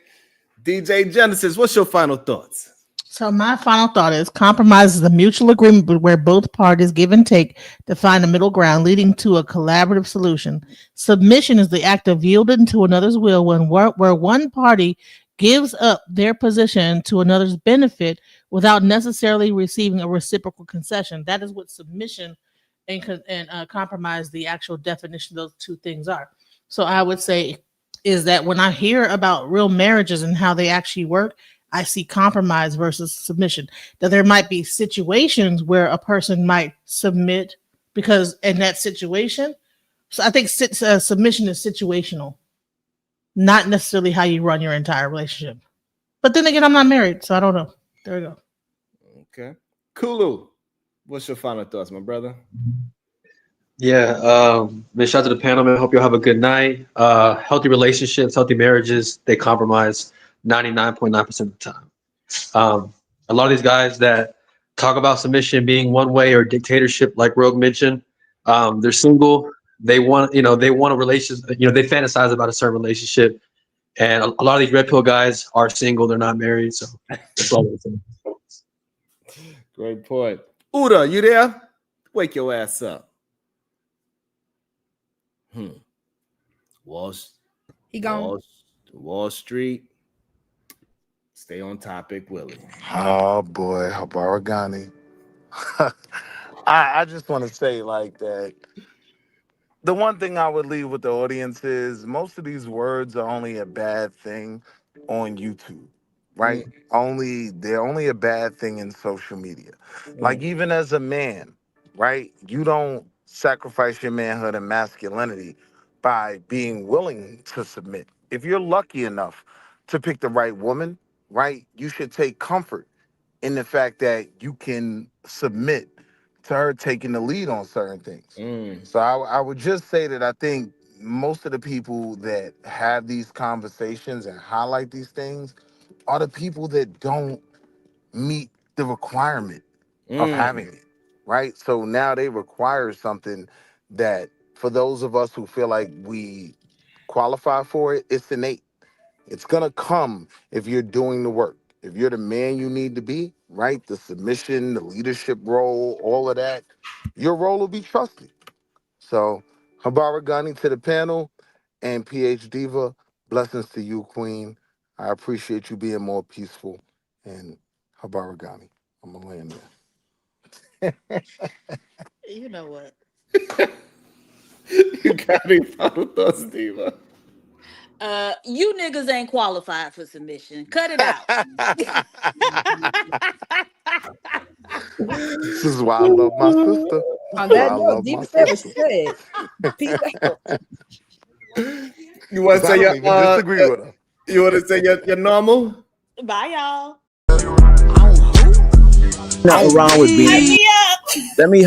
DJ Genesis, what's your final thoughts? So my final thought is compromise is a mutual agreement where both parties give and take to find a middle ground, leading to a collaborative solution. Submission is the act of yielding to another's will where one party gives up their position to another's benefit without necessarily receiving a reciprocal concession. That is what submission and compromise, the actual definition of those two things are. So I would say is that when I hear about real marriages and how they actually work, I see compromise versus submission. That there might be situations where a person might submit because in that situation. So I think submission is situational, not necessarily how you run your entire relationship. But then again, I'm not married, so I don't know. There we go. Okay. Kulu, what's your final thoughts, my brother? Yeah, man, shout out to the panel, man. Hope you'll have a good night. Healthy relationships, healthy marriages, they compromise 99.9% of the time. A lot of these guys that talk about submission being one way or dictatorship, like Rogue mentioned, they're single. They want a relationship. They fantasize about a certain relationship, and a lot of these red pill guys are single. They're not married, so that's all I'm saying. Great point. Uda, you there? Wake your ass up. He gone. Wall Street. Stay on topic, Willie. Oh boy, Habaragani. I just want to say like that. The one thing I would leave with the audience is most of these words are only a bad thing on YouTube, right? They're only a bad thing in social media. Like even as a man, right? You don't sacrifice your manhood and masculinity by being willing to submit. If you're lucky enough to pick the right woman, right? You should take comfort in the fact that you can submit to her taking the lead on certain things. So I would just say that I think most of the people that have these conversations and highlight these things are the people that don't meet the requirement of having it, right? So now they require something that for those of us who feel like we qualify for it, it's innate. It's gonna come if you're doing the work. If you're the man you need to be, right? The submission, the leadership role, all of that, your role will be trusted. So, Habaragani to the panel and PH Diva, blessings to you, Queen. I appreciate you being more peaceful. And Habaragani, I'm gonna land there. You know what? You got any final thoughts, Diva? You niggas ain't qualified for submission. Cut it out. This is why I love my sister. On that note, Diva said what she said. Peace out. You want to say I your don't even disagree with her. You want to say your normal? Bye, y'all. Nothing wrong with being. Hype me up. Let me.